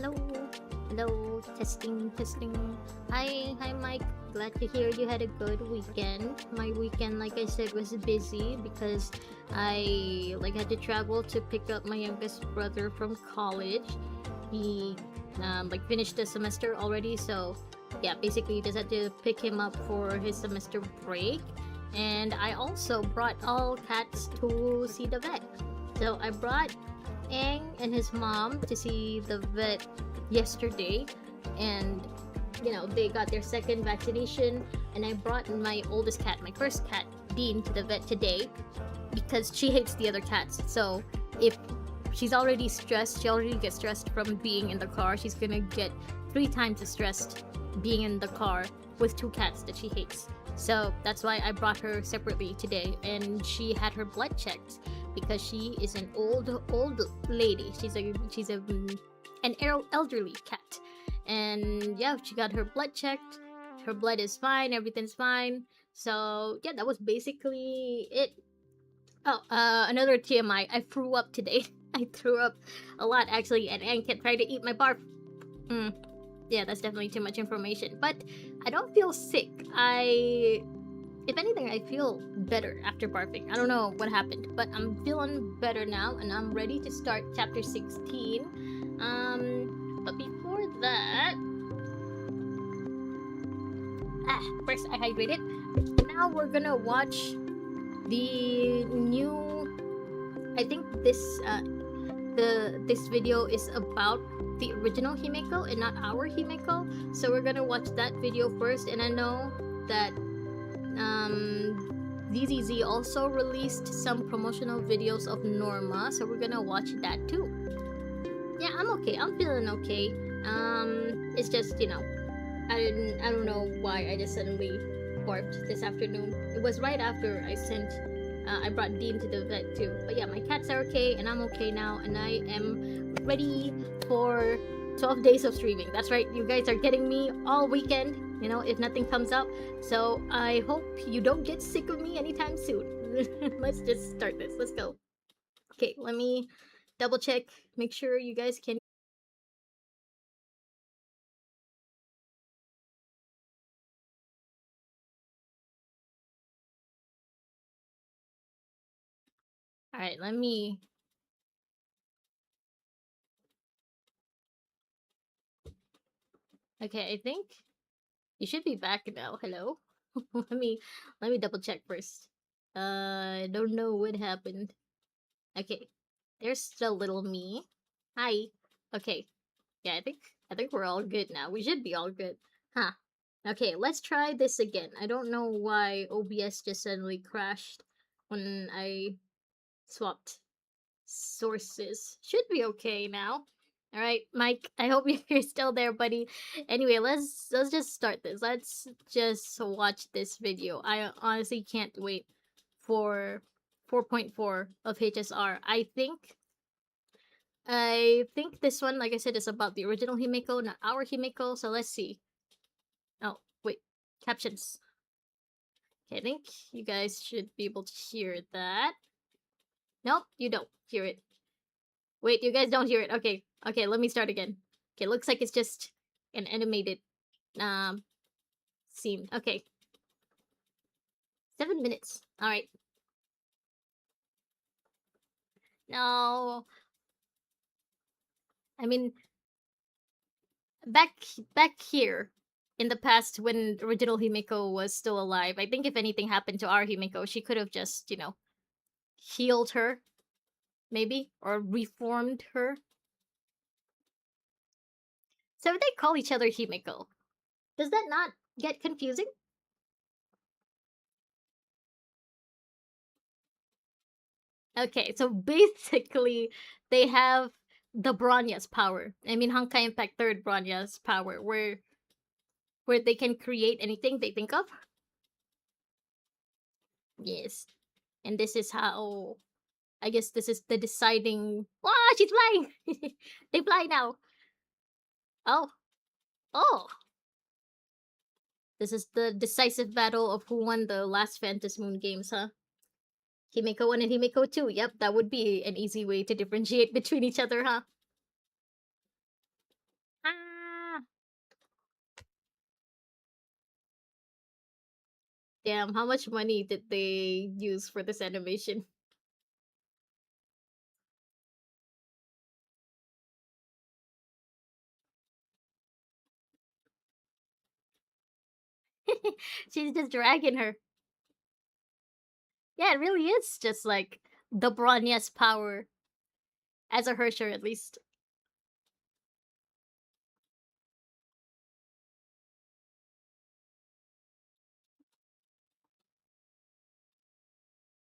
Hello. Hello. Testing, testing. Hi, Mike. Glad to hear you had a good weekend. My weekend, like I said, was busy because I had to travel to pick up my youngest brother from college. He finished the semester already, so yeah, basically just had to pick him up for his semester break. And I also brought all cats to see the vet. So I brought Aang and his mom to see the vet yesterday, and they got their second vaccination. And I brought my oldest cat, my first cat, Dean, to the vet today because she hates the other cats. So if she's already stressed, she already gets stressed from being in the car, she's gonna get 3 times as stressed being in the car with 2 cats that she hates. So that's why I brought her separately today, and she had her blood checked because she is an old lady. She's an elderly cat, and yeah, she got her blood checked. Her blood is fine, everything's fine. So yeah, that was basically it. Oh, another TMI. I threw up today. I threw up a lot actually, and Anne kept trying to eat my barf. Yeah, that's definitely too much information. But I don't feel sick. If anything, I feel better after barfing. I don't know what happened, but I'm feeling better now, and I'm ready to start chapter 16. But before that, first I hydrated. Now we're gonna watch the new. I think this video is about the original Himeko and not our Himeko. So we're gonna watch that video first, and I know that ZZZ also released some promotional videos of Norma, so we're gonna watch that too. Yeah, I'm okay. I'm feeling okay. It's just I don't know why I just suddenly barfed this afternoon. It was right after I brought Dean to the vet too. But yeah, my cats are okay, and I'm okay now, and I am ready for 12 days of streaming. That's right, you guys are getting me all weekend, if nothing comes up. So I hope you don't get sick of me anytime soon. Let's just start this. Let's go. Okay, let me double check, make sure you guys can. Alright, let me. Okay, I think you should be back now. Hello? let me double check first. I don't know what happened. Okay. There's the little me. Hi. Okay. Yeah, I think we're all good now. We should be all good. Huh. Okay, let's try this again. I don't know why OBS just suddenly crashed when I swapped sources. Should be okay now. All right, Mike. I hope you're still there, buddy. Anyway, let's just start this. Let's just watch this video. I honestly can't wait for 4.4 of HSR. I think this one, like I said, is about the original Himeko, not our Himeko. So let's see. Oh, wait. Captions. Okay, I think you guys should be able to hear that. Nope, you don't hear it. Wait, you guys don't hear it. Okay, okay, let me start again. Okay, looks like it's just an animated scene. Okay. 7 minutes. Alright. No. I mean, back here in the past when original Himeko was still alive, I think if anything happened to our Himeko, she could have just, healed her, maybe, or reformed her. So they call each other Himeko. Does that not get confusing? Okay, so basically they have the Bronya's power. I mean Honkai Impact 3rd Bronya's power, where they can create anything they think of. Yes. And this is how, I guess this is the deciding. Ah, she's flying! They fly now. Oh. Oh. This is the decisive battle of who won the last Phantom Moon games, huh? Himeko 1 and Himeko 2. Yep, that would be an easy way to differentiate between each other, huh? Ah! Damn, how much money did they use for this animation? She's just dragging her. Yeah, it really is just like the Bronya's power. As a Hersher, at least.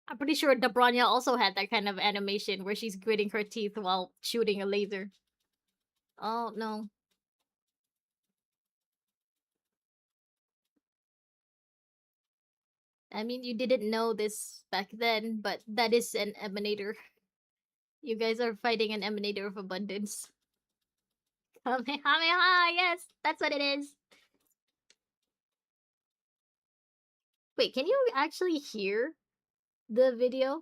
I'm pretty sure the Bronya also had that kind of animation where she's gritting her teeth while shooting a laser. Oh, no. I mean, you didn't know this back then, but that is an emanator. You guys are fighting an emanator of abundance. Kamehameha! Yes, that's what it is. Wait, can you actually hear the video?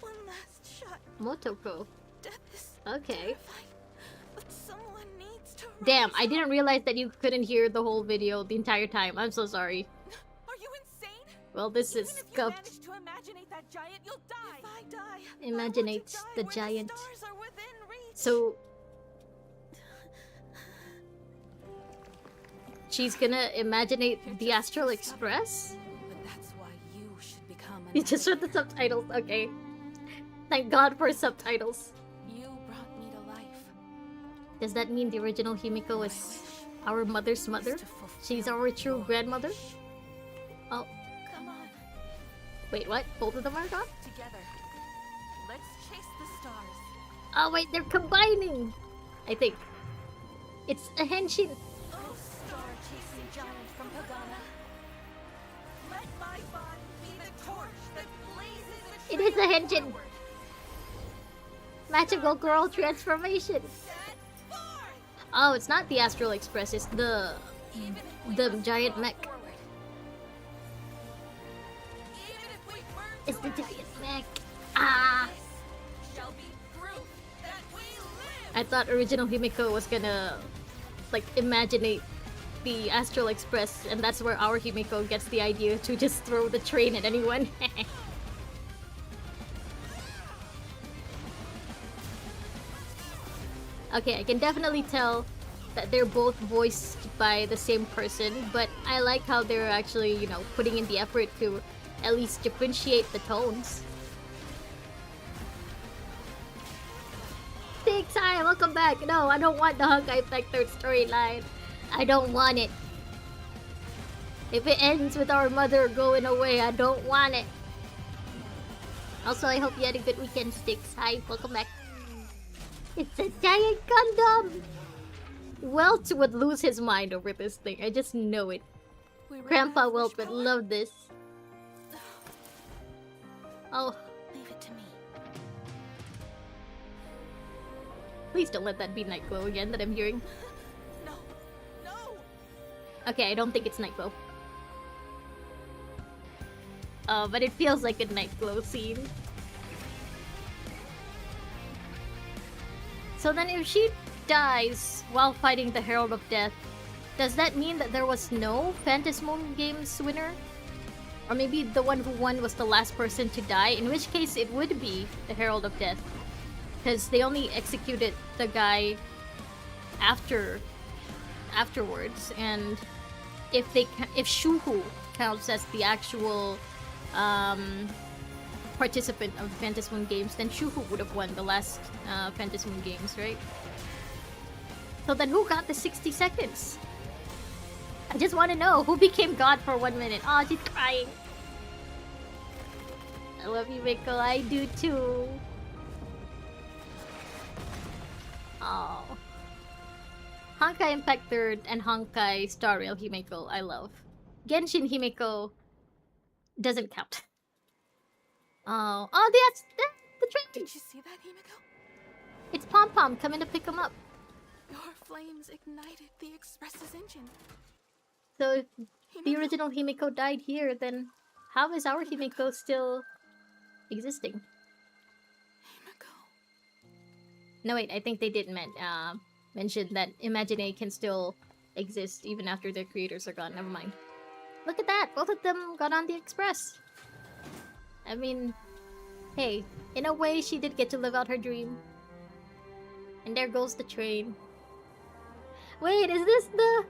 One last shot. Motoko. Death is Okay. terrifying, but someone needs to Damn, rise I didn't up. realize that you couldn't hear the whole video the entire time. I'm so sorry. Are you insane? Well, this Even is if you scuffed. manage to imaginate that giant, you'll die. If I die, Imaginate I want to the die where giant. The stars are within reach. So she's gonna imaginate the Astral Express? But that's why you should become an You just read the subtitles, okay. Thank God for subtitles. You brought me to life. Does that mean the original Himeko is our mother's mother? She's our true grandmother? Oh, Come on, wait, what? Both of them are gone? together. Let's chase the stars. Oh wait, they're combining! I think. It's a henshin. Oh, star-chasing giant from Pagana. Let my body be the torch that blazes the It is a trail henshin. forward. Magical girl transformation. Set forth! Oh, it's not the Astral Express, it's the Even if we the must giant fall mech. forward. Even if we burn It's to the ashes, giant mech. Ah! this shall be proof that we live. I thought original Himeko was gonna like imaginate the Astral Express, and that's where our Himeko gets the idea to just throw the train at anyone. Okay, I can definitely tell that they're both voiced by the same person, but I like how they're actually, you know, putting in the effort to at least differentiate the tones. Big time, welcome back. No, I don't want the Honkai Effect third storyline. I don't want it. If it ends with our mother going away, I don't want it. Also, I hope you had a good weekend, Sticks. Hi, welcome back. It's a giant Gundam! Welt would lose his mind over this thing. I just know it. We ran Grandpa out of Welt wish would power. love this. Oh, Leave it to me. please don't let that be Night Glow again that I'm hearing. No, no. Okay, I don't think it's Night Glow. But it feels like a Night Glow scene. So then if she dies while fighting the Herald of Death, does that mean that there was no Phantasmoon Games winner? Or maybe the one who won was the last person to die, in which case it would be the Herald of Death. Because they only executed the guy afterwards, and if Shuhu counts as the actual participant of the Phantasmoon Games, then Shuhu would have won the last Phantasmoon Games, right? So then who got the 60 seconds? I just want to know who became God for 1 minute. Oh, she's crying. I love you, Miko. I do too. Oh. Honkai Impact 3rd and Honkai Star Rail Himeko, I love. Genshin Himeko doesn't count. Oh, that's the train. Did you see that, Himeko? It's Pom Pom coming to pick him up. Your flames ignited the Express's engine. So if the Himeko, original Himeko died here, then how is our Himeko still existing? Himeko. No, wait, I think they did mention that Imagine can still exist even after their creators are gone. Never mind. Look at that! Both of them got on the express. I mean, hey, in a way, she did get to live out her dream. And there goes the train. Wait, is this the...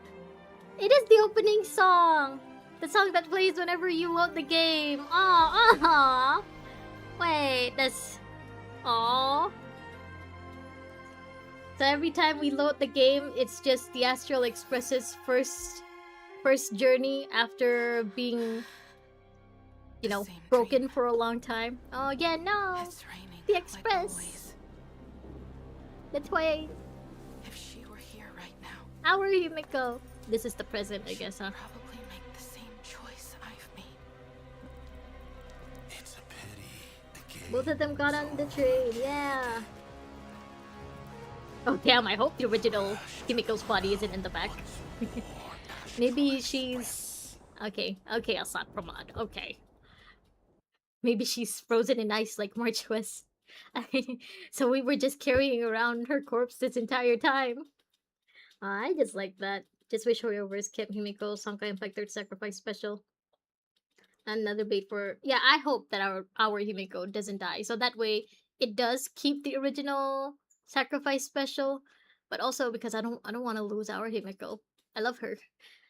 It is the opening song! The song that plays whenever you load the game. Aww. Wait, that's... Aww. So every time we load the game, it's just the Astral Express's first journey after being, you know, broken for a long time. Oh yeah, no! It's raining. The like Express! always. That's why If she were here right now, our Himeko. This is the present, I guess, huh? probably make the same choice I've made. It's a pity. Both of them got on the train, yeah. Oh damn, I hope the original Himeko's body isn't in the back. Maybe she's... Okay, Asat Pramad, okay. Maybe she's frozen in ice like March was. So we were just carrying around her corpse this entire time. I just like that. Just wish Hoyoverse kept Himiko's Honkai Infected Sacrifice special. Another bait for... Yeah, I hope that our Himeko doesn't die. So that way, it does keep the original sacrifice special. But also because I don't want to lose our Himeko. I love her.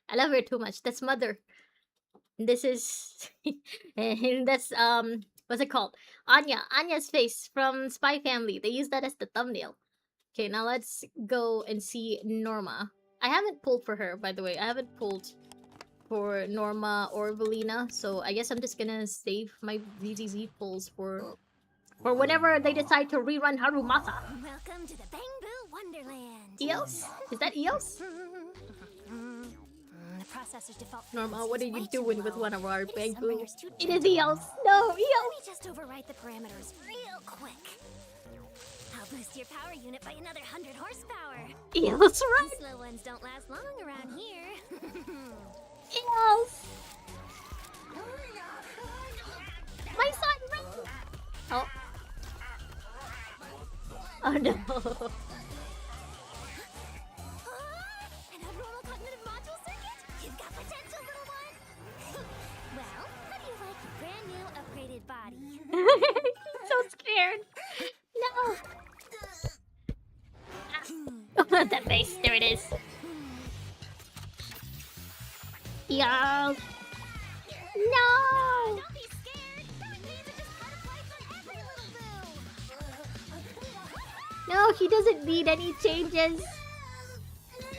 I love her too much. That's mother. This is... and that's, what's it called? Anya's face from Spy Family. They use that as the thumbnail. Okay, now let's go and see Norma. I haven't pulled for her, by the way. I haven't pulled for Norma or Valina, so I guess I'm just gonna save my VZZ pulls for whenever they decide to rerun Harumasa. Welcome to the Bamboo Wonderland. Eos? Is that Eos? The processor's default Norma, frequency what are is you way too doing with low. one of our Maybe some Bamboo? render's too It is gentle. Eos! No, Let Eos! me just overwrite the parameters real quick. I'll boost your power unit by another 100 horsepower. Eos, right? These slow ones don't last long around here. Eos! My son, run! Oh. Oh no. An abnormal cognitive module circuit? You've got potential, little one. Well, how do you like your brand new upgraded body? He's so scared. No. Oh, that face. There it is. Eos. No. Don't be scared. These are just butterflies on every little boo. No, he doesn't need any changes.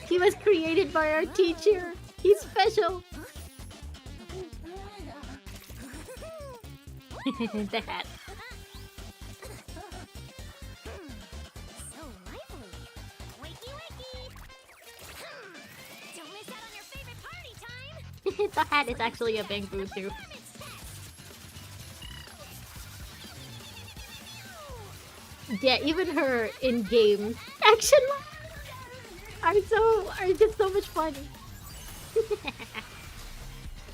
He was created by our teacher. He's special. The hat. So lively. Wakey wakey. Don't miss out on your favorite party time. The hat is actually a bamboo too. Performance test. Yeah, even her in-game action are just so much fun.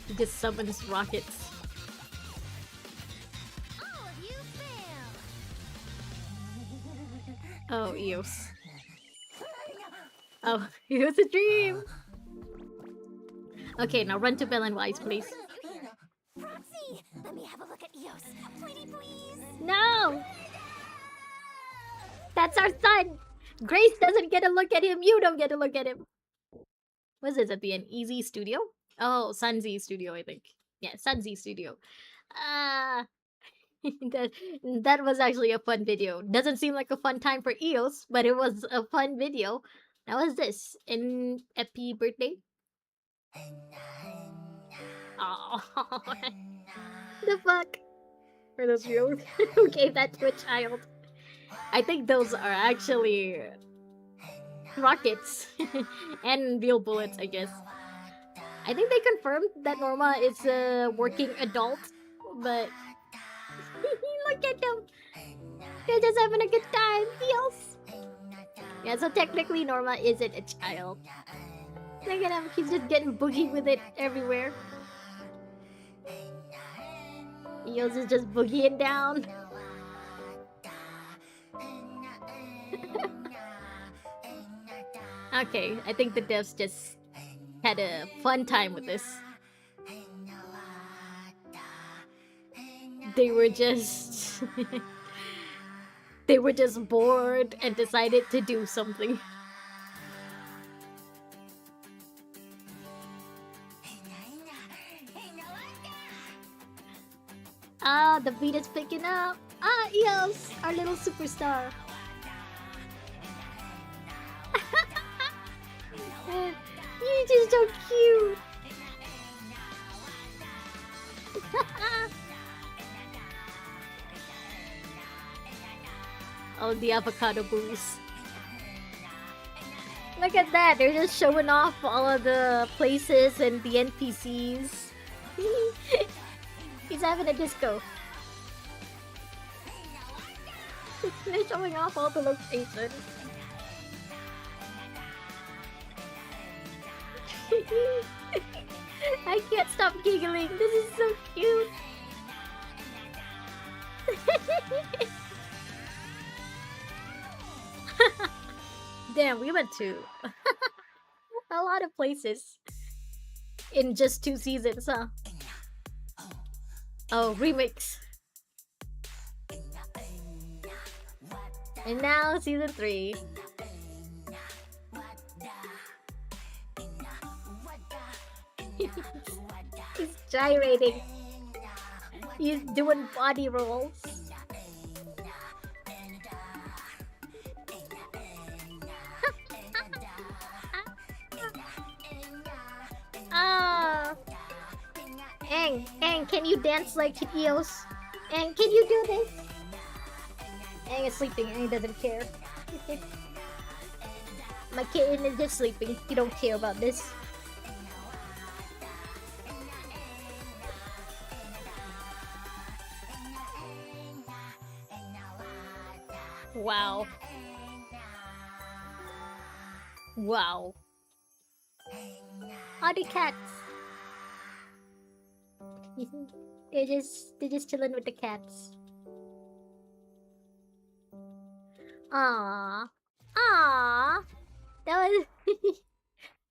He just summons rockets. All of you fail. Oh, Eos. Oh, it was a dream. Okay, now run to Bell and Wise, please. Proxy, let me have a look at Eos. Pretty please. No! That's our son! Grace doesn't get a look at him, you don't get a look at him. What's this at the end? Easy Studio? Oh, Sunzy Studio, I think. Yeah, Sunzy Studio. That was actually a fun video. Doesn't seem like a fun time for Eos, but it was a fun video. Now what's this? In Eh-ppy birthday? Oh, the fuck? Are those real? Who gave that to a child? I think those are actually rockets and real bullets, I guess. I think they confirmed that Norma is a working adult, but look at them. They're just having a good time. Feels. Yeah, so technically Norma isn't a child. Look at him. He's just getting boogie with it everywhere. Eos is just boogieing down. Okay, I think the devs just had a fun time with this. They were just they were just bored and decided to do something. Ah, the beat is picking up. Ah, Eos, our little superstar. You're just so cute. Oh, the avocado boost. Look at that, they're just showing off all of the places and the NPCs. He's having a disco. They're showing off all the locations. I can't stop giggling. This is so cute. Damn, we went to a lot of places in just 2 seasons, huh? Oh, remix. And now season 3. He's gyrating. He's doing body rolls. Ah. Aang, can you dance like Eos? Aang, can you do this? Aang is sleeping and he doesn't care. My kitten is just sleeping. He don't care about this. Wow. Wow. Are the cats? they're just chilling with the cats. Aww. Aww. That was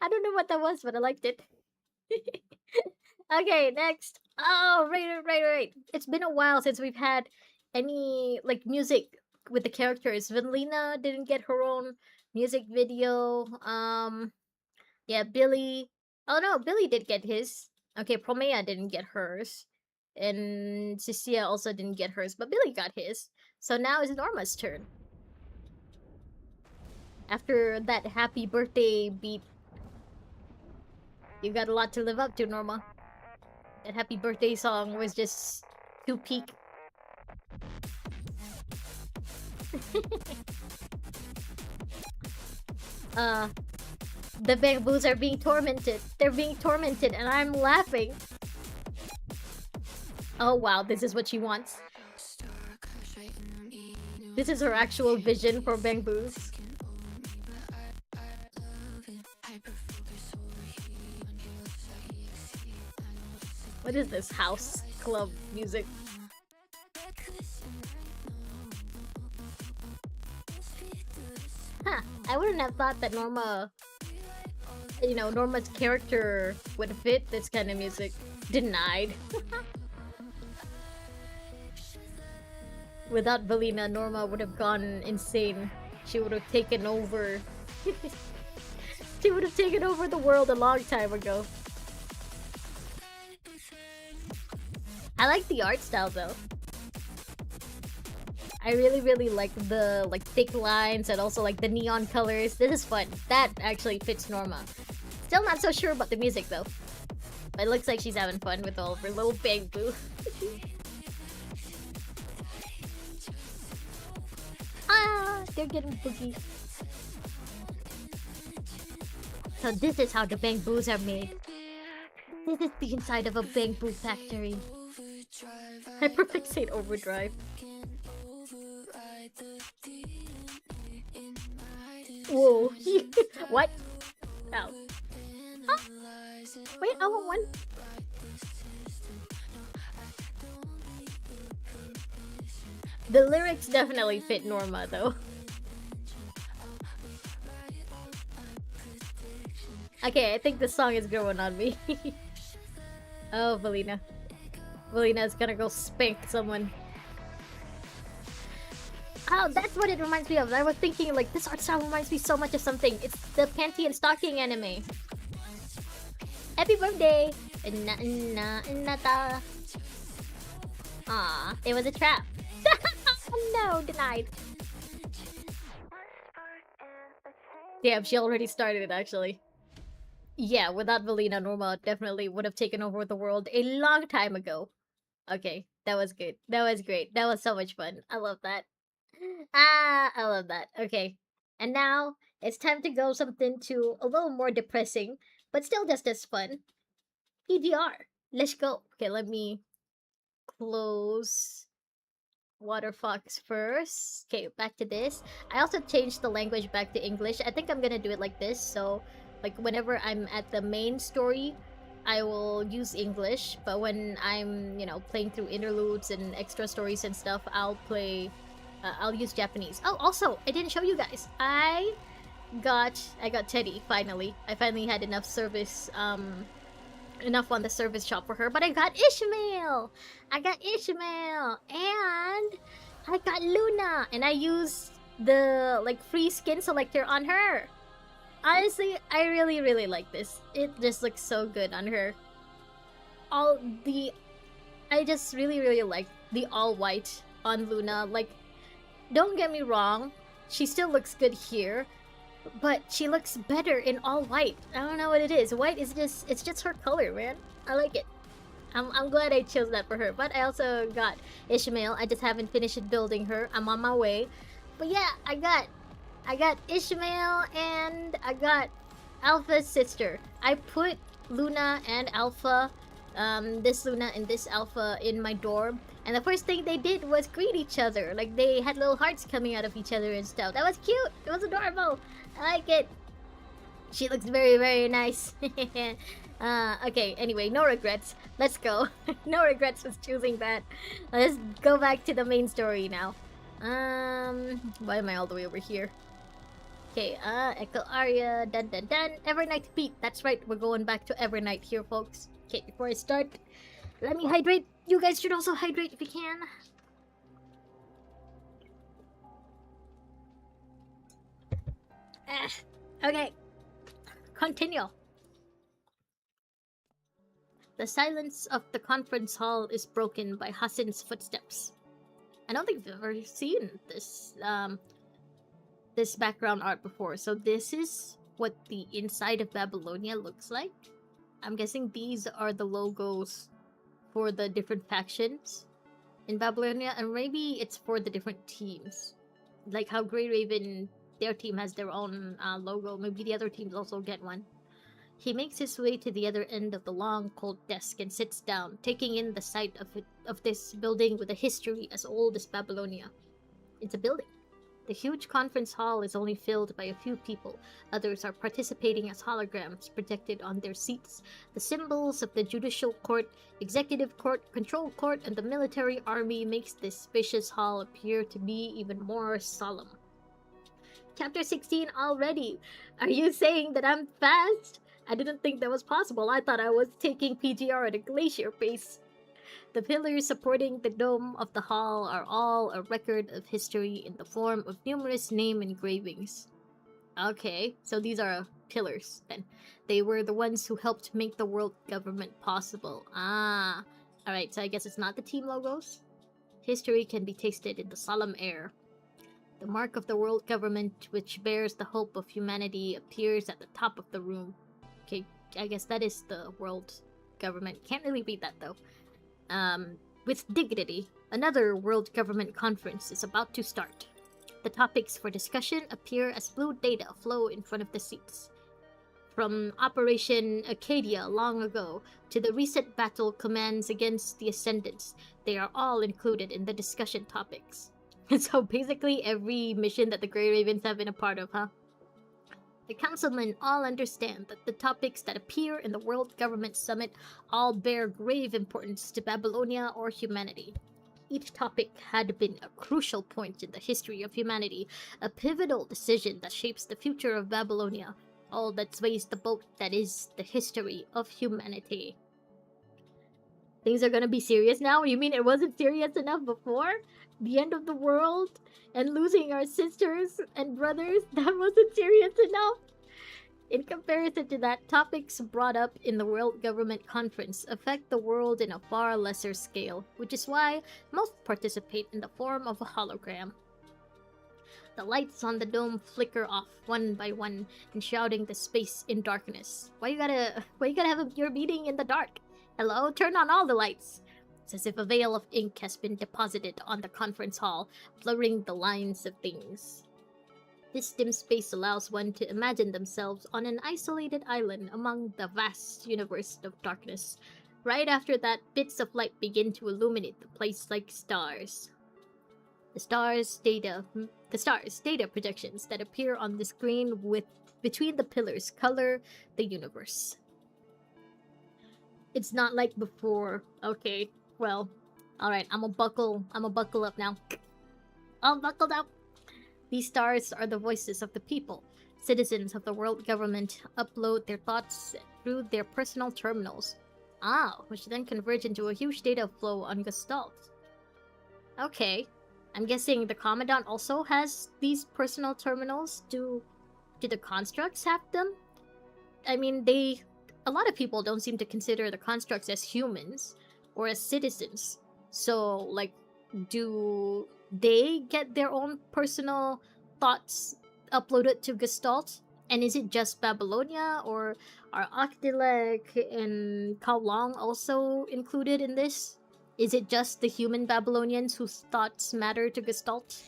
I don't know what that was, but I liked it. Okay, next. Oh, right. It's been a while since we've had any like music with the characters. Vanlina didn't get her own music video. Yeah, Billy. Oh no, Billy did get his. Okay, Promea didn't get hers. And Cecilia also didn't get hers, but Billy got his. So now it's Norma's turn. After that happy birthday beat, you got a lot to live up to, Norma. That happy birthday song was just too peak. The bamboos are being tormented. They're being tormented and I'm laughing. Oh wow, this is what she wants. This is her actual vision for bamboos. What is this house club music? Huh, I wouldn't have thought that Norma's character would fit this kind of music. Denied. Without Valina, Norma would have gone insane. She would have taken over. She would have taken over the world a long time ago. I like the art style though. I really like the thick lines and also like the neon colors. This is fun. That actually fits Norma. Still not so sure about the music though. But it looks like she's having fun with all of her little bamboo. Ah, they're getting boogie. So this is how the bamboos are made. This is the inside of a bamboo factory. Hyperfixate overdrive. Whoa. What? Oh. Huh? Wait, I want one. The lyrics definitely fit Norma though. Okay, I think this song is growing on me. Oh, Valina. Valina is gonna go spank someone. Oh, that's what it reminds me of. I was thinking, like, this art style reminds me so much of something. It's the panty and stocking anime. Happy birthday! Nata. Aw, it was a trap. No, denied. Damn, she already started it, actually. Yeah, without Valina, Norma definitely would have taken over the world a long time ago. Okay, that was good. That was great. That was so much fun. I love that. Ah, I love that. Okay. And now it's time to go something to a little more depressing, but still just as fun. PDR. Let's go. Okay, let me close Water Fox first. Okay, back to this. I also changed the language back to English. I think I'm gonna do it like this. So, like, whenever I'm at the main story, I will use English. But when I'm, you know, playing through interludes and extra stories and stuff, I'll use Japanese. Oh, also, I didn't show you guys. I got Teddy finally. I finally had enough enough on the service shop for her, but I got Ishmael! I got Ishmael! And I got Luna! And I used the, like, free skin selector on her! Honestly, I really, really like this. It just looks so good on her. I just really, really like the all-white on Luna. Like, don't get me wrong, she still looks good here, but she looks better in all white. I don't know what it is. White is it's just her color, man. I like it. I'm glad I chose that for her. But I also got Ishmael. I just haven't finished building her. I'm on my way. But yeah, I got Ishmael and I got Alpha's sister. I put Luna and Alpha, this Luna and this Alpha in my dorm. And the first thing they did was greet each other. Like, they had little hearts coming out of each other and stuff. That was cute. It was adorable. I like it. She looks very, very nice. Okay, anyway, no regrets. Let's go. No regrets with choosing that. Let's go back to the main story now. Why am I all the way over here? Okay, Echo Aria, dun dun dun. Evernight Beat. That's right, we're going back to Evernight here, folks. Okay, before I start, let me hydrate. You guys should also hydrate if you can. Okay. Continue. The silence of the conference hall is broken by Hassan's footsteps. I don't think I've ever seen this background art before. So this is what the inside of Babylonia looks like. I'm guessing these are the logos for the different factions in Babylonia, and maybe it's for the different teams. Like how Grey Raven, their team has their own logo. Maybe the other teams also get one. He makes his way to the other end of the long, cold desk and sits down, taking in the sight of this building with a history as old as Babylonia. It's a building. The huge conference hall is only filled by a few people. Others are participating as holograms projected on their seats. The symbols of the judicial court, executive court, control court, and the military army makes this spacious hall appear to be even more solemn. Chapter 16 already! Are you saying that I'm fast? I didn't think that was possible. I thought I was taking PGR at a glacier pace. The pillars supporting the dome of the hall are all a record of history in the form of numerous name engravings. Okay, so these are pillars then. They were the ones who helped make the world government possible. Ah, alright, so I guess it's not the team logos. History can be tasted in the solemn air. The mark of the world government, which bears the hope of humanity, appears at the top of the room. Okay, I guess that is the world government. Can't really read that though. With dignity, another World Government Conference is about to start. The topics for discussion appear as blue data flow in front of the seats. From Operation Acadia long ago to the recent battle commands against the Ascendants, they are all included in the discussion topics. So basically every mission that the Grey Ravens have been a part of, huh? The councilmen all understand that the topics that appear in the World Government Summit all bear grave importance to Babylonia or humanity. Each topic had been a crucial point in the history of humanity, a pivotal decision that shapes the future of Babylonia. all that sways the boat that is the history of humanity. Things are gonna be serious now? You mean it wasn't serious enough before? The end of the world and losing our sisters and brothers? That wasn't serious enough? In comparison to that, topics brought up in the World Government Conference affect the world in a far lesser scale, which is why most participate in the form of a hologram. The lights on the dome flicker off one by one, enshrouding the space in darkness. Why you gotta have your meeting in the dark? Hello, turn on all the lights. It's as if a veil of ink has been deposited on the conference hall, blurring the lines of things. This dim space allows one to imagine themselves on an isolated island among the vast universe of darkness. Right after that, bits of light begin to illuminate the place like stars. The stars' data projections that appear on the screen between the pillars color the universe. It's not like before. Okay, well, alright, I'ma buckle up now. I'm buckled up. These stars are the voices of the people. Citizens of the world government upload their thoughts through their personal terminals. Which then converge into a huge data flow on Gestalt. Okay. I'm guessing the Commandant also has these personal terminals. Do the constructs have them? I mean, a lot of people don't seem to consider the constructs as humans or as citizens. So, like, do they get their own personal thoughts uploaded to Gestalt? And is it just Babylonia, or are Octilek and Kowloon also included in this? Is it just the human Babylonians whose thoughts matter to Gestalt?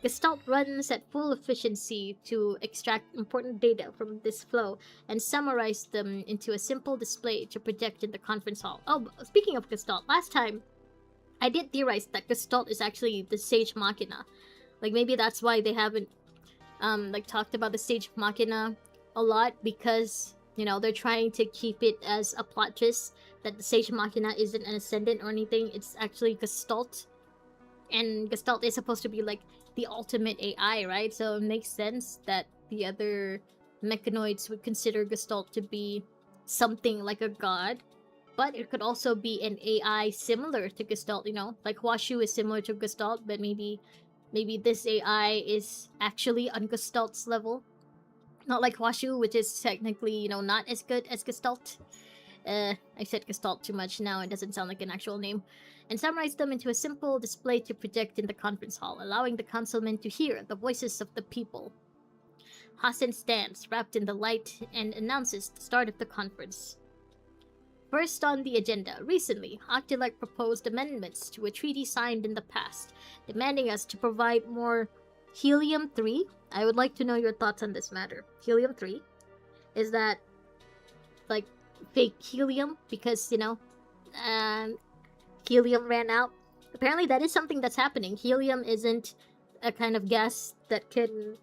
Gestalt runs at full efficiency to extract important data from this flow and summarize them into a simple display to project in the conference hall. Oh, speaking of Gestalt, last time I did theorize that Gestalt is actually the Sage Machina. Like, maybe that's why they haven't talked about the Sage Machina a lot, because, you know, they're trying to keep it as a plot twist that the Sage Machina isn't an ascendant or anything. It's actually Gestalt. And Gestalt is supposed to be like the ultimate AI, right? So it makes sense that the other mechanoids would consider Gestalt to be something like a god. But it could also be an AI similar to Gestalt, you know? Like Hwashu is similar to Gestalt, but maybe this AI is actually on Gestalt's level. Not like Hwashu, which is technically, you know, not as good as Gestalt. I said Gestalt too much now, it doesn't sound like an actual name. And summarize them into a simple display to project in the conference hall, allowing the councilmen to hear the voices of the people. Hasen stands, wrapped in the light, and announces the start of the conference. First on the agenda, recently, Octilek proposed amendments to a treaty signed in the past, demanding us to provide more Helium-3. I would like to know your thoughts on this matter. Helium-3? Is that, like, fake helium? Because, you know, helium ran out. Apparently that is something that's happening. Helium isn't a kind of gas that can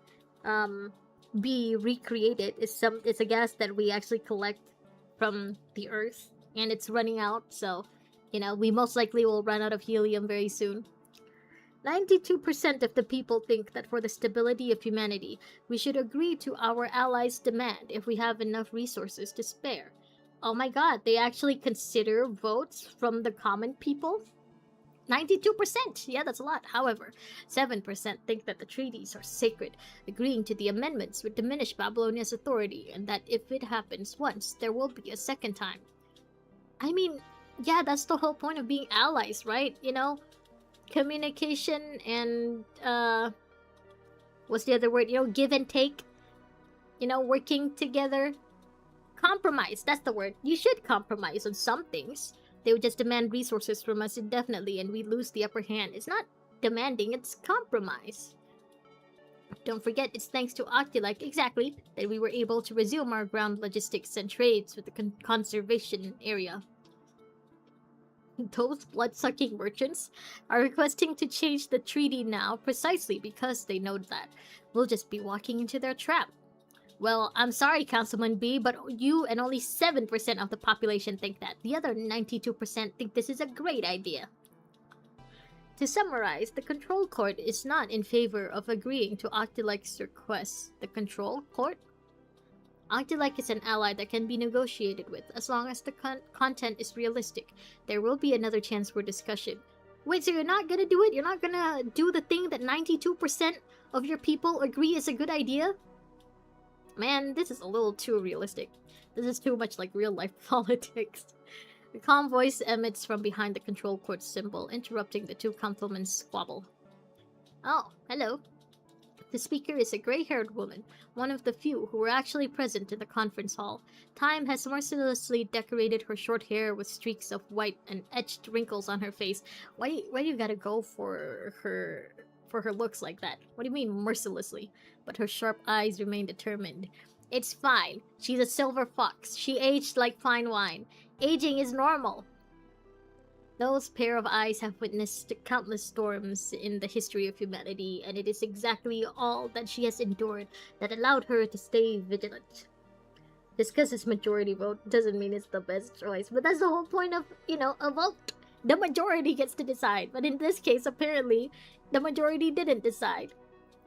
be recreated. It's a gas that we actually collect from the earth, and it's running out, so, you know, we most likely will run out of helium very soon. 92% of the people think that for the stability of humanity, we should agree to our allies' demand if we have enough resources to spare. Oh my god, they actually consider votes from the common people? 92%! Yeah, that's a lot. However, 7% think that the treaties are sacred, agreeing to the amendments would diminish Babylonia's authority, and that if it happens once, there will be a second time. I mean, yeah, that's the whole point of being allies, right? You know? Communication and, what's the other word? You know, give and take. You know, working together. Compromise, that's the word. You should compromise on some things. They would just demand resources from us indefinitely and we lose the upper hand. It's not demanding, it's compromise. Don't forget, it's thanks to Octilek, exactly, that we were able to resume our ground logistics and trades with the conservation area. Those blood-sucking merchants are requesting to change the treaty now precisely because they know that we'll just be walking into their trap. Well, I'm sorry, Councilman B, but you and only 7% of the population think that. The other 92% think this is a great idea. To summarize, the Control Court is not in favor of agreeing to Octilek's request. The Control Court? acted like it's an ally that can be negotiated with, as long as the content is realistic. There will be another chance for discussion. Wait, so you're not gonna do it? You're not gonna do the thing that 92% of your people agree is a good idea? Man, this is a little too realistic. This is too much like real-life politics. The calm voice emits from behind the control cord symbol, interrupting the two councilmen's squabble. Oh, hello. The speaker is a gray-haired woman, one of the few who were actually present in the conference hall. Time has mercilessly decorated her short hair with streaks of white and etched wrinkles on her face. Why do you gotta go for her looks like that? What do you mean mercilessly? But her sharp eyes remain determined. It's fine. She's a silver fox. She aged like fine wine. Aging is normal. Those pair of eyes have witnessed countless storms in the history of humanity, and it is exactly all that she has endured that allowed her to stay vigilant. Just because it's majority vote doesn't mean it's the best choice, but that's the whole point of, a vote. The majority gets to decide, but in this case, apparently, the majority didn't decide.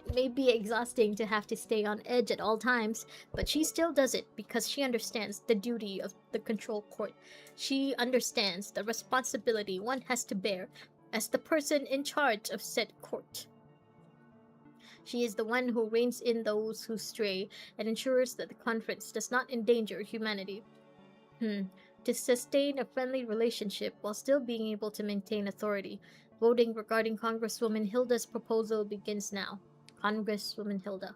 It may be exhausting to have to stay on edge at all times, but she still does it because she understands the duty of the control court. She understands the responsibility one has to bear as the person in charge of said court. She is the one who reins in those who stray and ensures that the conference does not endanger humanity. To sustain a friendly relationship while still being able to maintain authority, voting regarding Congresswoman Hilda's proposal begins now. Congresswoman Hilda.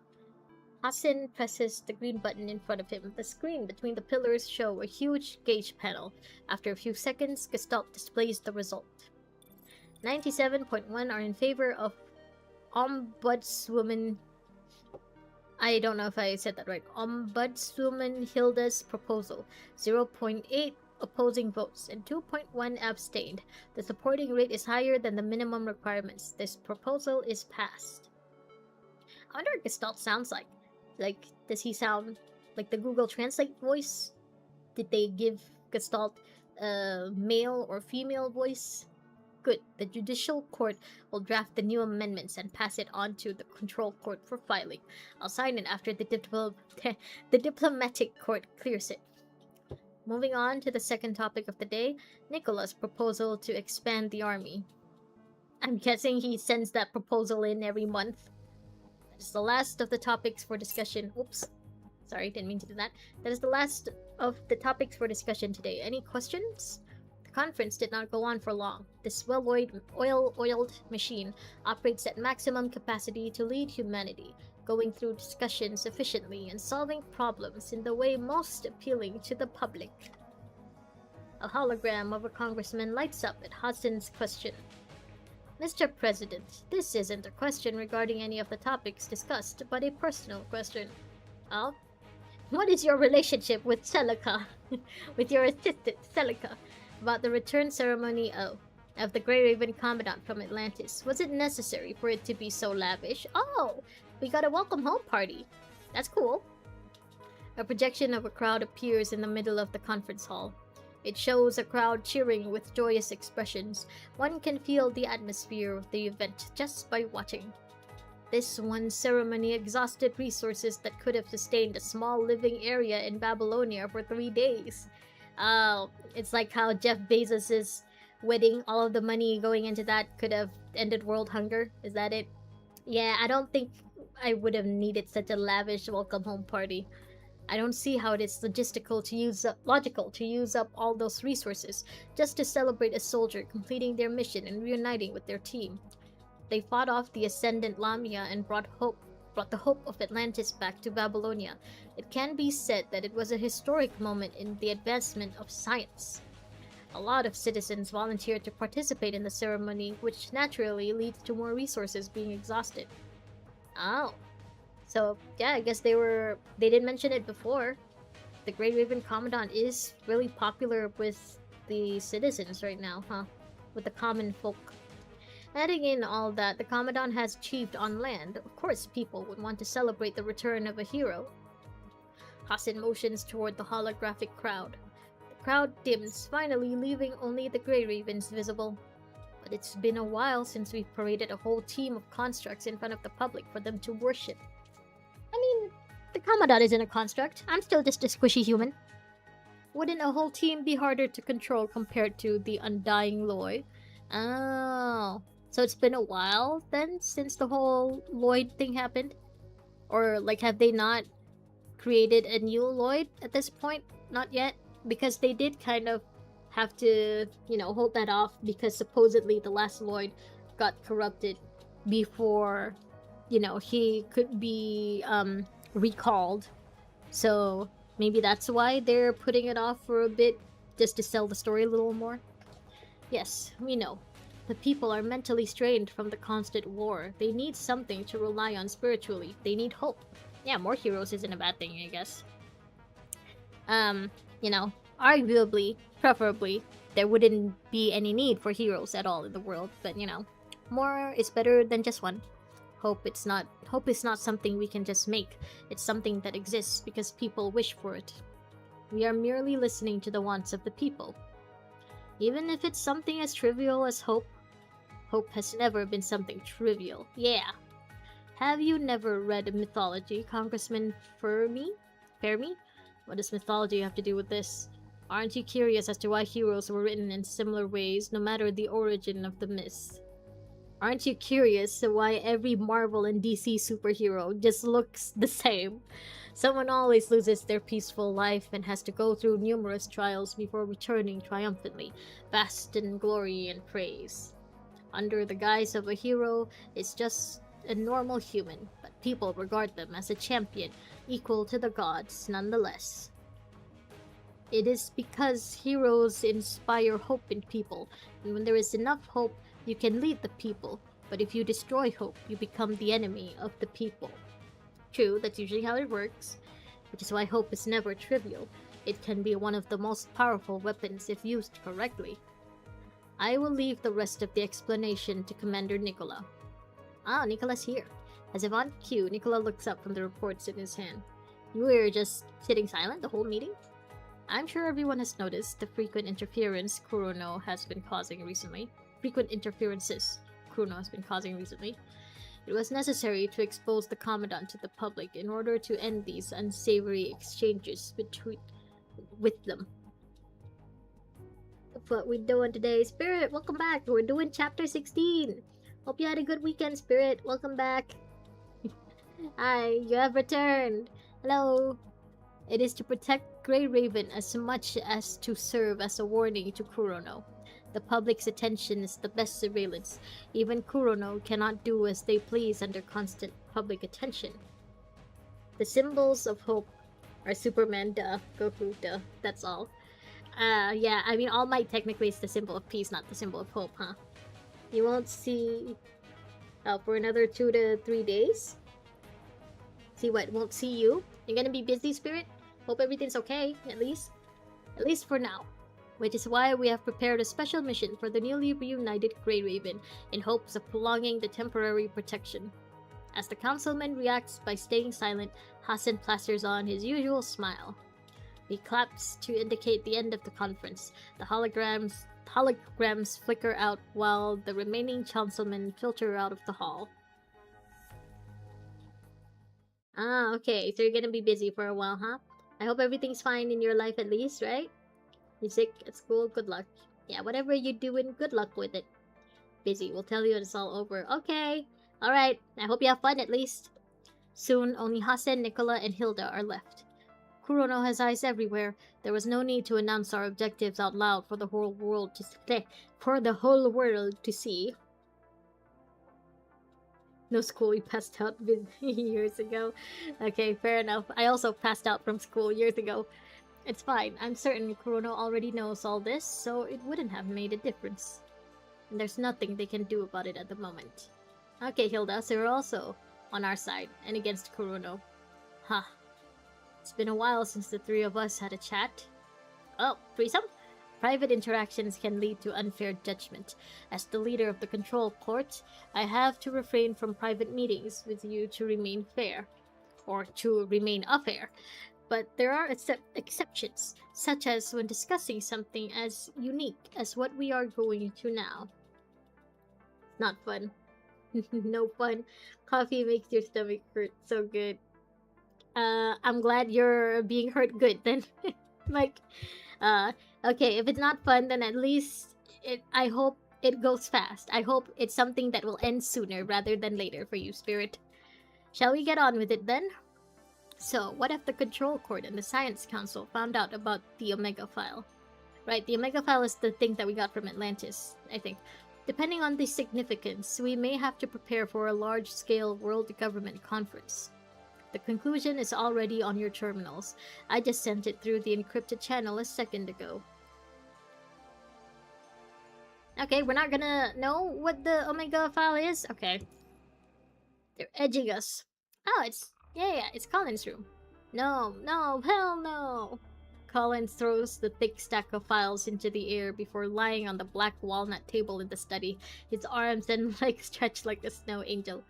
Hassan presses the green button in front of him. The screen between the pillars show a huge gauge panel. After a few seconds, Gestalt displays the result. 97.1 are in favor of Ombudswoman... I don't know if I said that right. Ombudswoman Hilda's proposal. 0.8 opposing votes and 2.1 abstained. The supporting rate is higher than the minimum requirements. This proposal is passed. I wonder what Gestalt sounds like. Like, does he sound like the Google Translate voice? Did they give Gestalt a male or female voice? Good. The Judicial Court will draft the new amendments and pass it on to the Control Court for filing. I'll sign it after the Diplomatic Court clears it. Moving on to the second topic of the day, Nicola's proposal to expand the army. I'm guessing he sends that proposal in every month. That's the last of the topics for discussion. Oops. Sorry, didn't mean to do that. That is the last of the topics for discussion today. Any questions? The conference did not go on for long. This well-oiled machine operates at maximum capacity to lead humanity, going through discussions efficiently and solving problems in the way most appealing to the public. A hologram of a congressman lights up at Hassan's question. Mr. President, this isn't a question regarding any of the topics discussed, but a personal question. Oh? What is your relationship with Celica? With your assistant, Celica? About the return ceremony of the Grey Raven Commandant from Atlantis. Was it necessary for it to be so lavish? Oh! We got a welcome home party. That's cool. A projection of a crowd appears in the middle of the conference hall. It shows a crowd cheering with joyous expressions. One can feel the atmosphere of the event just by watching. This one ceremony exhausted resources that could have sustained a small living area in Babylonia for 3 days. It's like how Jeff Bezos' wedding, all of the money going into that could have ended world hunger. Is that it? Yeah, I don't think I would have needed such a lavish welcome home party. I don't see how it is logical to use up all those resources just to celebrate a soldier completing their mission and reuniting with their team. They fought off the Ascendant Lamia and brought the hope of Atlantis back to Babylonia. It can be said that it was a historic moment in the advancement of science. A lot of citizens volunteered to participate in the ceremony, which naturally leads to more resources being exhausted. Oh. So, yeah, I guess they did mention it before. The Grey Raven Commandant is really popular with the citizens right now, huh? With the common folk. Adding in all that the Commandant has achieved on land, of course people would want to celebrate the return of a hero. Hassan motions toward the holographic crowd. The crowd dims, finally leaving only the Grey Ravens visible. But it's been a while since we've paraded a whole team of constructs in front of the public for them to worship. I mean, the Commandant isn't a construct. I'm still just a squishy human. Wouldn't a whole team be harder to control compared to the undying Lloyd? Oh. So it's been a while then since the whole Lloyd thing happened? Or like have they not created a new Lloyd at this point? Not yet? Because they did kind of have to, hold that off because supposedly the last Lloyd got corrupted before, he could be recalled. So maybe that's why they're putting it off for a bit, just to sell the story a little more. Yes, we know. The people are mentally strained from the constant war. They need something to rely on spiritually. They need hope. Yeah, more heroes isn't a bad thing, I guess. Arguably, preferably, there wouldn't be any need for heroes at all in the world, but more is better than just one. Hope is not something we can just make. It's something that exists because people wish for it. We are merely listening to the wants of the people. Even if it's something as trivial as hope, hope has never been something trivial. Yeah. Have you never read mythology, Congressman Fermi? What does mythology have to do with this? Aren't you curious as to why heroes were written in similar ways, no matter the origin of the myths? Aren't you curious why every Marvel and DC superhero just looks the same? Someone always loses their peaceful life and has to go through numerous trials before returning triumphantly, vast in glory and praise. Under the guise of a hero, it's just a normal human, but people regard them as a champion, equal to the gods nonetheless. It is because heroes inspire hope in people, and when there is enough hope, you can lead the people, but if you destroy hope, you become the enemy of the people. True, that's usually how it works, which is why hope is never trivial. It can be one of the most powerful weapons if used correctly. I will leave the rest of the explanation to Commander Nicola. Ah, Nicola's here. As if on cue, Nicola looks up from the reports in his hand. You were just sitting silent the whole meeting? I'm sure everyone has noticed the frequent interferences Kurono has been causing recently. It was necessary to expose the Commandant to the public in order to end these unsavory exchanges with them. That's what we're doing today. Spirit, welcome back. We're doing chapter 16. Hope you had a good weekend, Spirit. Welcome back. Hi, you have returned. Hello. It is to protect Grey Raven as much as to serve as a warning to Kurono. The public's attention is the best surveillance. Even Kurono cannot do as they please under constant public attention. The symbols of hope are Superman, duh, Goku, duh, that's all. Yeah, I mean, All Might technically is the symbol of peace, not the symbol of hope, huh? You won't see... for another 2 to 3 days? See what? Won't see you? You're gonna be busy, Spirit? Hope everything's okay, at least. At least for now. Which is why we have prepared a special mission for the newly reunited Grey Raven, in hopes of prolonging the temporary protection. As the councilman reacts by staying silent, Hassan plasters on his usual smile. He claps to indicate the end of the conference. The holograms flicker out while the remaining councilmen filter out of the hall. Ah, okay, so you're gonna be busy for a while, huh? I hope everything's fine in your life at least, right? You're sick at school, good luck. Yeah, whatever you're doing, good luck with it. Busy, we'll tell you when it's all over. Okay, alright, I hope you have fun at least. Soon, only Hasen, Nicola, and Hilda are left. Kurono has eyes everywhere. There was no need to announce our objectives out loud for the whole world to see. No school, we passed out years ago. Okay, fair enough. I also passed out from school years ago. It's fine. I'm certain Kurono already knows all this, so it wouldn't have made a difference. And there's nothing they can do about it at the moment. Okay, Hilda, so you're also on our side and against Kurono. Huh. It's been a while since the three of us had a chat. Oh, threesome? Private interactions can lead to unfair judgment. As the leader of the control court, I have to refrain from private meetings with you to remain fair. Or to remain affair. But there are exceptions, such as when discussing something as unique as what we are going to now. Not fun. No fun. Coffee makes your stomach hurt so good. I'm glad you're being hurt good then, Mike. Okay, if it's not fun, then at least I hope it goes fast. I hope it's something that will end sooner rather than later for you, Spirit. Shall we get on with it then? So, what if the Control Court and the Science Council found out about the Omega File? Right, the Omega File is the thing that we got from Atlantis, I think. Depending on the significance, we may have to prepare for a large-scale world government conference. The conclusion is already on your terminals. I just sent it through the encrypted channel a second ago. Okay, we're not gonna know what the Omega File is? Okay. They're edging us. Oh, yeah, it's Colin's room. No, hell no! Colin throws the thick stack of files into the air before lying on the black walnut table in the study, his arms and legs stretched like a snow angel.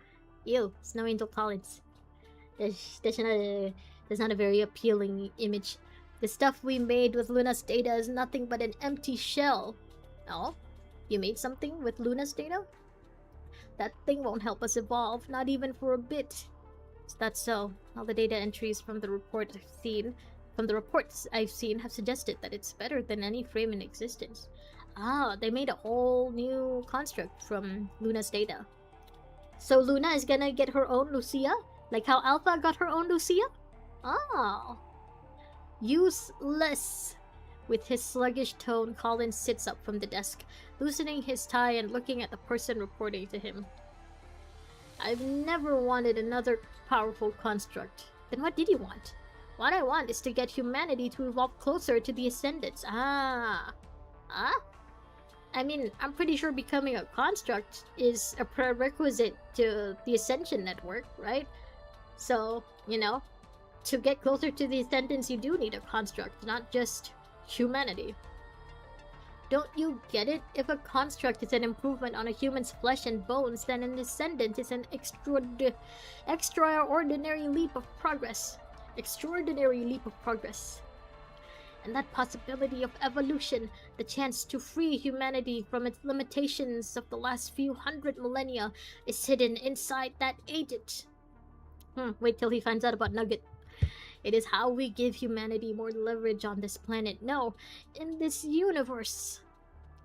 Ew, Snow Angel Collins. That's not a very appealing image. The stuff we made with Luna's data is nothing but an empty shell. Oh? You made something with Luna's data? That thing won't help us evolve, not even for a bit. Is that so? All the data entries from the reports I've seen have suggested that it's better than any frame in existence. Ah, they made a whole new construct from Luna's data. So Luna is gonna get her own Lucia? Like how Alpha got her own Lucia? Oh. Useless. With his sluggish tone, Colin sits up from the desk, loosening his tie and looking at the person reporting to him. I've never wanted another powerful construct. Then what did you want? What I want is to get humanity to evolve closer to the Ascendants. Ah? I mean, I'm pretty sure becoming a construct is a prerequisite to the Ascension Network, right? So, you know, to get closer to the Ascendants, you do need a construct, not just humanity. Don't you get it? If a construct is an improvement on a human's flesh and bones, then an Ascendant is an extraordinary leap of progress. Extraordinary leap of progress. And that possibility of evolution, the chance to free humanity from its limitations of the last few hundred millennia, is hidden inside that agent. Wait till he finds out about Nugget. It is how we give humanity more leverage on this planet. No, in this universe.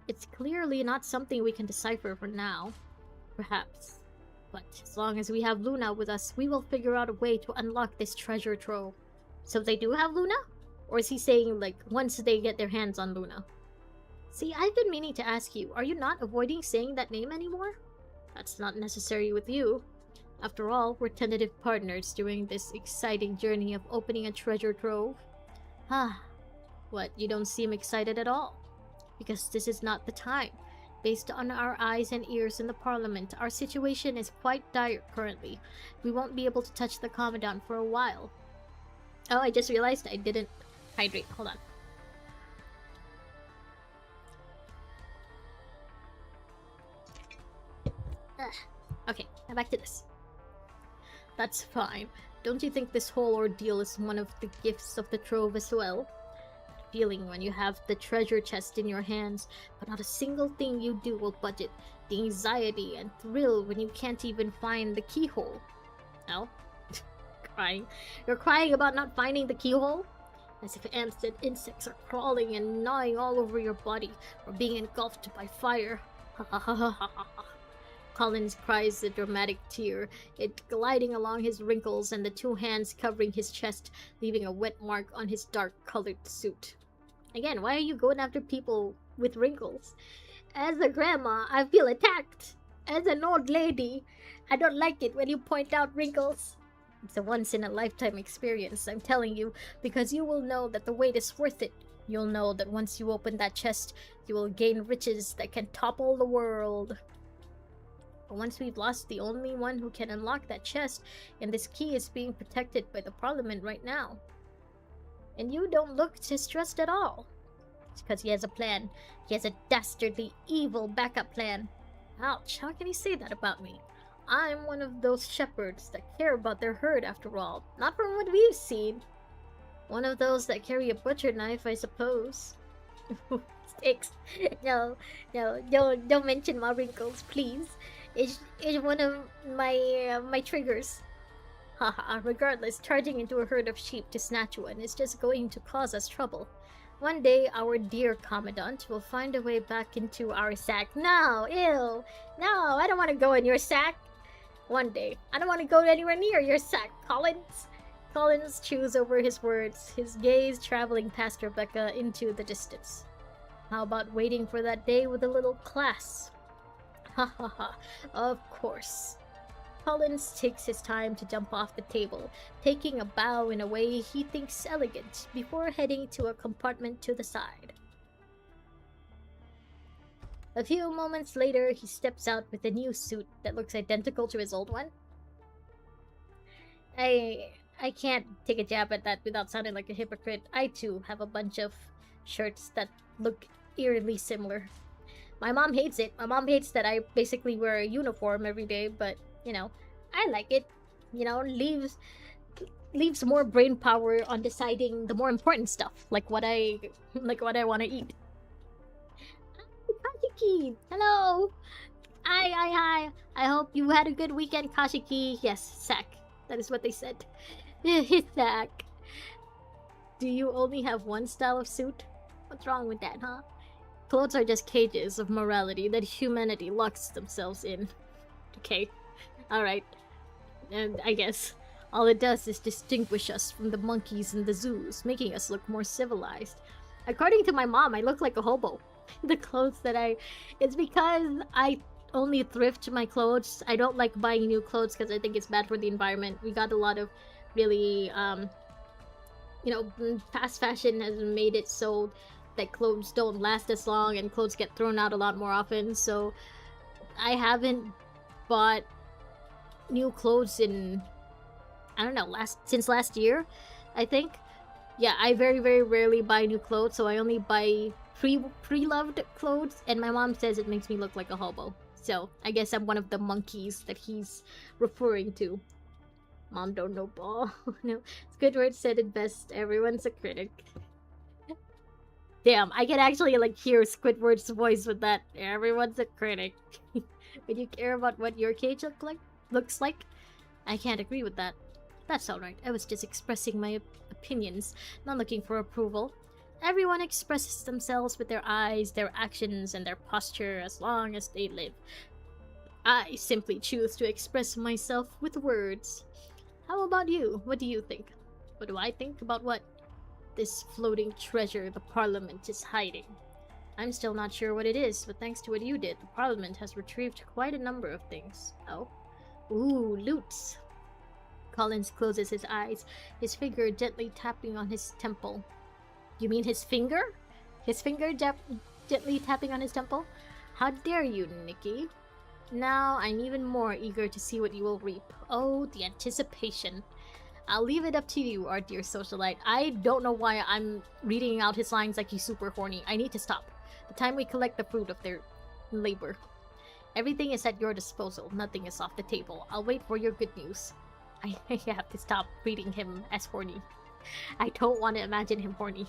It's clearly not something we can decipher for now. Perhaps. But as long as we have Luna with us, we will figure out a way to unlock this treasure trove. So they do have Luna? Or is he saying, like, once they get their hands on Luna? See, I've been meaning to ask you, are you not avoiding saying that name anymore? That's not necessary with you. After all, we're tentative partners during this exciting journey of opening a treasure trove. What, you don't seem excited at all? Because this is not the time. Based on our eyes and ears in the Parliament, our situation is quite dire currently. We won't be able to touch the Commandant for a while. Oh, I just realized I didn't hydrate. Hold on. Okay, now back to this. That's fine. Don't you think this whole ordeal is one of the gifts of the trove as well? Feeling when you have the treasure chest in your hands, but not a single thing you do will budge it. The anxiety and thrill when you can't even find the keyhole. No? Crying. You're crying about not finding the keyhole? As if ants and insects are crawling and gnawing all over your body, or being engulfed by fire. Ha ha ha ha ha ha. Collins cries a dramatic tear, it gliding along his wrinkles and the two hands covering his chest, leaving a wet mark on his dark-colored suit. Again, why are you going after people with wrinkles? As a grandma, I feel attacked. As an old lady, I don't like it when you point out wrinkles. It's a once-in-a-lifetime experience, I'm telling you, because you will know that the wait is worth it. You'll know that once you open that chest, you will gain riches that can topple the world. But once we've lost the only one who can unlock that chest, and this key is being protected by the Parliament right now. And you don't look distressed at all. It's because he has a plan. He has a dastardly, evil backup plan. Ouch, how can he say that about me? I'm one of those shepherds that care about their herd after all. Not from what we've seen. One of those that carry a butcher knife, I suppose. Sticks. No, don't mention my wrinkles, please. It's one of my triggers. Haha, regardless, charging into a herd of sheep to snatch one is just going to cause us trouble. One day, our dear Commandant will find a way back into our sack. No, ew! No, I don't want to go in your sack! One day. I don't want to go anywhere near your sack, Collins! Collins chews over his words, his gaze traveling past Rebecca into the distance. How about waiting for that day with a little class? Ha ha ha, of course. Collins takes his time to jump off the table, taking a bow in a way he thinks elegant, before heading to a compartment to the side. A few moments later, he steps out with a new suit that looks identical to his old one. I can't take a jab at that without sounding like a hypocrite. I too have a bunch of shirts that look eerily similar. My mom hates it. My mom hates that I basically wear a uniform every day, but you know, I like it. You know, leaves more brain power on deciding the more important stuff, like what I want to eat. Kashiki, hello. Hi. I hope you had a good weekend, Kashiki. Yes, sack. That is what they said. Sack. Do you only have one style of suit? What's wrong with that, huh? Clothes are just cages of morality that humanity locks themselves in. Okay. Alright. And I guess all it does is distinguish us from the monkeys in the zoos, making us look more civilized. According to my mom, I look like a hobo. The clothes that it's because I only thrift my clothes. I don't like buying new clothes because I think it's bad for the environment. We got a lot of really, fast fashion has made it so that clothes don't last as long and clothes get thrown out a lot more often. So I haven't bought new clothes in, I don't know, since last year, I think. Yeah, I very, very rarely buy new clothes, so I only buy pre-loved clothes, and my mom says it makes me look like a hobo. So I guess I'm one of the monkeys that he's referring to. Mom don't know ball. No, Squidward said it best. Everyone's a critic. Damn, I can actually like hear Squidward's voice with that. Everyone's a critic. When you care about what your cage looks like, I can't agree with that. That's alright. I was just expressing my opinions, not looking for approval. Everyone expresses themselves with their eyes, their actions, and their posture as long as they live. I simply choose to express myself with words. How about you? What do you think? What do I think about what? This floating treasure the Parliament is hiding. I'm still not sure what it is, but thanks to what you did, the Parliament has retrieved quite a number of things. Oh? Ooh, loots. Collins closes his eyes, his finger gently tapping on his temple. You mean his finger? His finger gently tapping on his temple? How dare you, Nikki? Now I'm even more eager to see what you will reap. Oh, the anticipation. I'll leave it up to you, our dear socialite. I don't know why I'm reading out his lines like he's super horny. I need to stop. The time we collect the fruit of their labor. Everything is at your disposal. Nothing is off the table. I'll wait for your good news. I have to stop reading him as horny. I don't want to imagine him horny.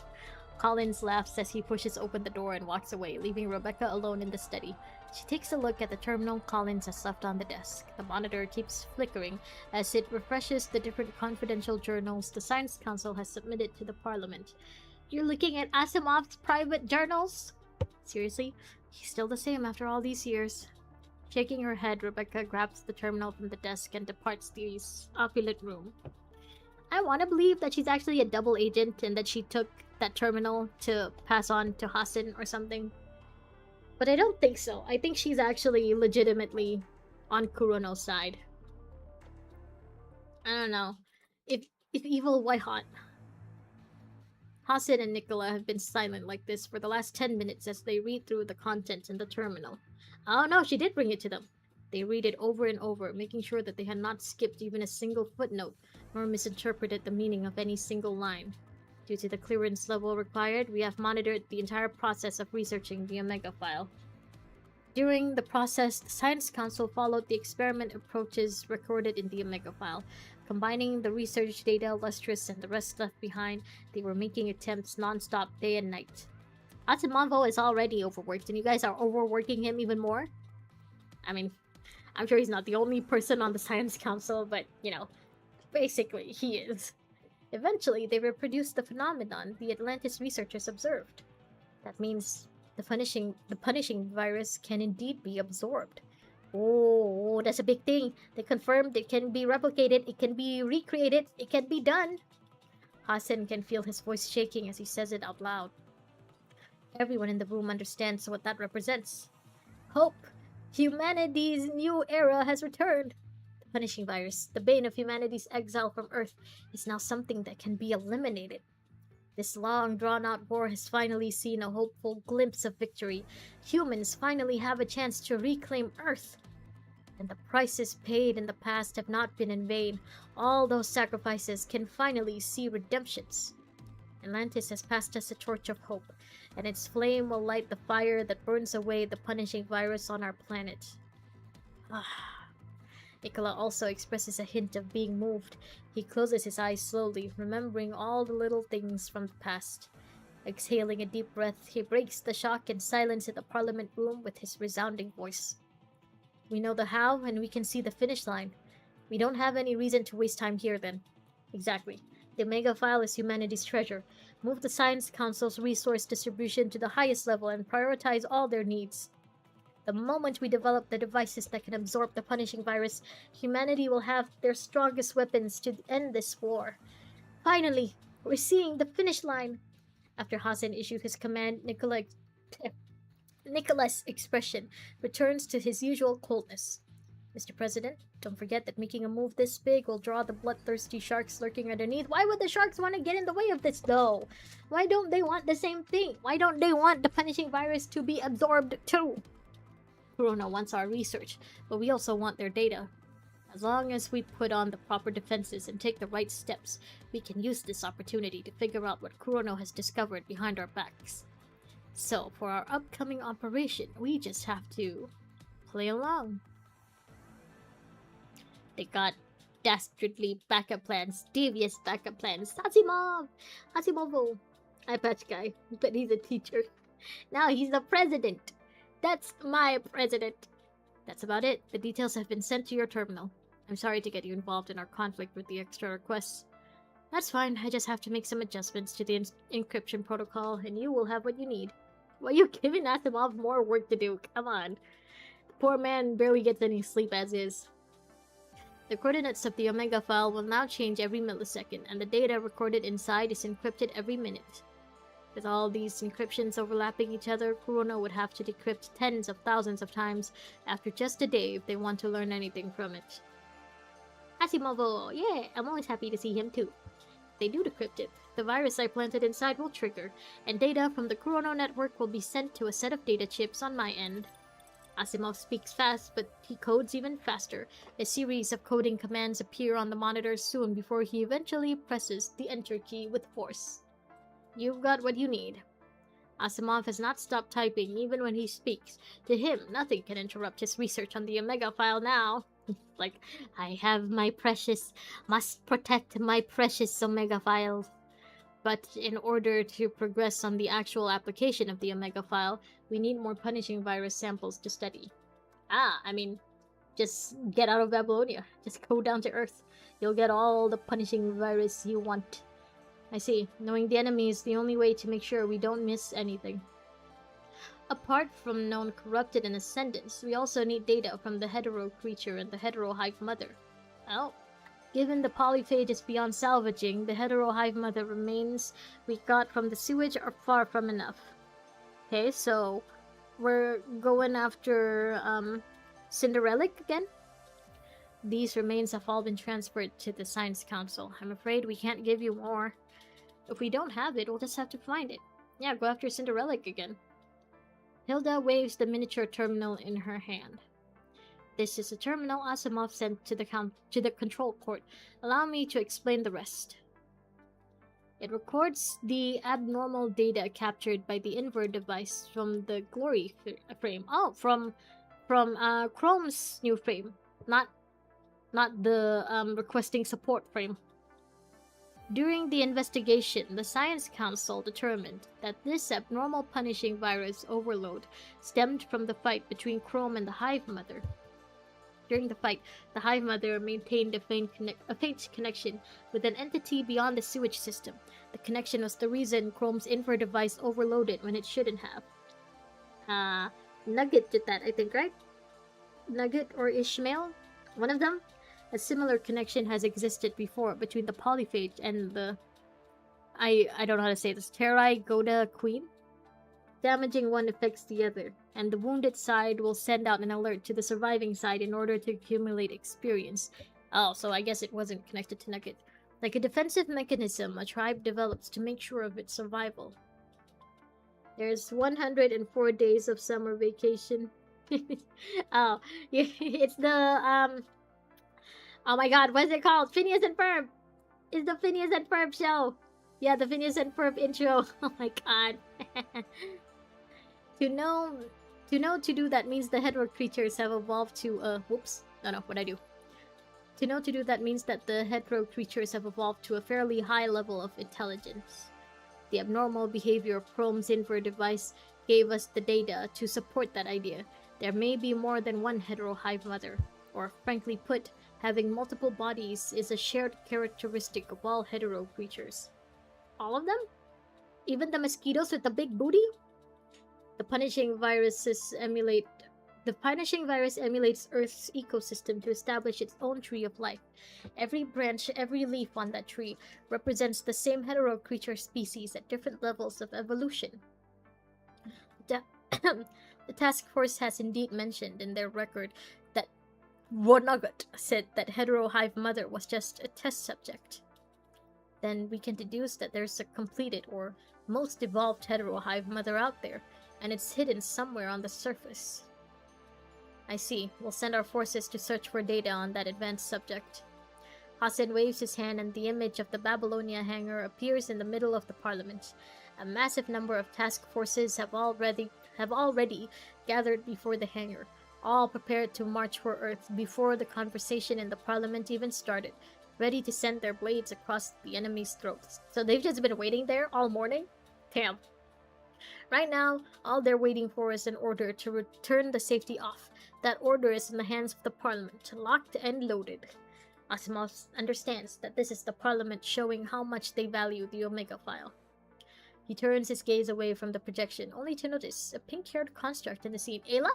Collins laughs as he pushes open the door and walks away, leaving Rebecca alone in the study. She takes a look at the terminal Collins has left on the desk. The monitor keeps flickering as it refreshes the different confidential journals the Science Council has submitted to the Parliament. You're looking at Asimov's private journals? Seriously? He's still the same after all these years. Shaking her head, Rebecca grabs the terminal from the desk and departs the opulent room. I want to believe that she's actually a double agent and that she took that terminal to pass on to Hassan or something. But I don't think so. I think she's actually legitimately on Kurono's side. I don't know. If evil, why hot? Hassan and Nicola have been silent like this for the last 10 minutes as they read through the content in the terminal. Oh no, she did bring it to them. They read it over and over, making sure that they had not skipped even a single footnote, nor misinterpreted the meaning of any single line. Due to the clearance level required, we have monitored the entire process of researching the Omega file. During the process, the Science Council followed the experiment approaches recorded in the Omega file. Combining the research data, Lustrous, and the rest left behind, they were making attempts non-stop day and night. Atsumonvo is already overworked, and you guys are overworking him even more? I mean, I'm sure he's not the only person on the Science Council, but, you know, Basically, he is. Eventually, they reproduced the phenomenon the Atlantis researchers observed. That means the punishing virus can indeed be absorbed. Oh, that's a big thing. They confirmed it can be replicated, it can be recreated, it can be done. Hasen can feel his voice shaking as he says it out loud. Everyone in the room understands what that represents. Hope! Humanity's new era has returned! The punishing virus, the bane of humanity's exile from Earth, is now something that can be eliminated. This long drawn out war has finally seen a hopeful glimpse of victory. Humans finally have a chance to reclaim Earth. And the prices paid in the past have not been in vain. All those sacrifices can finally see redemptions. Atlantis has passed us a torch of hope, and its flame will light the fire that burns away the punishing virus on our planet. Nicola also expresses a hint of being moved. He closes his eyes slowly, remembering all the little things from the past. Exhaling a deep breath, he breaks the shock and silence in the parliament room with his resounding voice. We know the how, and we can see the finish line. We don't have any reason to waste time here, then. Exactly. The Omega File is humanity's treasure. Move the Science Council's resource distribution to the highest level and prioritize all their needs. The moment we develop the devices that can absorb the punishing virus, humanity will have their strongest weapons to end this war. Finally, we're seeing the finish line. After Hasan issued his command, Nicholas' expression returns to his usual coldness. Mr. President, don't forget that making a move this big will draw the bloodthirsty sharks lurking underneath. Why would the sharks want to get in the way of this, though? Why don't they want the same thing? Why don't they want the punishing virus to be absorbed, too? Corona wants our research, but we also want their data. As long as we put on the proper defenses and take the right steps, we can use this opportunity to figure out what Kurono has discovered behind our backs. So, for our upcoming operation, we just have to play along. They got dastardly backup plans, devious backup plans. Hasimovo! Eye patch guy, but he's a teacher. Now he's the president! That's my president! That's about it. The details have been sent to your terminal. I'm sorry to get you involved in our conflict with the extra requests. That's fine, I just have to make some adjustments to the encryption protocol, and you will have what you need. Why are you giving Asimov more work to do? Come on. The poor man barely gets any sleep as is. The coordinates of the Omega file will now change every millisecond, and the data recorded inside is encrypted every minute. With all these encryptions overlapping each other, Kurono would have to decrypt tens of thousands of times after just a day if they want to learn anything from it. Asimovo! Yeah, I'm always happy to see him too. If they do decrypt it, the virus I planted inside will trigger, and data from the Kurono network will be sent to a set of data chips on my end. Asimov speaks fast, but he codes even faster. A series of coding commands appear on the monitors soon before he eventually presses the enter key with force. You've got what you need. Asimov has not stopped typing even when he speaks. To him, nothing can interrupt his research on the Omega file now. Like, I have my precious, must protect my precious Omega files. But in order to progress on the actual application of the Omega file, we need more punishing virus samples to study. I mean, just get out of Babylonia. Just go down to Earth. You'll get all the punishing virus you want. I see. Knowing the enemy is the only way to make sure we don't miss anything. Apart from known corrupted and ascendants, we also need data from the hetero creature and the hetero hive mother. Well, given the polyphage is beyond salvaging, the hetero hive mother remains we got from the sewage are far from enough. Okay, so we're going after Cinderelic again? These remains have all been transferred to the Science Council. I'm afraid we can't give you more. If we don't have it, we'll just have to find it. Yeah, go after Cinderelic again. Hilda waves the miniature terminal in her hand. This is a terminal Asimov sent to the control port. Allow me to explain the rest. It records the abnormal data captured by the invert device from the Glory frame. Oh, from Chrome's new frame, not the requesting support frame. During the investigation, the Science Council determined that this abnormal punishing virus overload stemmed from the fight between Chrome and the Hive Mother. During the fight, the Hive Mother maintained a faint connection with an entity beyond the sewage system. The connection was the reason Chrome's info device overloaded when it shouldn't have. Nugget did that, I think, right? Nugget or Ishmael? One of them? A similar connection has existed before between the polyphage and the... I don't know how to say this. Terai Goda Queen? Damaging one affects the other, and the wounded side will send out an alert to the surviving side in order to accumulate experience. Oh, so I guess it wasn't connected to Nugget. Like a defensive mechanism a tribe develops to make sure of its survival. There's 104 days of summer vacation. Oh, it's the, oh my god, what is it called? Phineas and Ferb! It's the Phineas and Ferb show! Yeah, the Phineas and Ferb intro. Oh my god. To do that means the hetero creatures have evolved to, whoops. No, what'd I do? To do that means that the hetero creatures have evolved to a fairly high level of intelligence. The abnormal behavior of Chrome's info device gave us the data to support that idea. There may be more than one hetero hive mother, or frankly put, having multiple bodies is a shared characteristic of all hetero creatures. All of them? Even the mosquitoes with the big booty? The punishing virus emulates Earth's ecosystem to establish its own tree of life. Every branch, every leaf on that tree represents the same hetero creature species at different levels of evolution. The task force has indeed mentioned in their record that Wonagut said that hetero hive mother was just a test subject. Then we can deduce that there's a completed or most evolved hetero hive mother out there, and it's hidden somewhere on the surface. I see. We'll send our forces to search for data on that advanced subject. Hasen waves his hand and the image of the Babylonia hangar appears in the middle of the parliament. A massive number of task forces have already gathered before the hangar, all prepared to march for Earth before the conversation in the parliament even started, ready to send their blades across the enemy's throats. So they've just been waiting there all morning? Damn. Right now, all they're waiting for is an order to return the safety off. That order is in the hands of the parliament, locked and loaded. Asimov understands that this is the parliament showing how much they value the Omega file. He turns his gaze away from the projection, only to notice a pink-haired construct in the scene. Ayla?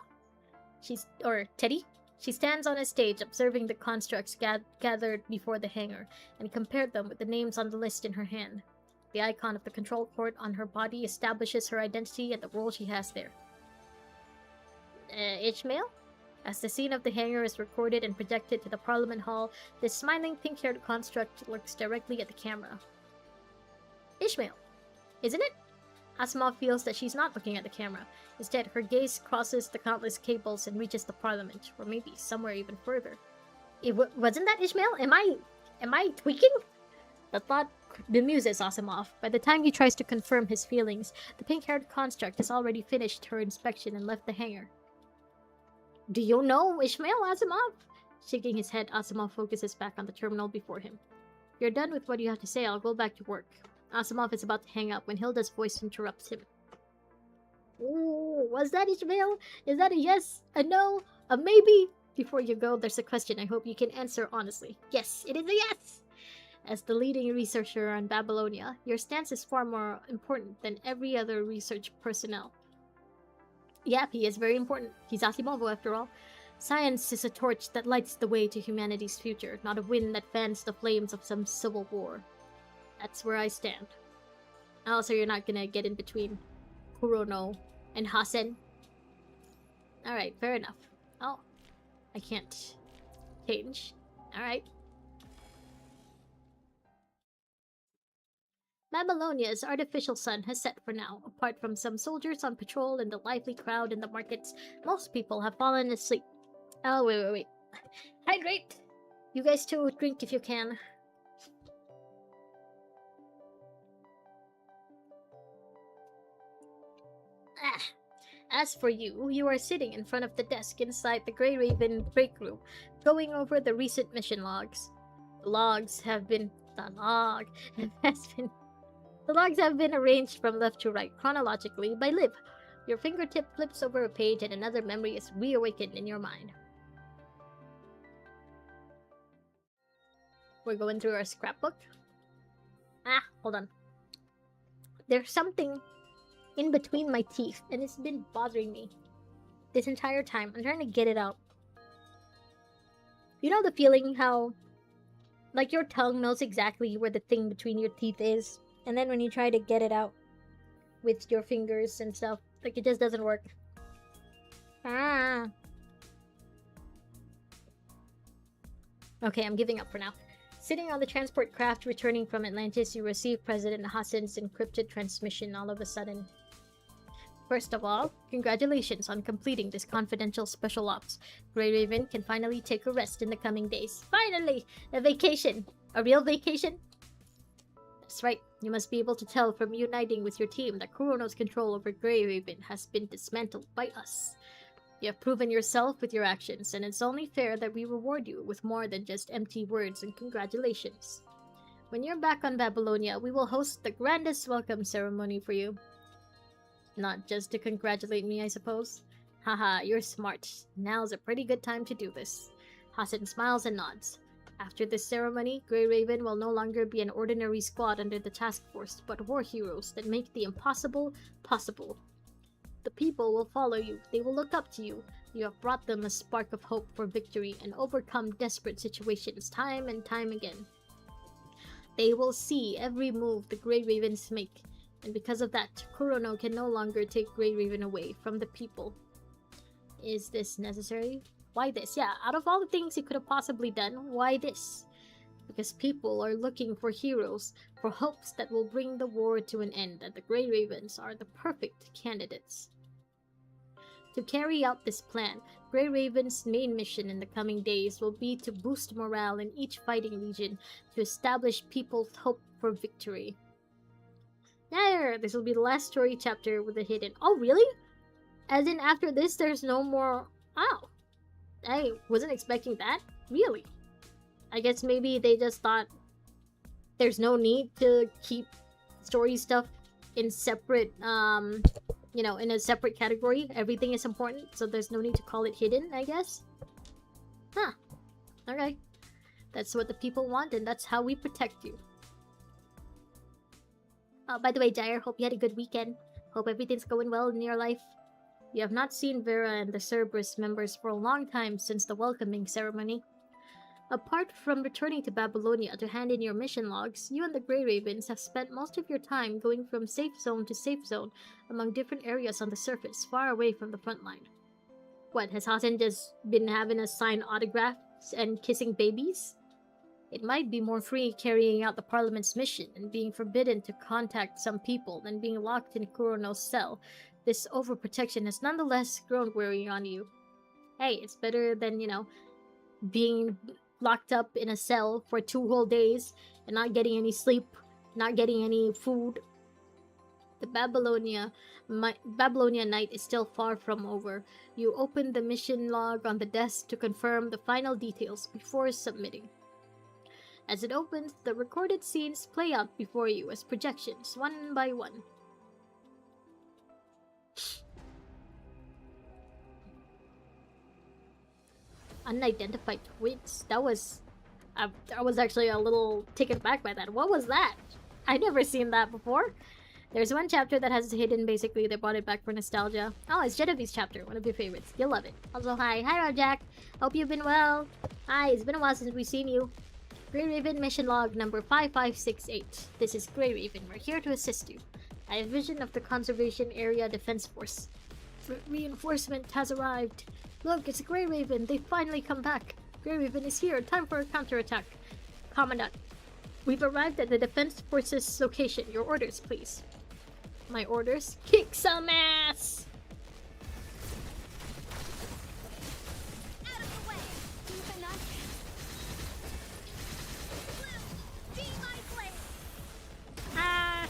Teddy? She stands on a stage observing the constructs gathered before the hangar, and compared them with the names on the list in her hand. The icon of the control port on her body establishes her identity and the role she has there. Ishmael? As the scene of the hangar is recorded and projected to the Parliament Hall, this smiling pink-haired construct looks directly at the camera. Ishmael, isn't it? Asimov feels that she's not looking at the camera. Instead, her gaze crosses the countless cables and reaches the Parliament, or maybe somewhere even further. Wasn't that Ishmael? Am I tweaking? The thought bemuses Asimov. By the time he tries to confirm his feelings, the pink-haired construct has already finished her inspection and left the hangar. Do you know Ishmael, Asimov? Shaking his head, Asimov focuses back on the terminal before him. If you're done with what you have to say, I'll go back to work. Asimov is about to hang up when Hilda's voice interrupts him. Ooh, was that Ishmael? Is that a yes, a no, a maybe? Before you go, there's a question I hope you can answer honestly. Yes, it is a yes! As the leading researcher on Babylonia, your stance is far more important than every other research personnel. Yeah, he is very important. He's Asimov, after all. Science is a torch that lights the way to humanity's future, not a wind that fans the flames of some civil war. That's where I stand. Also, you're not gonna get in between Kurono and Hasen. Alright, fair enough. Oh, I can't change. Alright. Babylonia's artificial sun has set for now. Apart from some soldiers on patrol and the lively crowd in the markets, most people have fallen asleep. Oh, wait. Hydrate! You guys too, drink if you can. As for you, you are sitting in front of the desk inside the Grey Raven break room, going over the recent mission logs. The logs have been arranged from left to right chronologically by Liv. Your fingertip flips over a page and another memory is reawakened in your mind. We're going through our scrapbook. Ah, hold on. There's something in between my teeth, and it's been bothering me this entire time. I'm trying to get it out. You know the feeling how, like, your tongue knows exactly where the thing between your teeth is, and then when you try to get it out with your fingers and stuff, like, it just doesn't work. Ah. Okay, I'm giving up for now. Sitting on the transport craft returning from Atlantis, you receive President Hassan's encrypted transmission all of a sudden. First of all, congratulations on completing this confidential special ops. Grey Raven can finally take a rest in the coming days. Finally! A vacation! A real vacation? That's right. You must be able to tell from uniting with your team that Kurono's control over Grey Raven has been dismantled by us. You have proven yourself with your actions, and it's only fair that we reward you with more than just empty words and congratulations. When you're back on Babylonia, we will host the grandest welcome ceremony for you. Not just to congratulate me, I suppose. Haha, you're smart. Now's a pretty good time to do this. Hassan smiles and nods. After this ceremony, Grey Raven will no longer be an ordinary squad under the task force, but war heroes that make the impossible possible. The people will follow you. They will look up to you. You have brought them a spark of hope for victory and overcome desperate situations time and time again. They will see every move the Grey Ravens make, and because of that, Kurono can no longer take Grey Raven away from the people. Is this necessary? Why this? Yeah, out of all the things he could have possibly done, why this? Because people are looking for heroes, for hopes that will bring the war to an end, and the Grey Ravens are the perfect candidates. To carry out this plan, Grey Raven's main mission in the coming days will be to boost morale in each fighting region to establish people's hope for victory. There! This will be the last story chapter with the hidden. Oh, really? As in, after this, there's no more. Oh. I wasn't expecting that. Really? I guess maybe they just thought there's no need to keep story stuff in separate, you know, in a separate category. Everything is important, so there's no need to call it hidden, I guess. Huh. Okay. That's what the people want, and that's how we protect you. Oh, by the way, Jair, hope you had a good weekend. Hope everything's going well in your life. You have not seen Vera and the Cerberus members for a long time since the welcoming ceremony. Apart from returning to Babylonia to hand in your mission logs, you and the Grey Ravens have spent most of your time going from safe zone to safe zone among different areas on the surface, far away from the front line. What, has Hassan just been having us sign autographs and kissing babies? It might be more free carrying out the Parliament's mission and being forbidden to contact some people than being locked in Kurono's cell. This overprotection has nonetheless grown weary on you. Hey, it's better than, you know, being locked up in a cell for 2 whole days and not getting any sleep, not getting any food. The Babylonia night is still far from over. You open the mission log on the desk to confirm the final details before submitting. As it opens, the recorded scenes play out before you as projections, one by one. Unidentified twins. That was... I was actually a little taken back by that. What was that? I've never seen that before. There's one chapter that has hidden, basically. They brought it back for nostalgia. Oh, it's Genevieve's chapter, one of your favorites. You'll love it. Also, hi. Hi, Rajak. Hope you've been well. Hi, it's been a while since we've seen you. Grey Raven mission log number 5568. This is Grey Raven. We're here to assist you. I have vision of the Conservation Area Defense Force. Reinforcement has arrived. Look, it's Grey Raven. They've finally come back. Grey Raven is here. Time for a counterattack. Commandant, we've arrived at the Defense Force's location. Your orders, please. My orders? Kick some ass! Out of the way! Infinite. Blue, be my blade! Ah!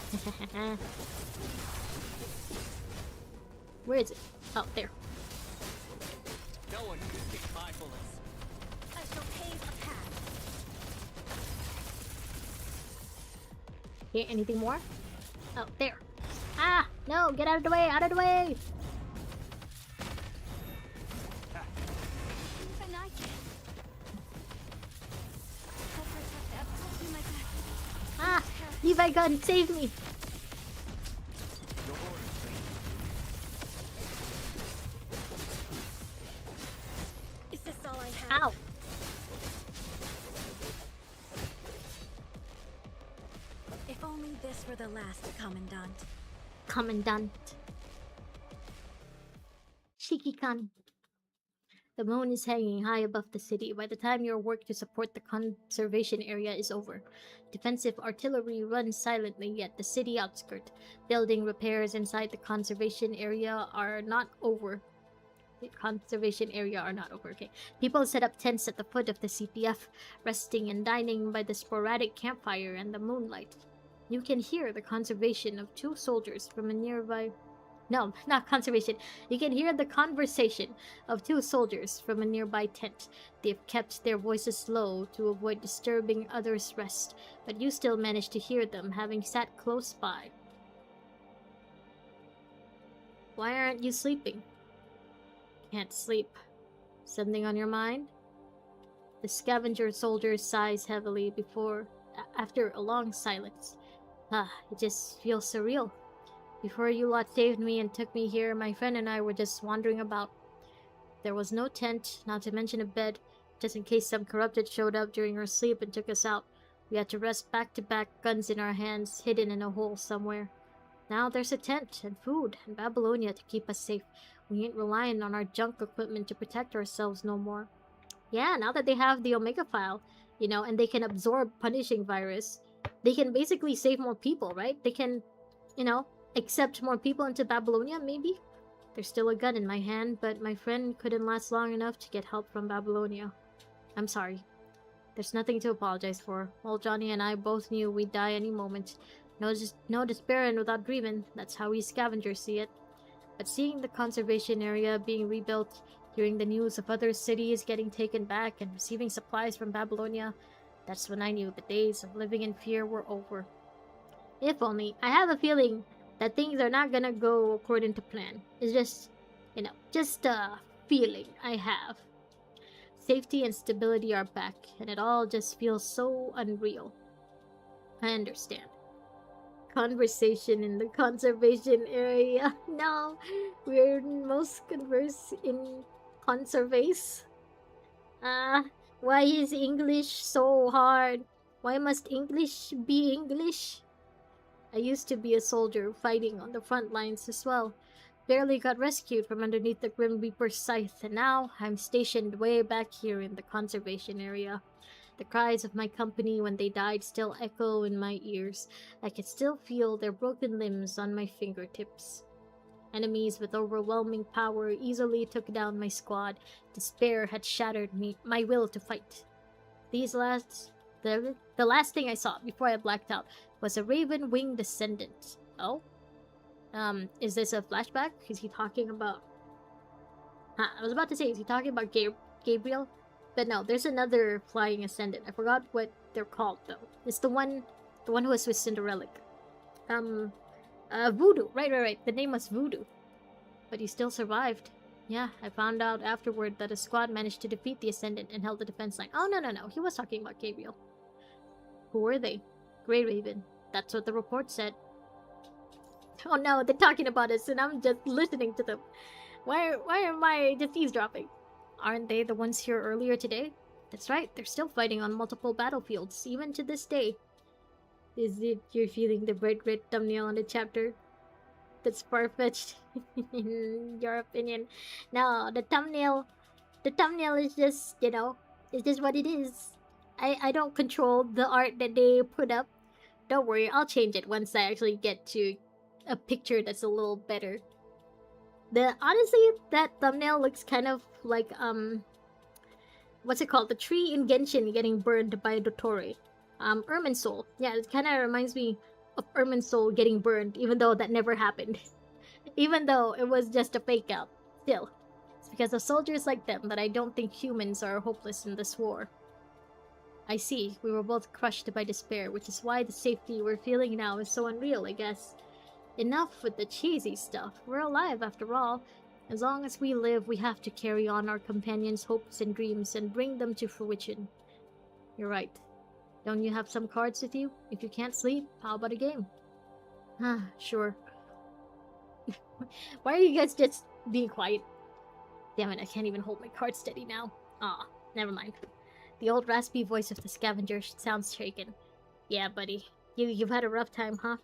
Where is it? Oh, there. No one can escape my bullets. I shall pave a path. Here, anything more? Oh, there. Ah! No! Get out of the way! Out of the way! Infinite. Culprits have to my gun! Save me! Your orders, please. Is this all I have? Ow! If only this were the last, Commandant. Commandant. Shiki-kan. The moon is hanging high above the city by the time your work to support the conservation area is over. Defensive artillery runs silently at the city outskirt. Building repairs inside the conservation area are not over. The conservation area are not over, okay. People set up tents at the foot of the CPF, resting and dining by the sporadic campfire and the moonlight. You can hear the conservation of two soldiers from a nearby... No, not conservation. You can hear the conversation of two soldiers from a nearby tent. They've kept their voices low to avoid disturbing others' rest, but you still manage to hear them, having sat close by. Why aren't you sleeping? Can't sleep. Something on your mind? The scavenger soldier sighs heavily after a long silence. It just feels surreal. Before you lot saved me and took me here, my friend and I were just wandering about. There was no tent, not to mention a bed, just in case some corrupted showed up during our sleep and took us out. We had to rest back to back, guns in our hands, hidden in a hole somewhere. Now there's a tent, and food, and Babylonia to keep us safe. We ain't relying on our junk equipment to protect ourselves no more. Yeah, now that they have the Omega File, you know, and they can absorb punishing virus, they can basically save more people, right? They can, you know, accept more people into Babylonia, maybe? There's still a gun in my hand, but my friend couldn't last long enough to get help from Babylonia. I'm sorry. There's nothing to apologize for. Old Johnny and I both knew we'd die any moment. No despairing without dreaming. That's how we scavengers see it. But seeing the conservation area being rebuilt, hearing the news of other cities getting taken back, and receiving supplies from Babylonia, that's when I knew the days of living in fear were over. If only. I have a feeling that things are not gonna go according to plan. It's just, you know, just a feeling I have. Safety and stability are back, and it all just feels so unreal. I understand. Conversation in the conservation area. No, we're most converse in conservace. Why is English so hard? Why must English be English? I used to be a soldier fighting on the front lines as well. Barely got rescued from underneath the Grim Reaper's scythe, and now I'm stationed way back here in the conservation area. The cries of my company when they died still echo in my ears. I can still feel their broken limbs on my fingertips. Enemies with overwhelming power easily took down my squad. Despair had shattered my will to fight. The last thing I saw before I blacked out was a raven-winged descendant. Oh? Is this a flashback? Is he talking about... I was about to say, is he talking about Gabriel? But no, there's another flying ascendant. I forgot what they're called, though. It's the one who was with Cinderella. Voodoo. Right. The name was Voodoo. But he still survived. Yeah, I found out afterward that a squad managed to defeat the Ascendant and held the defense line. Oh, no. He was talking about Gabriel. Who were they? Grey Raven. That's what the report said. Oh no, they're talking about us and I'm just listening to them. Why am I just eavesdropping? Aren't they the ones here earlier today? That's right, they're still fighting on multiple battlefields, even to this day. Is it you're feeling the bright red thumbnail on the chapter? That's far-fetched, in your opinion. No, the thumbnail is just, you know, it's just what it is. I don't control the art that they put up. Don't worry, I'll change it once I actually get to a picture that's a little better. Honestly, that thumbnail looks kind of like, what's it called? The tree in Genshin getting burned by Dottore. Irminsul. Yeah, it kind of reminds me of Irminsul getting burned, even though that never happened. Even though it was just a fake out. Still, it's because of soldiers like them that I don't think humans are hopeless in this war. I see, we were both crushed by despair, which is why the safety we're feeling now is so unreal, I guess. Enough with the cheesy stuff. We're alive after all. As long as we live, we have to carry on our companions' hopes and dreams and bring them to fruition. You're right. Don't you have some cards with you? If you can't sleep, how about a game? Ah, sure. Why are you guys just being quiet? Damn it, I can't even hold my card steady now. Ah, never mind. The old raspy voice of the scavenger sounds shaken. Yeah, buddy. You've had a rough time, huh?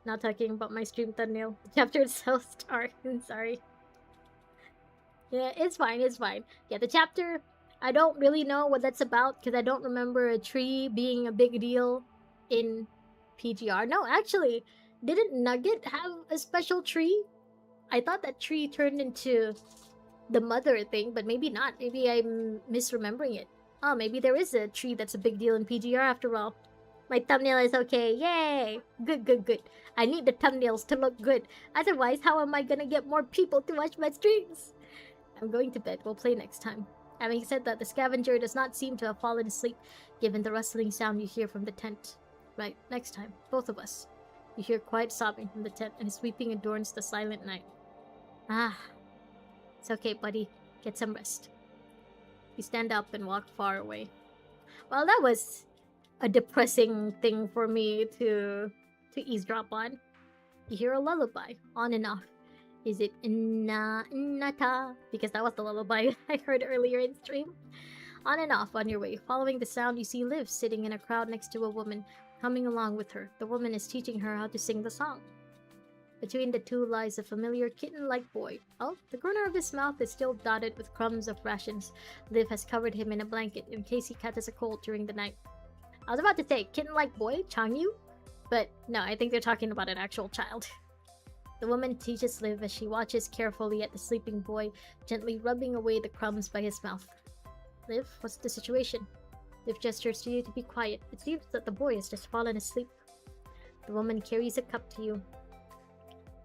Not talking about my stream thumbnail. The chapter itself star. I'm sorry. Yeah, it's fine, it's fine. Yeah, the chapter, I don't really know what that's about because I don't remember a tree being a big deal in PGR. No, actually, didn't Nugget have a special tree? I thought that tree turned into the mother thing, but maybe not. Maybe I'm misremembering it. Oh, maybe there is a tree that's a big deal in PGR after all. My thumbnail is okay. Yay! Good, good, good. I need the thumbnails to look good. Otherwise, how am I gonna get more people to watch my streams? I'm going to bed. We'll play next time. Having said that, the scavenger does not seem to have fallen asleep, given the rustling sound you hear from the tent. Right, next time. Both of us. You hear quiet sobbing from the tent, and his weeping adorns the silent night. Ah. It's okay, buddy. Get some rest. You stand up and walk far away. Well, that was a depressing thing for me to eavesdrop on. You hear a lullaby, on and off. Is it Nata? Because that was the lullaby I heard earlier in stream. On and off on your way. Following the sound, you see Liv sitting in a crowd next to a woman, humming along with her. The woman is teaching her how to sing the song. Between the two lies a familiar kitten-like boy. Oh, the corner of his mouth is still dotted with crumbs of rations. Liv has covered him in a blanket in case he catches a cold during the night. I was about to say, kitten-like boy, Changyu? But no, I think they're talking about an actual child. The woman teaches Liv as she watches carefully at the sleeping boy, gently rubbing away the crumbs by his mouth. Liv, what's the situation? Liv gestures to you to be quiet. It seems that the boy has just fallen asleep. The woman carries a cup to you.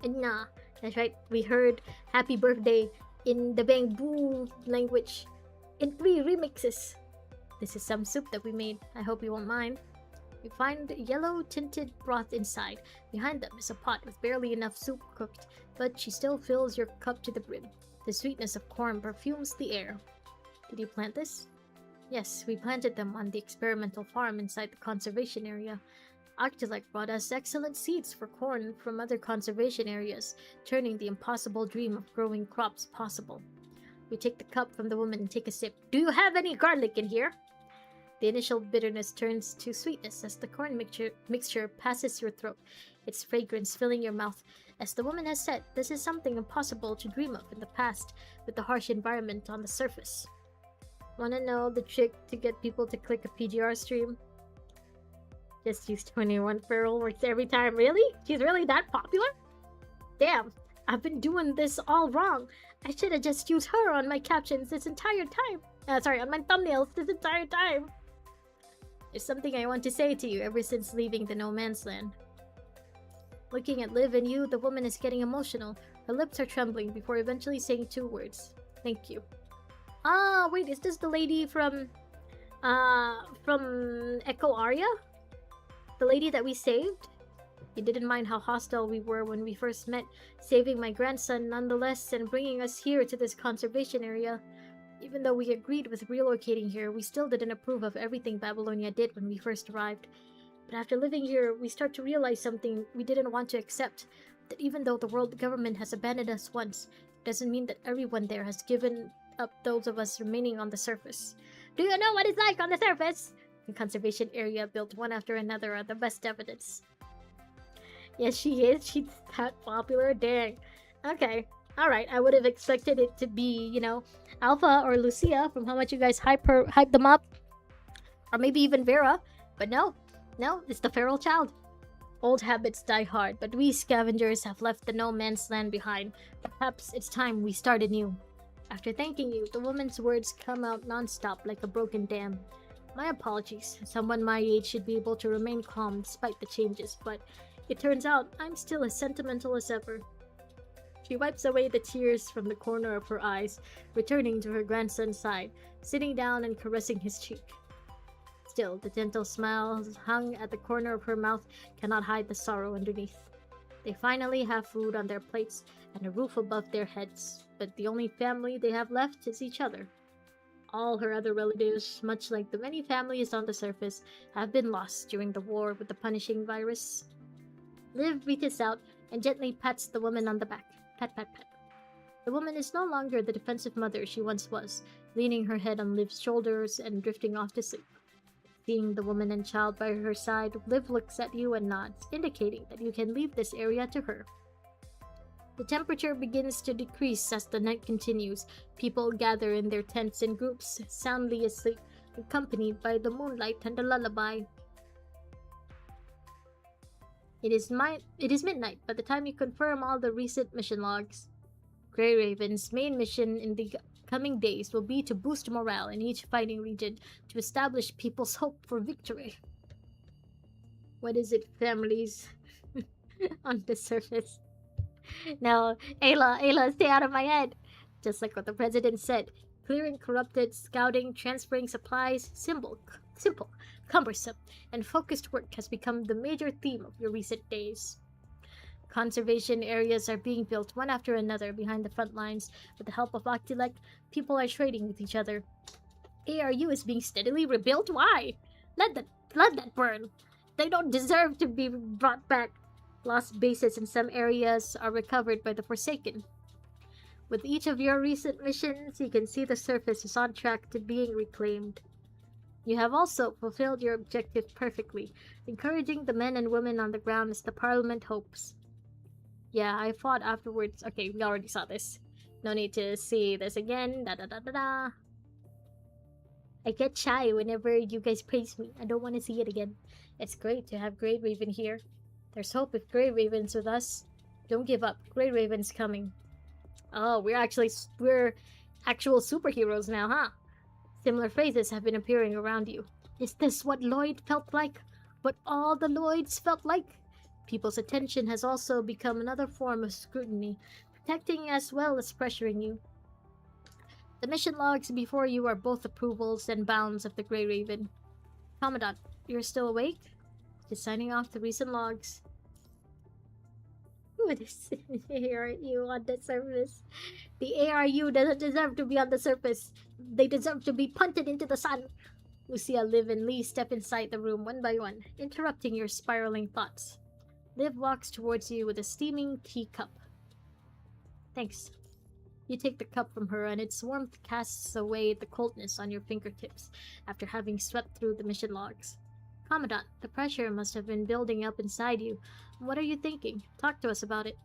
Nah, that's right. We heard Happy Birthday in the Bangbu language in 3 remixes. This is some soup that we made. I hope you won't mind. You find yellow tinted broth inside. Behind them is a pot with barely enough soup cooked, but she still fills your cup to the brim. The sweetness of corn perfumes the air. Did you plant this? Yes, we planted them on the experimental farm inside the conservation area. Arctilect brought us excellent seeds for corn from other conservation areas, turning the impossible dream of growing crops possible. We take the cup from the woman and take a sip. Do you have any garlic in here? The initial bitterness turns to sweetness as the corn mixture passes your throat, its fragrance filling your mouth. As the woman has said, this is something impossible to dream of in the past, with the harsh environment on the surface. Wanna know the trick to get people to click a PGR stream? Just use 21 Feral, works every time. Really? She's really that popular? Damn, I've been doing this all wrong. I should have just used her on my captions this entire time. Sorry, on my thumbnails this entire time. There's something I want to say to you ever since leaving the no man's land. Looking at Liv and you, the woman is getting emotional. Her lips are trembling before eventually saying 2 words. Thank you. Ah, wait, is this the lady from Echo Aria? The lady that we saved? You didn't mind how hostile we were when we first met, saving my grandson nonetheless and bringing us here to this conservation area. Even though we agreed with relocating here, we still didn't approve of everything Babylonia did when we first arrived. But after living here, we start to realize something we didn't want to accept, that even though the world government has abandoned us once, it doesn't mean that everyone there has given up those of us remaining on the surface. Do you know what it's like on the surface? The conservation area built one after another are the best evidence. Yes, she is. She's that popular. Dang. Okay. Alright, I would have expected it to be, you know, Alpha or Lucia from how much you guys hype them up. Or maybe even Vera. But no. No, it's the feral child. Old habits die hard, but we scavengers have left the no man's land behind. Perhaps it's time we start anew. After thanking you, the woman's words come out non-stop like a broken dam. My apologies. Someone my age should be able to remain calm despite the changes, but it turns out I'm still as sentimental as ever. She wipes away the tears from the corner of her eyes, returning to her grandson's side, sitting down and caressing his cheek. Still, the gentle smile hung at the corner of her mouth cannot hide the sorrow underneath. They finally have food on their plates and a roof above their heads, but the only family they have left is each other. All her other relatives, much like the many families on the surface, have been lost during the war with the punishing virus. Liv reaches out and gently pats the woman on the back. Pat, pat, pat. The woman is no longer the defensive mother she once was, leaning her head on Liv's shoulders and drifting off to sleep. Seeing the woman and child by her side, Liv looks at you and nods, indicating that you can leave this area to her. The temperature begins to decrease as the night continues. People gather in their tents in groups, soundly asleep, accompanied by the moonlight and a lullaby. It is midnight by the time you confirm all the recent mission logs. Grey Raven's main mission in the coming days will be to boost morale in each fighting region to establish people's hope for victory. What is it, families? On the surface. No, Ayla, stay out of my head. Just like what the president said, clearing corrupted, scouting, transferring supplies, simple, cumbersome, and focused work has become the major theme of your recent days. Conservation areas are being built one after another behind the front lines. With the help of Octilek, people are trading with each other. ARU is being steadily rebuilt? Why? Let that burn. They don't deserve to be brought back. Lost bases in some areas are recovered by the Forsaken. With each of your recent missions, you can see the surface is on track to being reclaimed. You have also fulfilled your objective perfectly, encouraging the men and women on the ground as the Parliament hopes. Yeah, I fought afterwards. Okay, we already saw this. No need to see this again. Da. I get shy whenever you guys praise me. I don't want to see it again. It's great to have Grey Raven here. There's hope if Grey Raven's with us. Don't give up. Grey Raven's coming. Oh, we're actual superheroes now, huh? Similar phrases have been appearing around you. Is this what Lloyd felt like? What all the Lloyds felt like? People's attention has also become another form of scrutiny, protecting as well as pressuring you. The mission logs before you are both approvals and bounds of the Grey Raven. Commandant, you're still awake? Just signing off the recent logs. What is ARU on the surface? The ARU doesn't deserve to be on the surface. They deserve to be punted into the sun. Lucia, Liv, and Lee step inside the room one by one, interrupting your spiraling thoughts. Liv walks towards you with a steaming teacup. Thanks. You take the cup from her, and its warmth casts away the coldness on your fingertips after having swept through the mission logs. Commandant, the pressure must have been building up inside you. What are you thinking? Talk to us about it.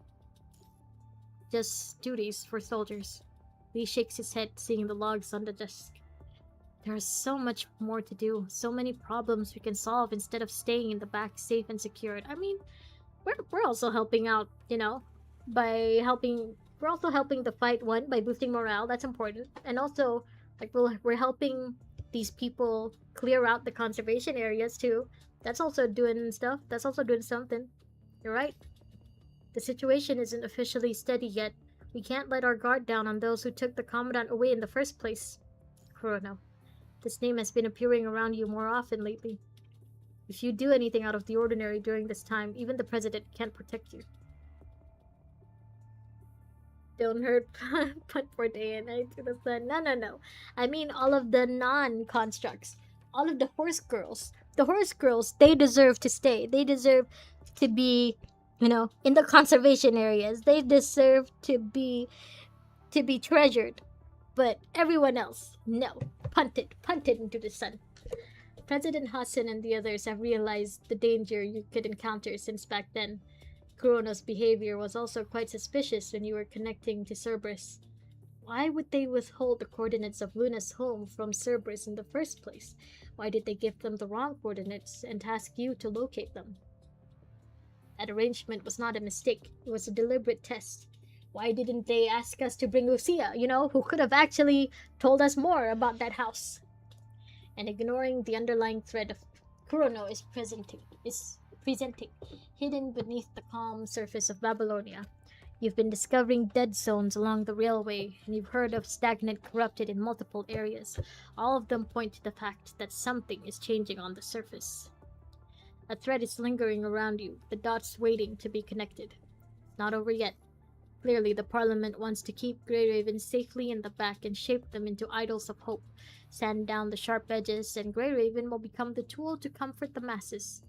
Just duties for soldiers. Lee shakes his head, seeing the logs on the desk. There is so much more to do, so many problems we can solve instead of staying in the back safe and secured. I mean, we're also helping out, we're also helping the fight by boosting morale. That's important. And also, we're helping these people clear out the conservation areas too. That's also doing stuff. That's also doing something. You're right. The situation isn't officially steady yet. We can't let our guard down on those who took the Commandant away in the first place. Kurono, this name has been appearing around you more often lately. If you do anything out of the ordinary during this time, even the President can't protect you. Don't hurt put for day and night to the sun. No. I mean all of the non-constructs. All of the horse girls. The horse girls, they deserve to stay. They deserve to be, in the conservation areas. They deserve to be treasured. But everyone else, no. Punted into the sun. President Hassan and the others have realized the danger you could encounter since back then. Kurono's behavior was also quite suspicious when you were connecting to Cerberus. Why would they withhold the coordinates of Luna's home from Cerberus in the first place? Why did they give them the wrong coordinates and task you to locate them? That arrangement was not a mistake. It was a deliberate test. Why didn't they ask us to bring Lucia, who could have actually told us more about that house? And ignoring the underlying thread of Kurono is presenting, hidden beneath the calm surface of Babylonia. You've been discovering dead zones along the railway, and you've heard of stagnant corrupted in multiple areas. All of them point to the fact that something is changing on the surface. A thread is lingering around you, the dots waiting to be connected. It's not over yet. Clearly, the Parliament wants to keep Grey Ravens safely in the back and shape them into idols of hope. Sand down the sharp edges, and Grey Raven will become the tool to comfort the masses.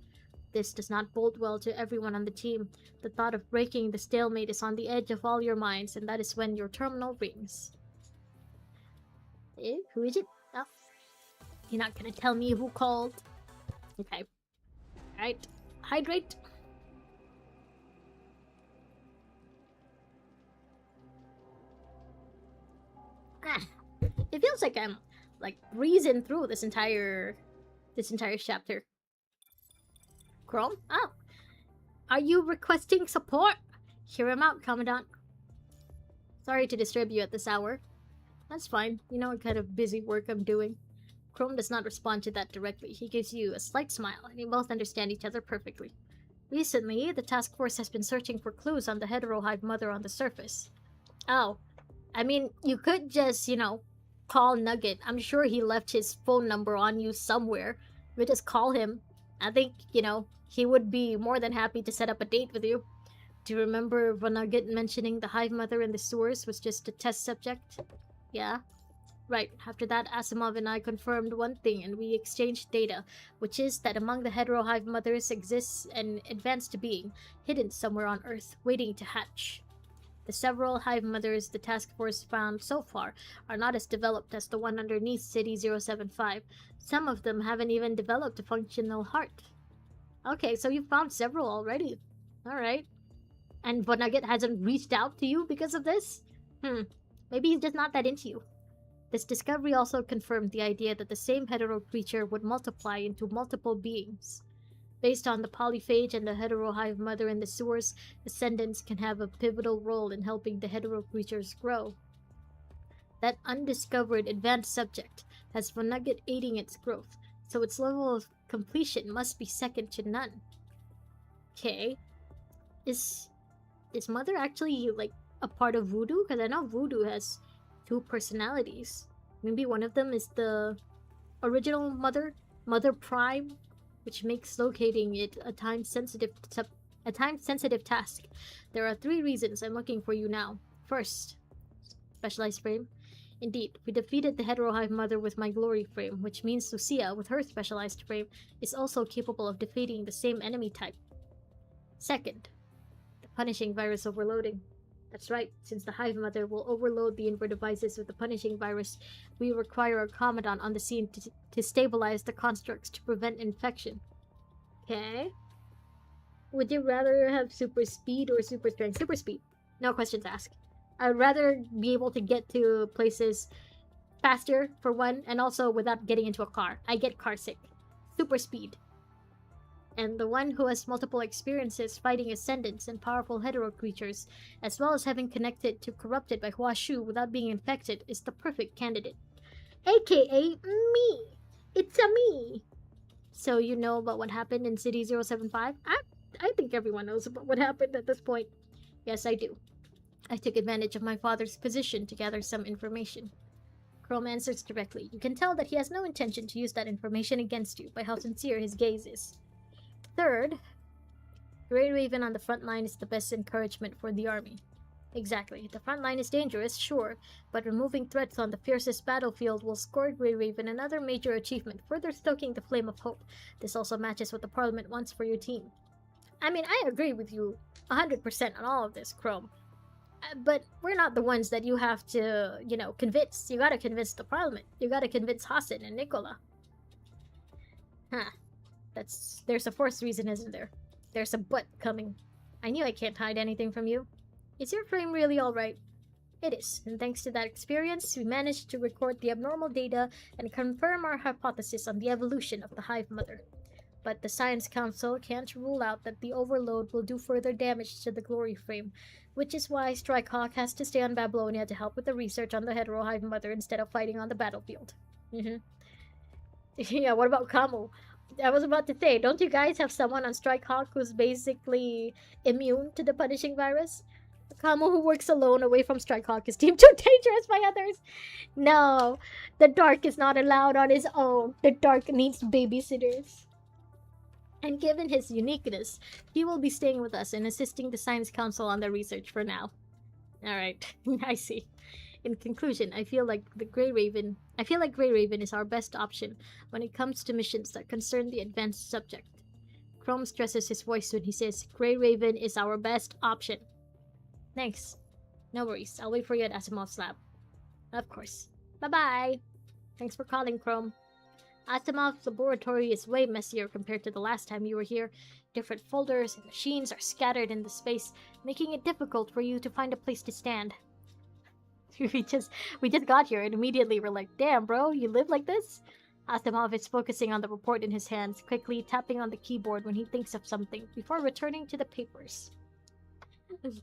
This does not bode well to everyone on the team. The thought of breaking the stalemate is on the edge of all your minds, and that is when your terminal rings. Eh? Who is it? Oh. You're not gonna tell me who called. Okay. Alright. Hydrate. Ah. It feels like I'm like breezing through this entire chapter. Chrome? Oh. Are you requesting support? Hear him out, Commandant. Sorry to disturb you at this hour. That's fine. You know what kind of busy work I'm doing. Chrome does not respond to that directly. He gives you a slight smile, and you both understand each other perfectly. Recently, the task force has been searching for clues on the heterohive mother on the surface. Oh. I mean, you could just, call Nugget. I'm sure he left his phone number on you somewhere. You just call him. I think, he would be more than happy to set up a date with you. Do you remember Nugget mentioning the hive mother in the sewers was just a test subject? Yeah? Right. After that, Asimov and I confirmed one thing, and we exchanged data, which is that among the heterohive mothers exists an advanced being, hidden somewhere on Earth, waiting to hatch. The several hive mothers the task force found so far are not as developed as the one underneath City 075. Some of them haven't even developed a functional heart. Okay, so you found several already. Alright. And Vonnegut hasn't reached out to you because of this? Maybe he's just not that into you. This discovery also confirmed the idea that the same hetero creature would multiply into multiple beings. Based on the polyphage and the heterohive mother in the sewers, descendants can have a pivotal role in helping the hetero creatures grow. That undiscovered advanced subject has Vonnegut aiding its growth, so its level of completion must be second to none. Okay. Is Mother actually, a part of Voodoo? Because I know Voodoo has two personalities. Maybe one of them is the original Mother, Mother Prime, which makes locating it a time-sensitive task. There are 3 reasons I'm looking for you now. First, specialized frame. Indeed, we defeated the heterohive mother with my glory frame, which means Lucia, with her specialized frame, is also capable of defeating the same enemy type. Second, the punishing virus overloading. That's right, since the hive mother will overload the inward devices with the punishing virus, we require a commandant on the scene to stabilize the constructs to prevent infection. Okay. Would you rather have super speed or super strength? Super speed. No questions asked. I'd rather be able to get to places faster, for one, and also without getting into a car. I get car sick. Super speed. And the one who has multiple experiences fighting ascendants and powerful hetero creatures, as well as having connected to corrupted by Huashu without being infected, is the perfect candidate. AKA me! It's a me! So you know about what happened in City 075? I think everyone knows about what happened at this point. Yes, I do. I took advantage of my father's position to gather some information. Chrome answers directly. You can tell that he has no intention to use that information against you by how sincere his gaze is. Third, Grey Raven on the front line is the best encouragement for the army. Exactly. The front line is dangerous, sure, but removing threats on the fiercest battlefield will score Grey Raven another major achievement, further stoking the flame of hope. This also matches what the Parliament wants for your team. I mean, I agree with you 100% on all of this, Chrome. But we're not the ones that you have to, convince. You gotta convince the Parliament. You gotta convince Hassan and Nicola. Huh. There's a fourth reason, isn't there? There's a but coming. I knew I can't hide anything from you. Is your frame really alright? It is, and thanks to that experience, we managed to record the abnormal data and confirm our hypothesis on the evolution of the hive mother. But the Science Council can't rule out that the overload will do further damage to the glory frame, which is why Strikehawk has to stay on Babylonia to help with the research on the heterohive mother instead of fighting on the battlefield. Yeah, what about Kamo? I was about to say, don't you guys have someone on Strikehawk who's basically immune to the punishing virus? Kamo, who works alone away from Strikehawk, is deemed too dangerous by others. No, the Dark is not allowed on his own. The Dark needs babysitters. And given his uniqueness, he will be staying with us and assisting the Science Council on their research for now. Alright, I see. In conclusion, I feel like Grey Raven is our best option when it comes to missions that concern the advanced subject. Chrome stresses his voice when he says Grey Raven is our best option. Thanks. No worries, I'll wait for you at Asimov's lab. Of course. Bye-bye! Thanks for calling, Chrome. Asimov's laboratory is way messier compared to the last time you were here. Different folders and machines are scattered in the space, making it difficult for you to find a place to stand. we just got here and immediately were like, damn, bro, you live like this? Asimov is focusing on the report in his hands, quickly tapping on the keyboard when he thinks of something, before returning to the papers.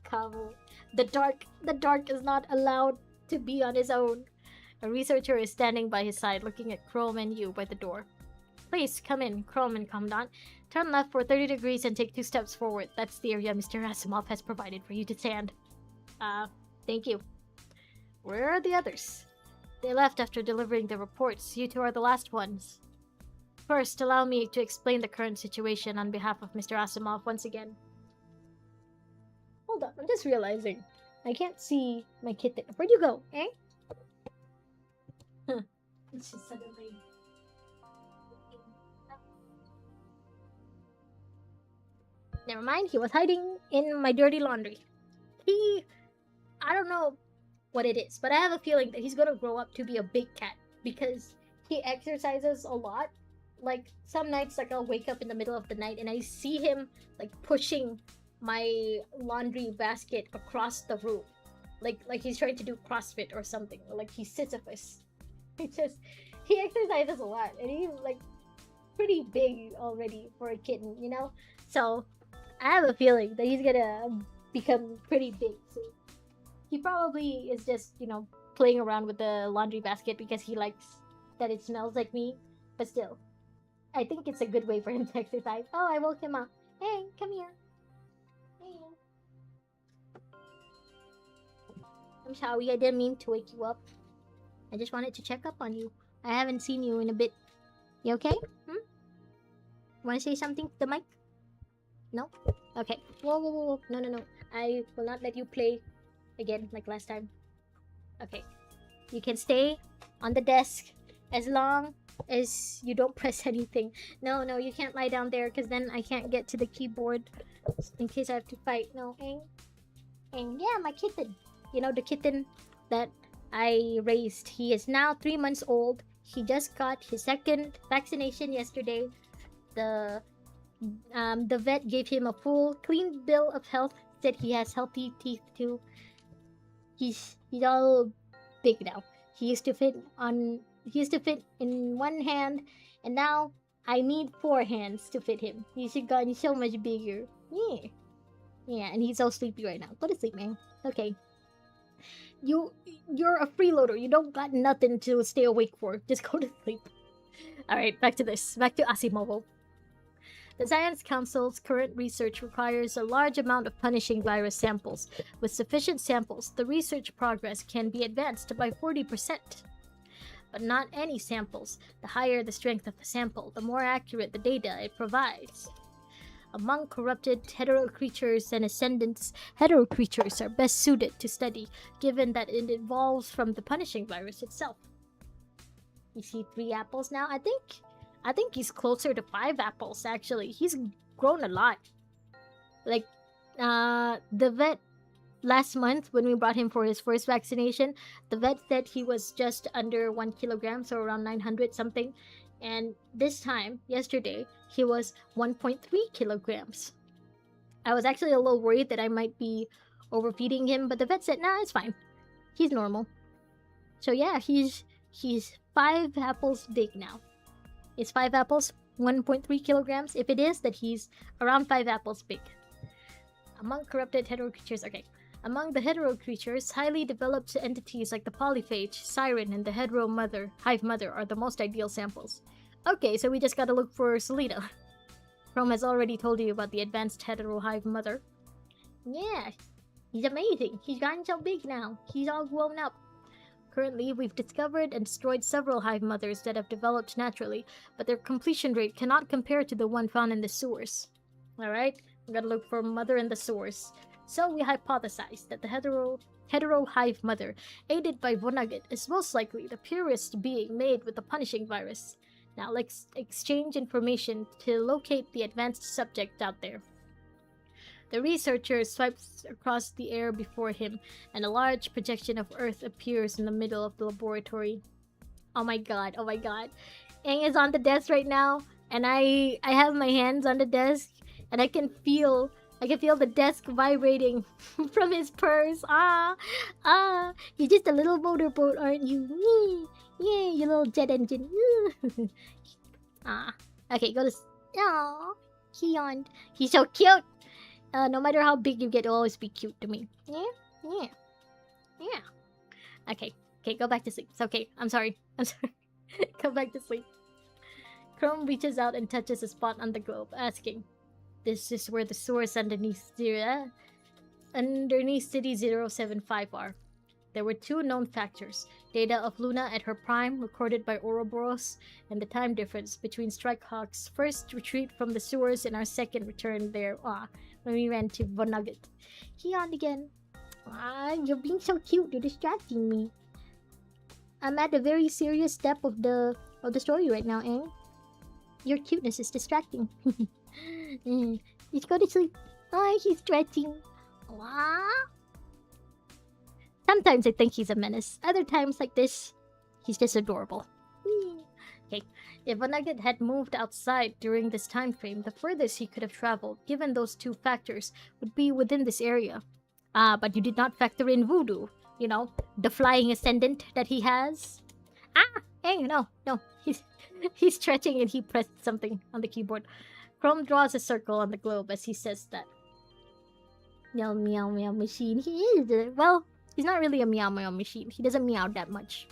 Cabo. The dark is not allowed to be on his own. A researcher is standing by his side, looking at Chrome and you by the door. Please, come in, Chrome and Commandant. Turn left for 30 degrees and take 2 steps forward. That's the area Mr. Asimov has provided for you to stand. Thank you. Where are the others? They left after delivering the reports. You two are the last ones. First, allow me to explain the current situation on behalf of Mr. Asimov once again. Hold up, I'm just realizing. I can't see my kitten. Where'd you go, eh? Huh. It's just suddenly... Never mind, he was hiding in my dirty laundry. I don't know what it is, but I have a feeling that he's gonna grow up to be a big cat because he exercises a lot. Like, some nights, like, I'll wake up in the middle of the night and I see him, like, pushing my laundry basket across the room. Like he's trying to do CrossFit or something, or like he's Sisyphus. He exercises a lot, and he's, like, pretty big already for a kitten, you know? So, I have a feeling that he's gonna become pretty big soon. He probably is just, you know, playing around with the laundry basket because he likes that it smells like me. But still, I think it's a good way for him to exercise. Oh, I woke him up. Hey, come here. Hey. I'm sorry, I didn't mean to wake you up. I just wanted to check up on you. I haven't seen you in a bit. You okay? Want to say something to the mic? No? Okay. Whoa. No. I will not let you play again like last time. Okay. You can stay on the desk as long as you don't press anything. No, you can't lie down there because then I can't get to the keyboard in case I have to fight. No, and yeah, my kitten. You know, the kitten that I raised. He is now 3 months old. He just got his 2nd vaccination yesterday. The vet gave him a full, clean bill of health. Said he has healthy teeth too. He's all big now. He used to fit in one hand, and now I need 4 hands to fit him. He's gotten so much bigger. Yeah, and he's so sleepy right now. Go to sleep, man. Okay. You're a freeloader. You don't got nothing to stay awake for. Just go to sleep. Alright, back to this. Back to Asimovo. The Science Council's current research requires a large amount of punishing virus samples. With sufficient samples, the research progress can be advanced by 40%. But not any samples. The higher the strength of the sample, the more accurate the data it provides. Among corrupted hetero creatures and ascendants, hetero creatures are best suited to study, given that it evolves from the punishing virus itself. You see 3 apples now? I think he's closer to 5 apples, actually. He's grown a lot. Like, the vet last month, when we brought him for his first vaccination, the vet said he was just under 1 kilogram, so around 900 something. And this time, yesterday, he was 1.3 kilograms. I was actually a little worried that I might be overfeeding him, but the vet said, nah, it's fine. He's normal. So yeah, he's 5 apples big now. Is 5 apples 1.3 kilograms? If it is, then he's around 5 apples big. Among corrupted hetero creatures, okay. Among the hetero creatures, highly developed entities like the polyphage, siren, and the hetero mother, hive mother are the most ideal samples. Okay, so we just gotta look for Selena. Chrome has already told you about the advanced hetero hive mother. Yeah, he's amazing. He's gotten so big now. He's all grown up. Currently, we've discovered and destroyed several hive mothers that have developed naturally, but their completion rate cannot compare to the one found in the sewers. Alright, we gotta look for mother in the sewers. So we hypothesized that the hetero hive mother, aided by Vonnegut, is most likely the purest being made with the punishing virus. Now let's exchange information to locate the advanced subject out there. The researcher swipes across the air before him, and a large projection of Earth appears in the middle of the laboratory. Oh my god, oh my god. Aang is on the desk right now, and I have my hands on the desk, and I can feel the desk vibrating from his purse. You're just a little motorboat, aren't you? Yeah, you little jet engine. Okay, go to. Aww, he yawned. He's so cute. No matter how big you get, you'll always be cute to me. Yeah. Okay, go back to sleep. It's okay. I'm sorry. Go back to sleep. Chrome reaches out and touches a spot on the globe, asking, "This is where the source underneath City 075 are. There were two known factors, data of Luna at her prime, recorded by Ouroboros, and the time difference between Strikehawk's first retreat from the sewers and our second return there, when we ran to Vonnegut." He yawned again. You're being so cute, you're distracting me. I'm at a very serious step of the story right now, Aang. Your cuteness is distracting. Let's go to sleep. He's stretching. Sometimes I think he's a menace. Other times, like this, he's just adorable. Okay, if Vonnegut had moved outside during this time frame, the furthest he could have traveled, given those two factors, would be within this area. But you did not factor in voodoo. You know, the flying ascendant that he has. Hey, no. He's stretching and he pressed something on the keyboard. Chrome draws a circle on the globe as he says that. Meow meow meow machine. He is. Well, he's not really a meow meow machine. He doesn't meow that much.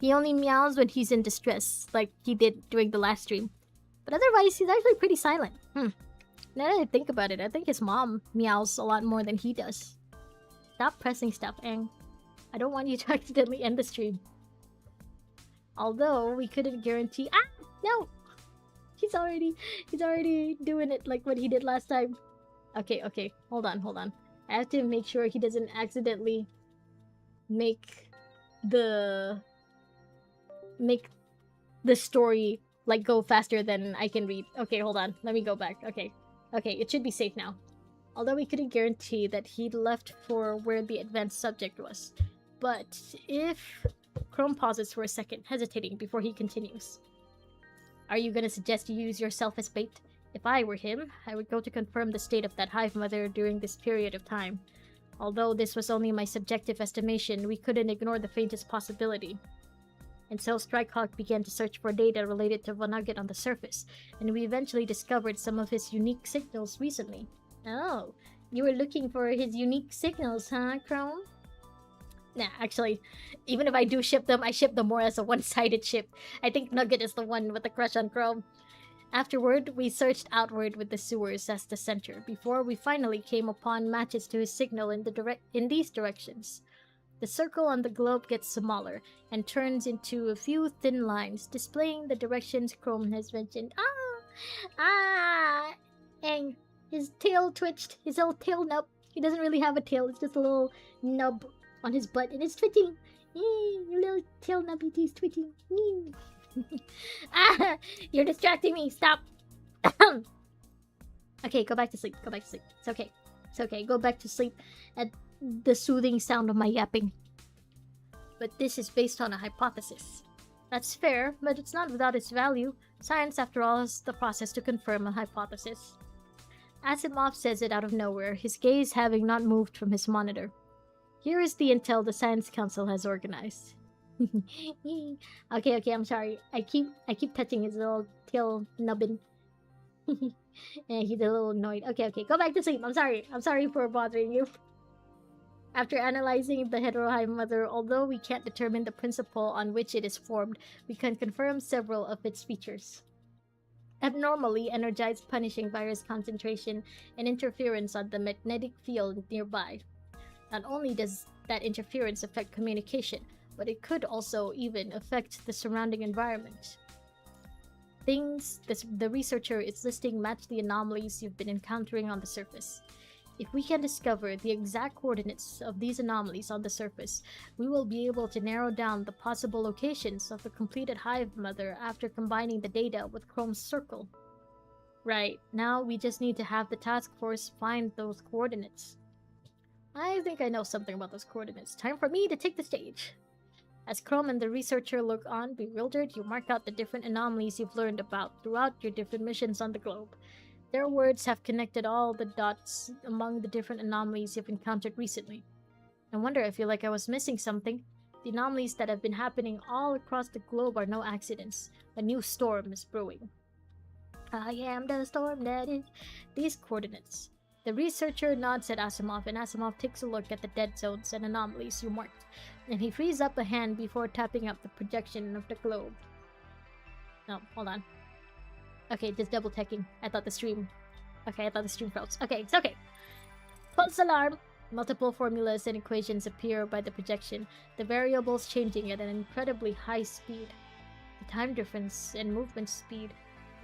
He only meows when he's in distress, like he did during the last stream. But otherwise, he's actually pretty silent. Now that I think about it, I think his mom meows a lot more than he does. Stop pressing stuff, Aang. I don't want you to accidentally end the stream. Although, we couldn't guarantee... No! He's already doing it like what he did last time. Okay. Hold on. I have to make sure he doesn't accidentally make the story like go faster than I can read. Okay, hold on. Let me go back. Okay, it should be safe now. Although we couldn't guarantee that he'd left for where the advanced subject was. But if... Chrome pauses for a second, hesitating before he continues. Are you gonna suggest you use yourself as bait? If I were him, I would go to confirm the state of that hive mother during this period of time. Although this was only my subjective estimation, we couldn't ignore the faintest possibility. And so Strikehawk began to search for data related to Vonnegut on the surface, and we eventually discovered some of his unique signals recently. Oh, you were looking for his unique signals, huh, Chrome? Nah, actually, even if I do ship them, I ship them more as a one-sided ship. I think Nugget is the one with the crush on Chrome. Afterward, we searched outward with the sewers as the center, before we finally came upon matches to his signal in these directions. The circle on the globe gets smaller, and turns into a few thin lines, displaying the directions Chrome has mentioned. And his tail twitched, his little tail nub. He doesn't really have a tail, it's just a little nub on his butt, and it's twitching. Your little tail nubby is twitching. You're distracting me. Stop. Okay, go back to sleep. It's okay. Go back to sleep at the soothing sound of my yapping. But this is based on a hypothesis. That's fair, but it's not without its value. Science, after all, is the process to confirm a hypothesis. Asimov says it out of nowhere, his gaze having not moved from his monitor. Here is the intel the Science Council has organized. Okay, I'm sorry. I keep touching his little tail nubbin. Yeah, he's a little annoyed. Okay, go back to sleep. I'm sorry for bothering you. After analyzing the heterohive mother, although we can't determine the principle on which it is formed, we can confirm several of its features. Abnormally energized punishing virus concentration and interference on the magnetic field nearby. Not only does that interference affect communication, but it could also even affect the surrounding environment. Things the researcher is listing match the anomalies you've been encountering on the surface. If we can discover the exact coordinates of these anomalies on the surface, we will be able to narrow down the possible locations of the completed Hive Mother after combining the data with Chrome's circle. Right, now we just need to have the task force find those coordinates. I think I know something about those coordinates. Time for me to take the stage. As Chrome and the researcher look on, bewildered, you mark out the different anomalies you've learned about throughout your different missions on the globe. Their words have connected all the dots among the different anomalies you've encountered recently. I wonder if I feel like I was missing something. The anomalies that have been happening all across the globe are no accidents. A new storm is brewing. I am the storm that is. These coordinates. The researcher nods at Asimov, and Asimov takes a look at the dead zones and anomalies you marked, and he frees up a hand before tapping up the projection of the globe. No, hold on. Okay, just double checking. I thought the stream froze. Okay, it's okay. False alarm! Multiple formulas and equations appear by the projection, the variables changing at an incredibly high speed. The time difference and movement speed,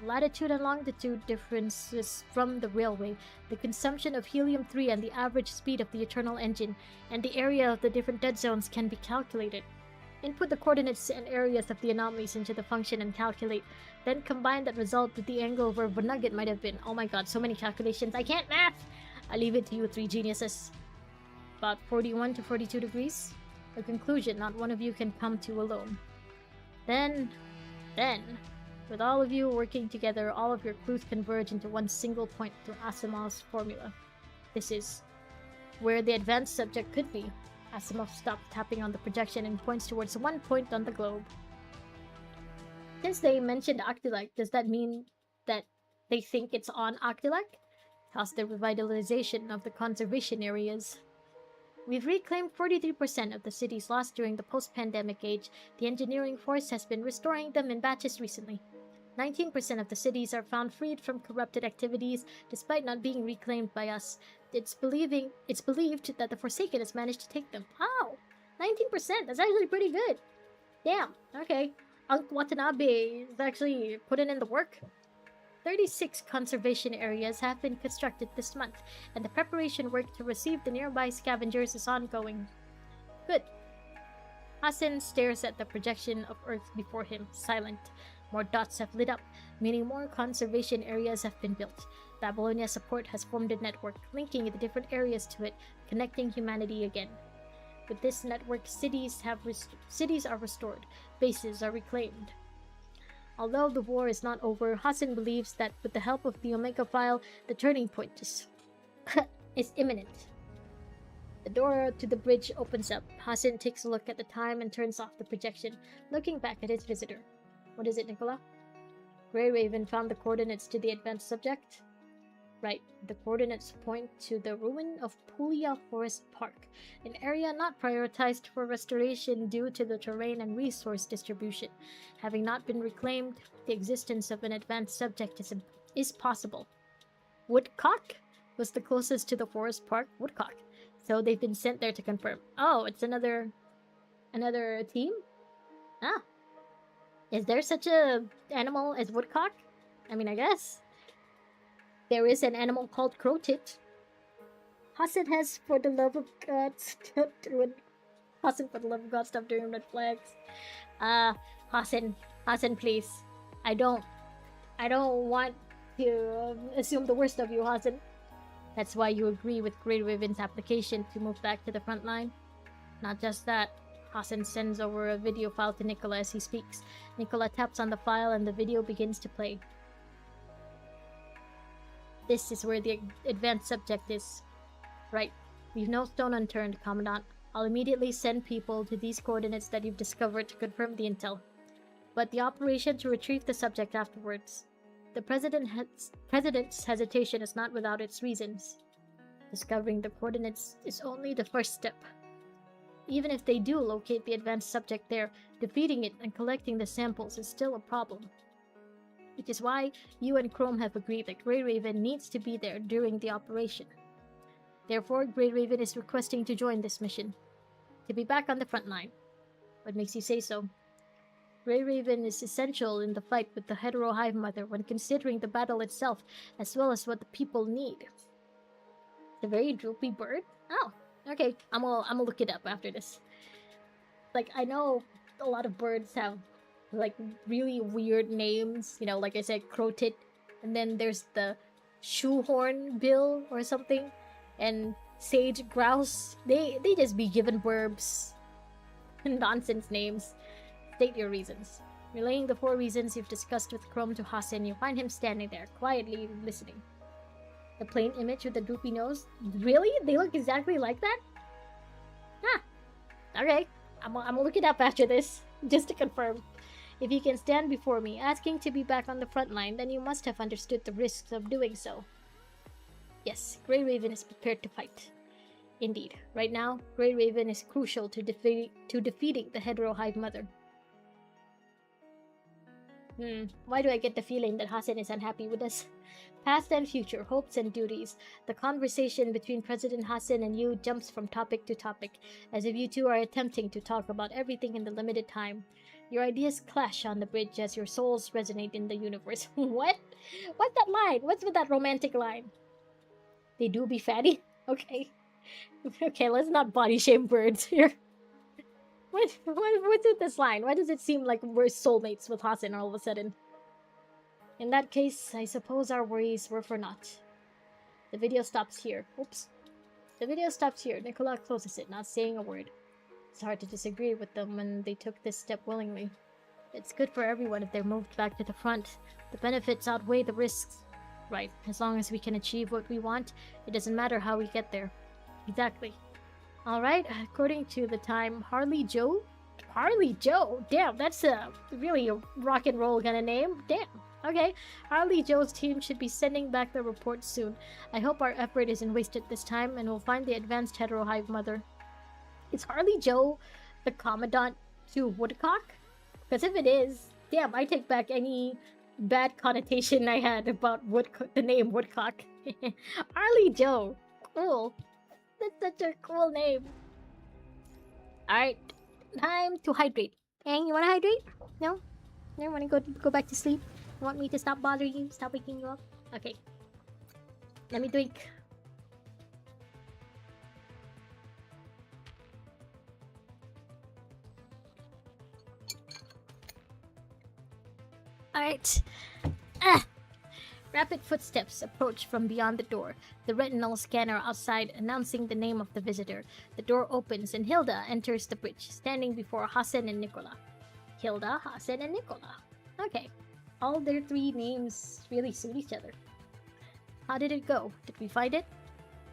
the latitude and longitude differences from the railway, the consumption of helium-3 and the average speed of the Eternal Engine, and the area of the different dead zones can be calculated. Input the coordinates and areas of the anomalies into the function and calculate. Then combine that result with the angle where the nugget might have been. Oh my god, so many calculations. I can't math! I leave it to you three geniuses. About 41 to 42 degrees? A conclusion not one of you can come to alone. Then, with all of you working together, all of your clues converge into one single point through Asimov's formula. This is where the advanced subject could be. Asimov stops tapping on the projection and points towards one point on the globe. Since they mentioned Octilike, does that mean that they think it's on Octilike? How's the revitalization of the conservation areas? We've reclaimed 43% of the cities lost during the post-pandemic age. The engineering force has been restoring them in batches recently. 19% of the cities are found freed from corrupted activities, despite not being reclaimed by us. It's believed that the Forsaken has managed to take them. Oh! 19%! That's actually pretty good! Damn, okay. Unc Watanabe is actually putting in the work. 36 conservation areas have been constructed this month, and the preparation work to receive the nearby scavengers is ongoing. Good. Hasan stares at the projection of Earth before him, silent. More dots have lit up, meaning more conservation areas have been built. Babylonia support has formed a network, linking the different areas to it, connecting humanity again. With this network, cities are restored, bases are reclaimed. Although the war is not over, Hasan believes that with the help of the Omega File, the turning point is imminent. The door to the bridge opens up. Hasan takes a look at the time and turns off the projection, looking back at his visitor. What is it, Nicola? Grey Raven found the coordinates to the advanced subject? Right, the coordinates point to the ruin of Puglia Forest Park, an area not prioritized for restoration due to the terrain and resource distribution. Having not been reclaimed, the existence of an advanced subject is possible. Woodcock was the closest to the forest park. Woodcock. So they've been sent there to confirm. Oh, it's another team? Ah. Is there such a animal as woodcock? I mean, I guess. There is an animal called crowtit. Hasan has, for the love of God, stop doing... Hasan, for the love of God, stop doing red flags. Hasan, please. I don't want to assume the worst of you, Hasan. That's why you agree with Grey Raven's application to move back to the front line. Not just that. Hasan sends over a video file to Nicola as he speaks. Nicola taps on the file and the video begins to play. This is where the advanced subject is. Right. Leave no stone unturned, Commandant. I'll immediately send people to these coordinates that you've discovered to confirm the intel. But the operation to retrieve the subject afterwards. The President's hesitation is not without its reasons. Discovering the coordinates is only the first step. Even if they do locate the advanced subject there, defeating it and collecting the samples is still a problem. Which is why you and Chrome have agreed that Grey Raven needs to be there during the operation. Therefore, Grey Raven is requesting to join this mission. To be back on the front line. What makes you say so? Grey Raven is essential in the fight with the Hetero Hive Mother when considering the battle itself, as well as what the people need. The very droopy bird? Oh, okay. I'm gonna look it up after this. Like, I know a lot of birds have like really weird names. You know, like I said, crow-tit, and then there's the shoehorn bill or something, and sage grouse. They just be given verbs and nonsense names. State your reasons. Relaying the 4 reasons you've discussed with Chrome to Hasen, you find him standing there, quietly listening. The plain image with the droopy nose? Really? They look exactly like that? Huh. Okay. I'm gonna look it up after this, just to confirm. If you can stand before me asking to be back on the front line, then you must have understood the risks of doing so. Yes, Grey Raven is prepared to fight. Indeed. Right now, Grey Raven is crucial to defeating the Hetero Hive Mother. Why do I get the feeling that Hasen is unhappy with us? Past and future, hopes and duties. The conversation between President Hasen and you jumps from topic to topic, as if you two are attempting to talk about everything in the limited time. Your ideas clash on the bridge as your souls resonate in the universe. What? What's that line? What's with that romantic line? They do be fatty? Okay. Okay, let's not body shame birds here. What's with this line? Why does it seem like we're soulmates with Hasen all of a sudden? In that case, I suppose our worries were for naught. The video stops here. Oops. The video stops here. Nicola closes it, not saying a word. It's hard to disagree with them when they took this step willingly. It's good for everyone if they're moved back to the front. The benefits outweigh the risks. Right, as long as we can achieve what we want, it doesn't matter how we get there. Exactly. Alright, according to the time, Harley Joe? Harley Joe? Damn, that's really a rock and roll kind of name. Damn. Okay, Harley Joe's team should be sending back the report soon. I hope our effort isn't wasted this time, and we'll find the advanced Hetero Hive Mother. Is Harley Joe the Commandant to Woodcock? Because if it is, damn, I take back any bad connotation I had about the name Woodcock. Harley Joe. Cool. That's such a cool name. Alright, time to hydrate. Ang, you wanna hydrate? No? You wanna go back to sleep? You want me to stop bothering you? Stop waking you up? Okay. Let me drink. Alright. Rapid footsteps approach from beyond the door, the retinal scanner outside announcing the name of the visitor. The door opens and Hilda enters the bridge, standing before Hasen and Nicola. Hilda, Hasen, and Nicola. Okay. All their 3 names really suit each other. How did it go? Did we find it?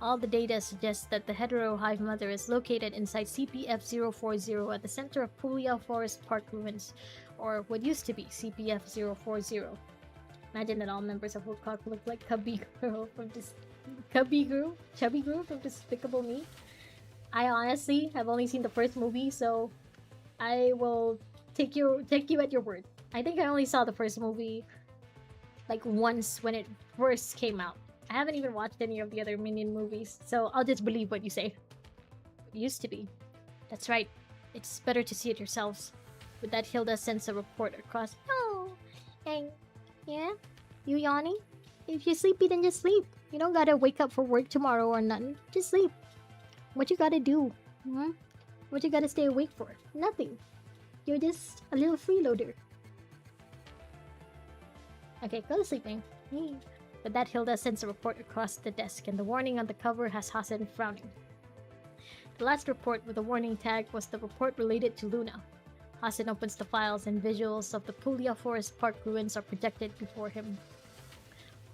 All the data suggests that the Hetero Hive Mother is located inside CPF-040 at the center of Puglia Forest Park ruins, or what used to be CPF-040. Imagine that all members of Woodcock look like Chubby Girl from Despicable Me. I honestly have only seen the first movie, so I will take you at your word. I think I only saw the first movie like once when it first came out. I haven't even watched any of the other Minion movies, so I'll just believe what you say. It used to be. That's right. It's better to see it yourselves. With that, Hilda sends a report across. Oh, and yeah, you yawning? If you're sleepy, then just sleep. You don't gotta wake up for work tomorrow or nothing. Just sleep. What you gotta do? What you gotta stay awake for? Nothing. You're just a little freeloader. Okay, go to sleeping. With that, Hilda sends a report across the desk, and the warning on the cover has Hasen frowning. The last report with a warning tag was the report related to Luna. Hasen opens the files, and visuals of the Puglia Forest Park ruins are projected before him.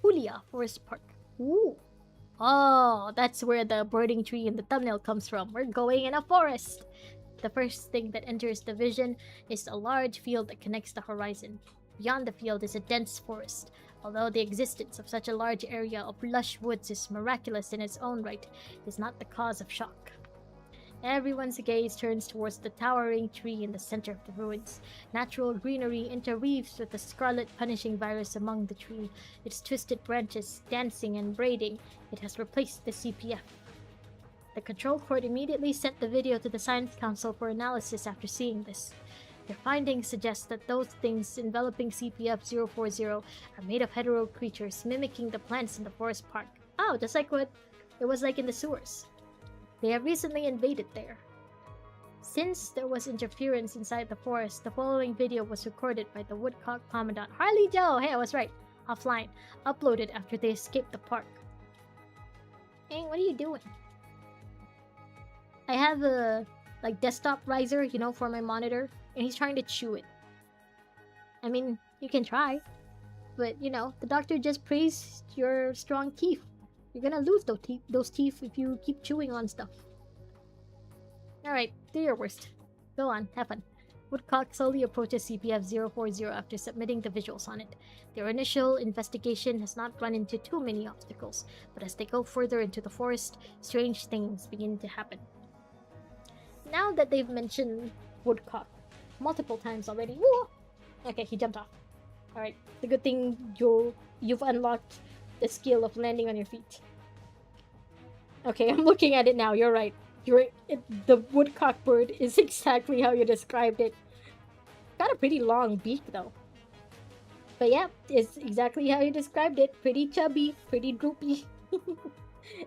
Puglia Forest Park. Ooh. Oh, that's where the birding tree in the thumbnail comes from. We're going in a forest! The first thing that enters the vision is a large field that connects the horizon. Beyond the field is a dense forest. Although the existence of such a large area of lush woods is miraculous in its own right, it is not the cause of shock. Everyone's gaze turns towards the towering tree in the center of the ruins. Natural greenery interweaves with the scarlet punishing virus among the tree, its twisted branches dancing and braiding. It has replaced the CPF. The control court immediately sent the video to the Science Council for analysis after seeing this. Their findings suggest that those things enveloping CPF-040 are made of hetero creatures mimicking the plants in the forest park. Oh, just like what It was like in the sewers. They have recently invaded there. Since there was interference inside the forest, the following video was recorded by the Woodcock Commandant Harley Joe. Hey, I was right. Offline. Uploaded after they escaped the park. Hey, what are you doing? I have a like desktop riser, you know, for my monitor, and he's trying to chew it. I mean, you can try, but you know, the doctor just praised your strong teeth. You're gonna lose those teeth if you keep chewing on stuff. Alright, do your worst. Go on, have fun. Woodcock slowly approaches CPF-040 after submitting the visuals on it. Their initial investigation has not run into too many obstacles, but as they go further into the forest, strange things begin to happen. Now that they've mentioned Woodcock multiple times already... Whoa! Okay, he jumped off. Alright, the good thing you've unlocked the skill of landing on your feet. Okay, I'm looking at it now, you're right. The woodcock bird is exactly how you described it. Got a pretty long beak though. But yeah, it's exactly how you described it. Pretty chubby, pretty droopy.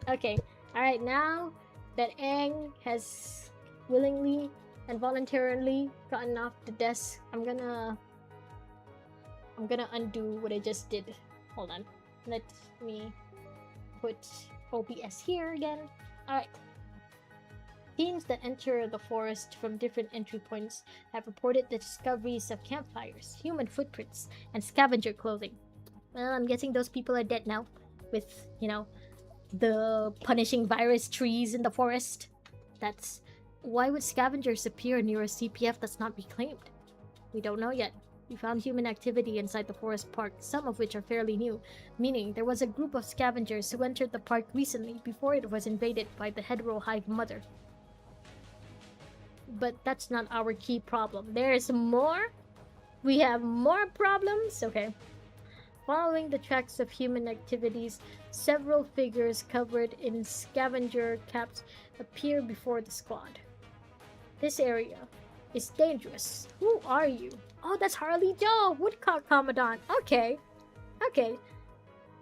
Okay, alright, now that Aang has willingly and voluntarily gotten off the desk, I'm gonna undo what I just did. Hold on. Let me put OBS here again. Alright. Teams that enter the forest from different entry points have reported the discoveries of campfires, human footprints, and scavenger clothing. Well, I'm guessing those people are dead now, with, you know, the punishing virus trees in the forest. That's... Why would scavengers appear near a CPF that's not reclaimed? We don't know yet. We found human activity inside the forest park, some of which are fairly new, meaning there was a group of scavengers who entered the park recently before it was invaded by the hetero hive mother. But that's not our key problem. There's more? We have more problems? Okay. Following the tracks of human activities, several figures covered in scavenger caps appear before the squad. This area is dangerous. Who are you? Oh, that's Harley Joe, Woodcock Commandant. Okay. Okay.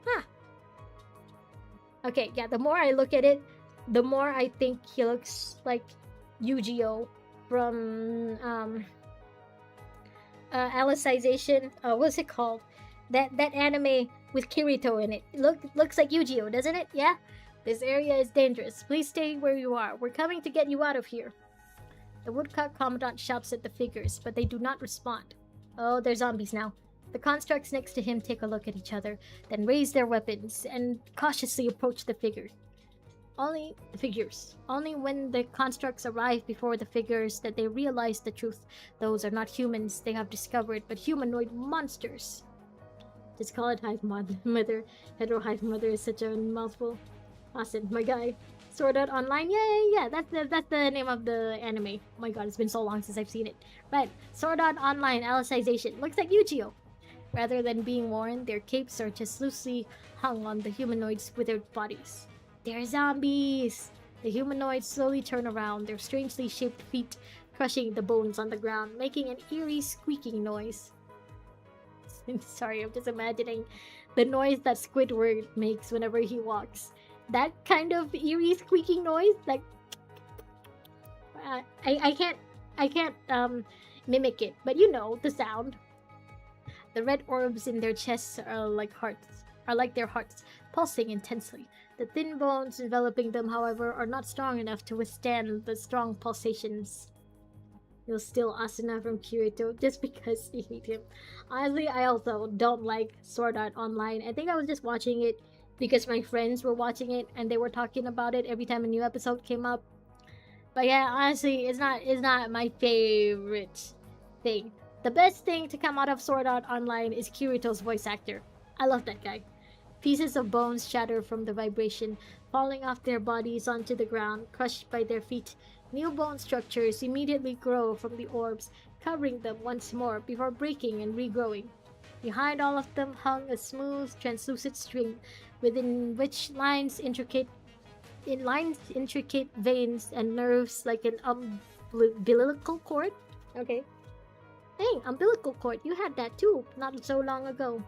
Huh. Okay, yeah, the more I look at it, the more I think he looks like Yu-Gi-Oh! From Alicization. What's it called? That anime with Kirito in it. Looks like Yu-Gi-Oh, doesn't it? Yeah? This area is dangerous. Please stay where you are. We're coming to get you out of here. The Woodcock Commandant shouts at the figures, but they do not respond. Oh, they're zombies now. The constructs next to him take a look at each other, then raise their weapons and cautiously approach the figures. Only when the constructs arrive before the figures that they realize the truth. Those are not humans they have discovered, but humanoid monsters. Just call it Hive Mother. Hetero Hive Mother is such a mouthful. Awesome, my guy. Sword Art Online? Yeah. That's the name of the anime. Oh my god, it's been so long since I've seen it. Right, Sword Art Online Alicization. Looks like Yu-Gi-Oh! Rather than being worn, their capes are just loosely hung on the humanoids' withered bodies. They're zombies! The humanoids slowly turn around, their strangely shaped feet crushing the bones on the ground, making an eerie squeaking noise. Sorry, I'm just imagining the noise that Squidward makes whenever he walks. That kind of eerie squeaking noise, like... I can't mimic it, but you know, the sound. The red orbs in their chests are like their hearts, pulsing intensely. The thin bones enveloping them, however, are not strong enough to withstand the strong pulsations. You'll steal Asuna from Kirito just because you hate him. Honestly, I also don't like Sword Art Online. I think I was just watching it because my friends were watching it and they were talking about it every time a new episode came up. But yeah, honestly, it's not my favorite thing. The best thing to come out of Sword Art Online is Kirito's voice actor. I love that guy. Pieces of bones shatter from the vibration, falling off their bodies onto the ground, crushed by their feet. New bone structures immediately grow from the orbs, covering them once more before breaking and regrowing. Behind all of them hung a smooth, translucent string, within which intricate veins and nerves like an umbilical cord. Okay. Hey, umbilical cord, you had that too, not so long ago.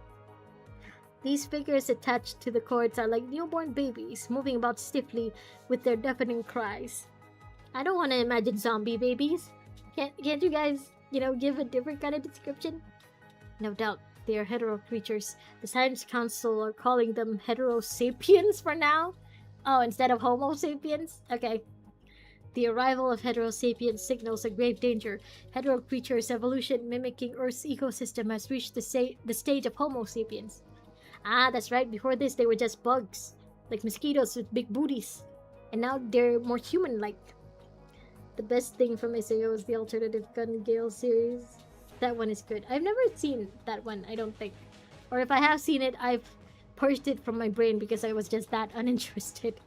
These figures attached to the cords are like newborn babies, moving about stiffly with their deafening cries. I don't want to imagine zombie babies. Can't you guys, give a different kind of description? No doubt, they are hetero creatures. The Science Council are calling them hetero sapiens for now. Oh, instead of Homo sapiens? Okay. The arrival of hetero sapiens signals a grave danger. Hetero creatures' evolution mimicking Earth's ecosystem has reached the stage of Homo sapiens. Ah, that's right. Before this, they were just bugs. Like mosquitoes with big booties. And now they're more human-like. The best thing from SAO is the alternative Gun Gale series. That one is good. I've never seen that one, I don't think. Or if I have seen it, I've purged it from my brain because I was just that uninterested.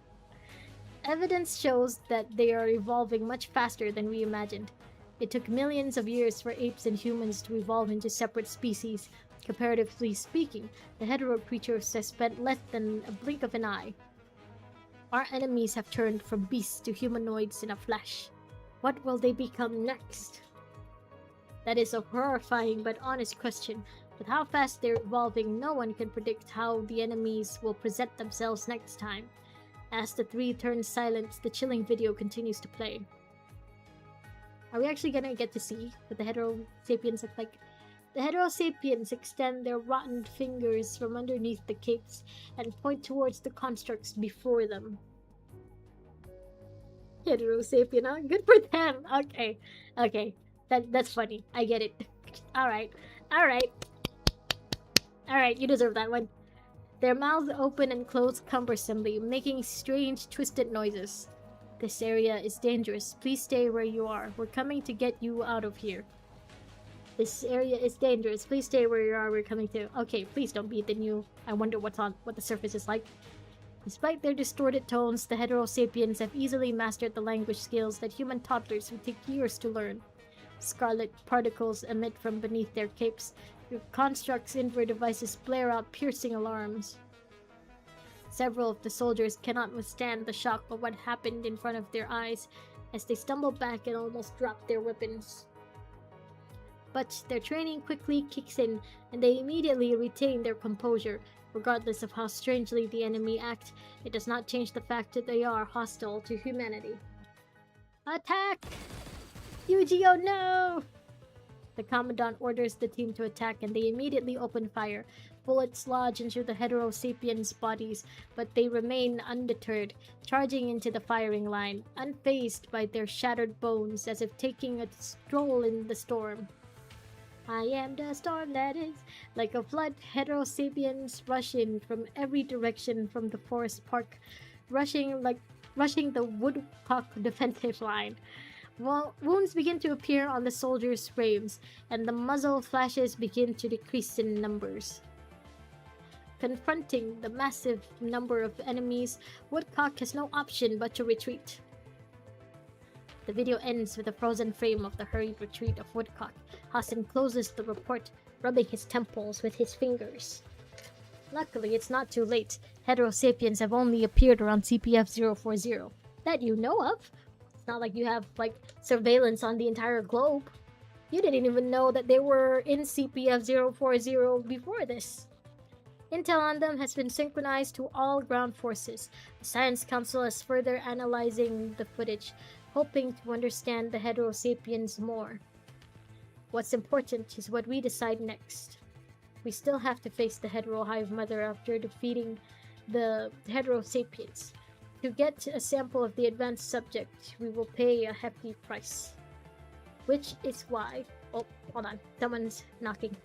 Evidence shows that they are evolving much faster than we imagined. It took millions of years for apes and humans to evolve into separate species. Comparatively speaking, the hetero creatures have spent less than a blink of an eye. Our enemies have turned from beasts to humanoids in a flash. What will they become next? That is a horrifying but honest question. With how fast they're evolving, no one can predict how the enemies will present themselves next time. As the three turn silent, the chilling video continues to play. Are we actually gonna get to see what the hetero sapiens look like? The hetero sapiens extend their rotten fingers from underneath the capes and point towards the constructs before them. Hetero sapien, huh? Good for them! Okay. That's funny. I get it. Alright, you deserve that one. Their mouths open and close cumbersomely, making strange, twisted noises. This area is dangerous. Please stay where you are. We're coming to get you out of here. This area is dangerous. Please stay where you are. We're coming to... Okay, please don't be the new... I wonder what the surface is like. Despite their distorted tones, the hetero sapiens have easily mastered the language skills that human toddlers would take years to learn. Scarlet particles emit from beneath their capes. Their constructs' inward devices blare out piercing alarms. Several of the soldiers cannot withstand the shock of what happened in front of their eyes as they stumble back and almost drop their weapons. But their training quickly kicks in and they immediately retain their composure. Regardless of how strangely the enemy act, it does not change the fact that they are hostile to humanity. Attack! Yu-Gi-Oh, no! The Commandant orders the team to attack and they immediately open fire. Bullets lodge into the hetero sapiens' bodies, but they remain undeterred, charging into the firing line, unfazed by their shattered bones as if taking a stroll in the storm. I am the storm that is. Like a flood, hetero sapiens rush in from every direction from the forest park, rushing the woodcock defensive line. Wounds begin to appear on the soldiers' frames, and the muzzle flashes begin to decrease in numbers. Confronting the massive number of enemies, Woodcock has no option but to retreat. The video ends with a frozen frame of the hurried retreat of Woodcock. Hassan closes the report, rubbing his temples with his fingers. Luckily, it's not too late. Hetero sapiens have only appeared around CPF-040. That you know of. It's not like you have, surveillance on the entire globe. You didn't even know that they were in CPF-040 before this. Intel on them has been synchronized to all ground forces. The Science Council is further analyzing the footage, hoping to understand the hetero sapiens more. What's important is what we decide next. We still have to face the hetero hive mother after defeating the hetero sapiens. To get a sample of the advanced subject, we will pay a hefty price. Which is why... Oh, hold on. Someone's knocking.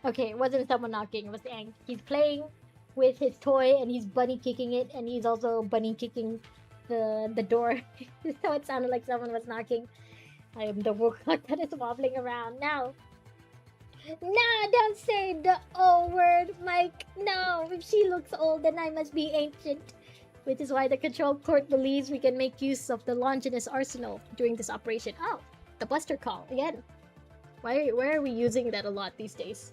Okay, it wasn't someone knocking, it was Ang. He's playing with his toy and he's bunny kicking it, and he's also bunny kicking the door. So it sounded like someone was knocking. I am the woodcock that is wobbling around. Now, Nah, don't say the O word, Mike. No, if she looks old, then I must be ancient. Which is why the Control Court believes we can make use of the Longinus arsenal during this operation. Oh, the Buster Call, again. Why are we using that a lot these days?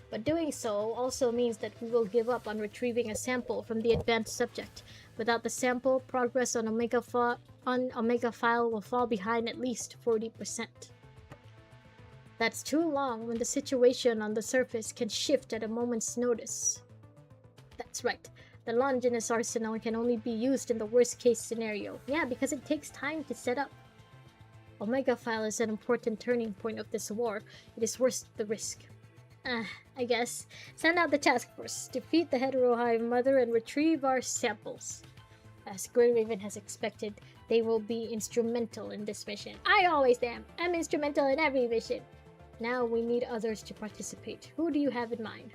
But doing so also means that we will give up on retrieving a sample from the advanced subject. Without the sample, progress on Omega File will fall behind at least 40%. That's too long when the situation on the surface can shift at a moment's notice. That's right. The Longinus arsenal can only be used in the worst case scenario. Yeah, because it takes time to set up. Omega File is an important turning point of this war. It is worth the risk. I guess. Send out the task force, defeat the Hetero Hive Mother, and retrieve our samples. As Grey Raven has expected, they will be instrumental in this mission. I always am. I'm instrumental in every mission. Now we need others to participate. Who do you have in mind?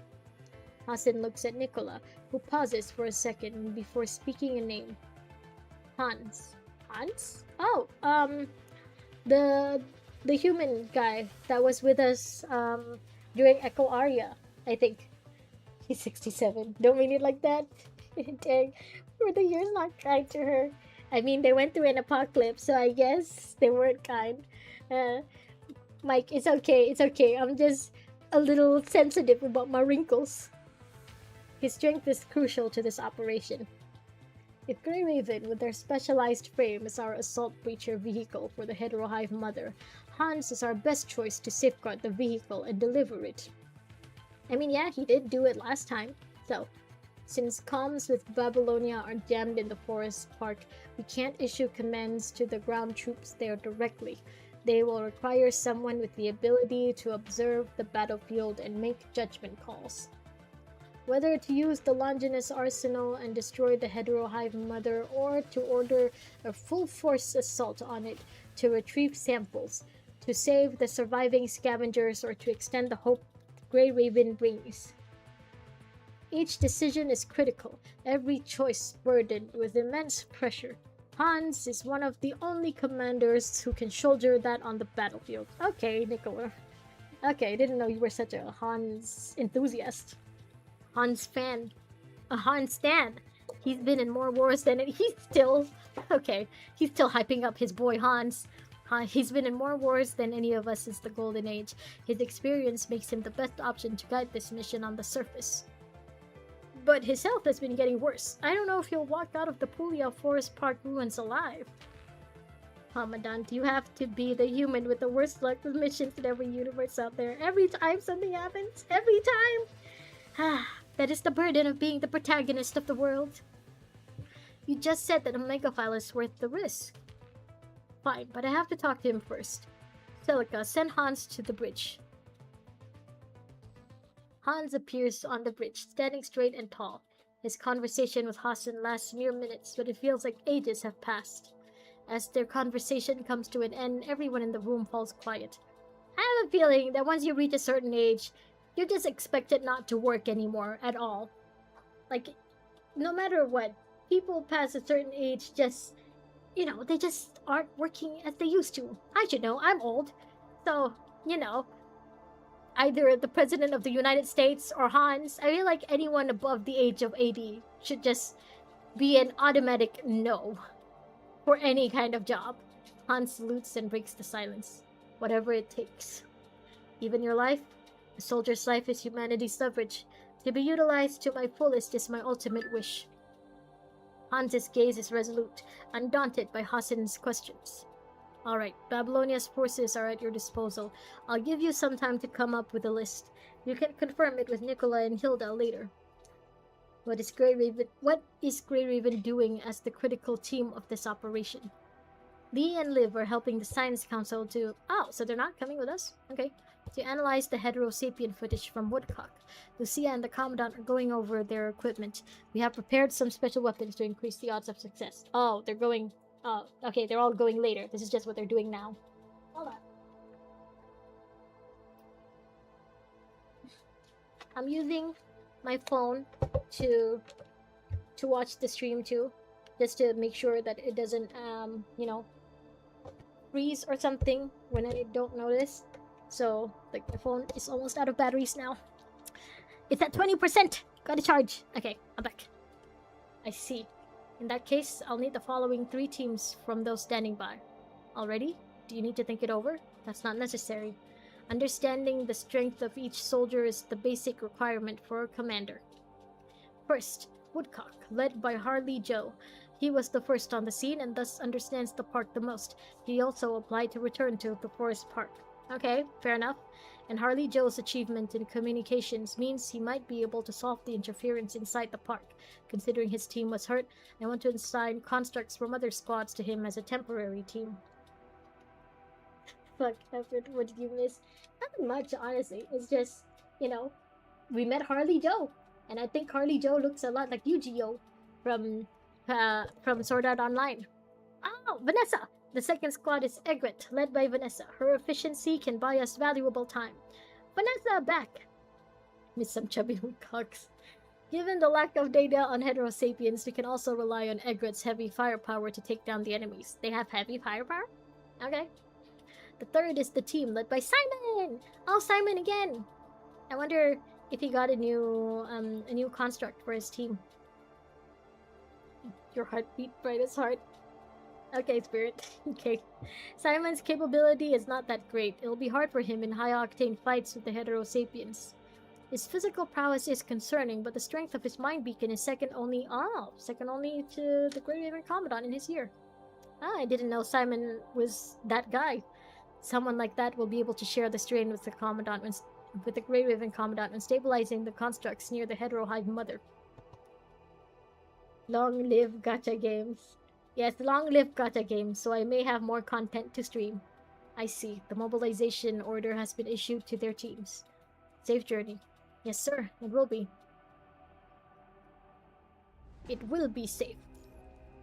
Hassan looks at Nicola, who pauses for a second before speaking a name. Hans. Hans? Oh, the human guy that was with us, during Echo Aria, I think. He's 67. Don't mean it like that. Dang, were the years not kind to her? I mean, they went through an apocalypse, so I guess they weren't kind. Mike, it's okay, it's okay. I'm just a little sensitive about my wrinkles. His strength is crucial to this operation. If Grey Raven, with their specialized frame, is our assault breacher vehicle for the Hetero Hive Mother, Hans is our best choice to safeguard the vehicle and deliver it. I mean, yeah, he did do it last time. So, since comms with Babylonia are jammed in the forest park, we can't issue commands to the ground troops there directly. They will require someone with the ability to observe the battlefield and make judgment calls. Whether to use the Longinus arsenal and destroy the Hetero Hive Mother, or to order a full-force assault on it to retrieve samples, to save the surviving scavengers, or to extend the hope Grey Raven brings. Each decision is critical, every choice burdened with immense pressure. Hans is one of the only commanders who can shoulder that on the battlefield. Okay, Nicola. Okay, I didn't know you were such a Hans enthusiast. Hans fan. A Hans stan. He's been in more wars than he's still... Okay, he's still hyping up his boy Hans. He's been in more wars than any of us since the Golden Age. His experience makes him the best option to guide this mission on the surface. But his health has been getting worse. I don't know if he'll walk out of the Puglia Forest Park ruins alive. Commandant, you have to be the human with the worst luck with missions in every universe out there. Every time something happens. Every time. That is the burden of being the protagonist of the world. You just said that Omega File is worth the risk. Fine, but I have to talk to him first. Celica, send Hans to the bridge. Hans appears on the bridge, standing straight and tall. His conversation with Hassan lasts mere minutes, but it feels like ages have passed. As their conversation comes to an end, everyone in the room falls quiet. I have a feeling that once you reach a certain age, you just expect it not to work anymore at all. Like, no matter what, people past a certain age just, you know, they just aren't working as they used to. I should know, I'm old. So, you know, either the President of the United States or Hans, I feel like anyone above the age of 80 should just be an automatic no for any kind of job. Hans salutes and breaks the silence. Whatever it takes. Even your life? A soldier's life is humanity's leverage. To be utilized to my fullest is my ultimate wish. Hans's gaze is resolute, undaunted by Hassan's questions. Alright, Babylonia's forces are at your disposal. I'll give you some time to come up with a list. You can confirm it with Nicola and Hilda later. What is Grey Raven doing as the critical team of this operation? Lee and Liv are helping the Science Council to... Oh, so they're not coming with us? Okay. To analyze the Heterosapien footage from Woodcock. Lucia and the Commandant are going over their equipment. We have prepared some special weapons to increase the odds of success. Oh, they're going... Oh, okay, they're all going later. This is just what they're doing now. Hold on. I'm using my phone to watch the stream too. Just to make sure that it doesn't, you know, freeze or something when I don't notice. So, like, my phone is almost out of batteries now. It's at 20%! Gotta charge! Okay, I'm back. I see. In that case, I'll need the following 3 teams from those standing by. Already? Do you need to think it over? That's not necessary. Understanding the strength of each soldier is the basic requirement for a commander. First, Woodcock, led by Harley Joe. He was the first on the scene and thus understands the park the most. He also applied to return to the Forest Park. Okay, fair enough. And Harley Joe's achievement in communications means he might be able to solve the interference inside the park. Considering his team was hurt, I want to assign constructs from other squads to him as a temporary team. Fuck, Effort, what did you miss? Nothing much, honestly. It's just, you know, we met Harley Joe. And I think Harley Joe looks a lot like Yu-Gi-Oh! From Sword Art Online. Oh, Vanessa! The second squad is Egret, led by Vanessa. Her efficiency can buy us valuable time. Vanessa, back! Miss some chubby woodcocks. Given the lack of data on Heterosapiens, we can also rely on Egret's heavy firepower to take down the enemies. They have heavy firepower? Okay. The third is the team, led by Simon! Oh, Simon again! I wonder if he got a new construct for his team. Your heartbeat bright as heart. Okay, Spirit. Okay. Simon's capability is not that great. It'll be hard for him in high-octane fights with the Heterosapiens. His physical prowess is concerning, but the strength of his mind beacon is second only to the Great Raven Commandant in his year. Ah, I didn't know Simon was that guy. Someone like that will be able to share the strain with the Commandant with the Great Raven Commandant and stabilizing the constructs near the Hetero Hive Mother. Long live gacha games. Yes, long live gacha games, so I may have more content to stream. I see. The mobilization order has been issued to their teams. Safe journey. Yes, sir. It will be. It will be safe.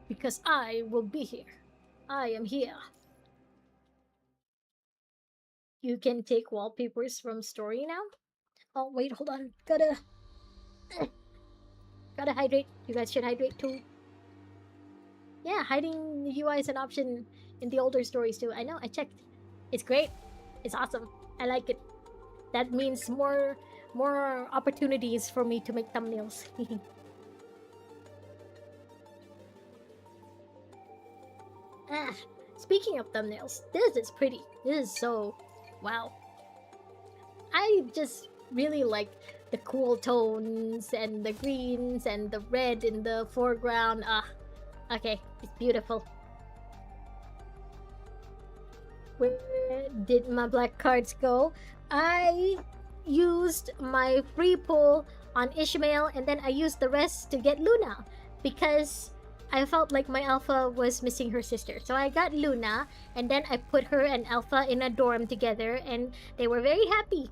Because I will be here. I am here. You can take wallpapers from story now? Oh, wait, hold on. Gotta hydrate. You guys should hydrate too. Yeah, hiding the UI is an option in the older stories too. I know, I checked. It's great. It's awesome. I like it. That means more opportunities for me to make thumbnails. Ah, speaking of thumbnails, this is pretty. This is so... wow. I just really like the cool tones and the greens and the red in the foreground. Okay, it's beautiful. Where did my black cards go? I used my free pull on Ishmael and then I used the rest to get Luna because I felt like my alpha was missing her sister. So I got Luna and then I put her and Alpha in a dorm together and they were very happy.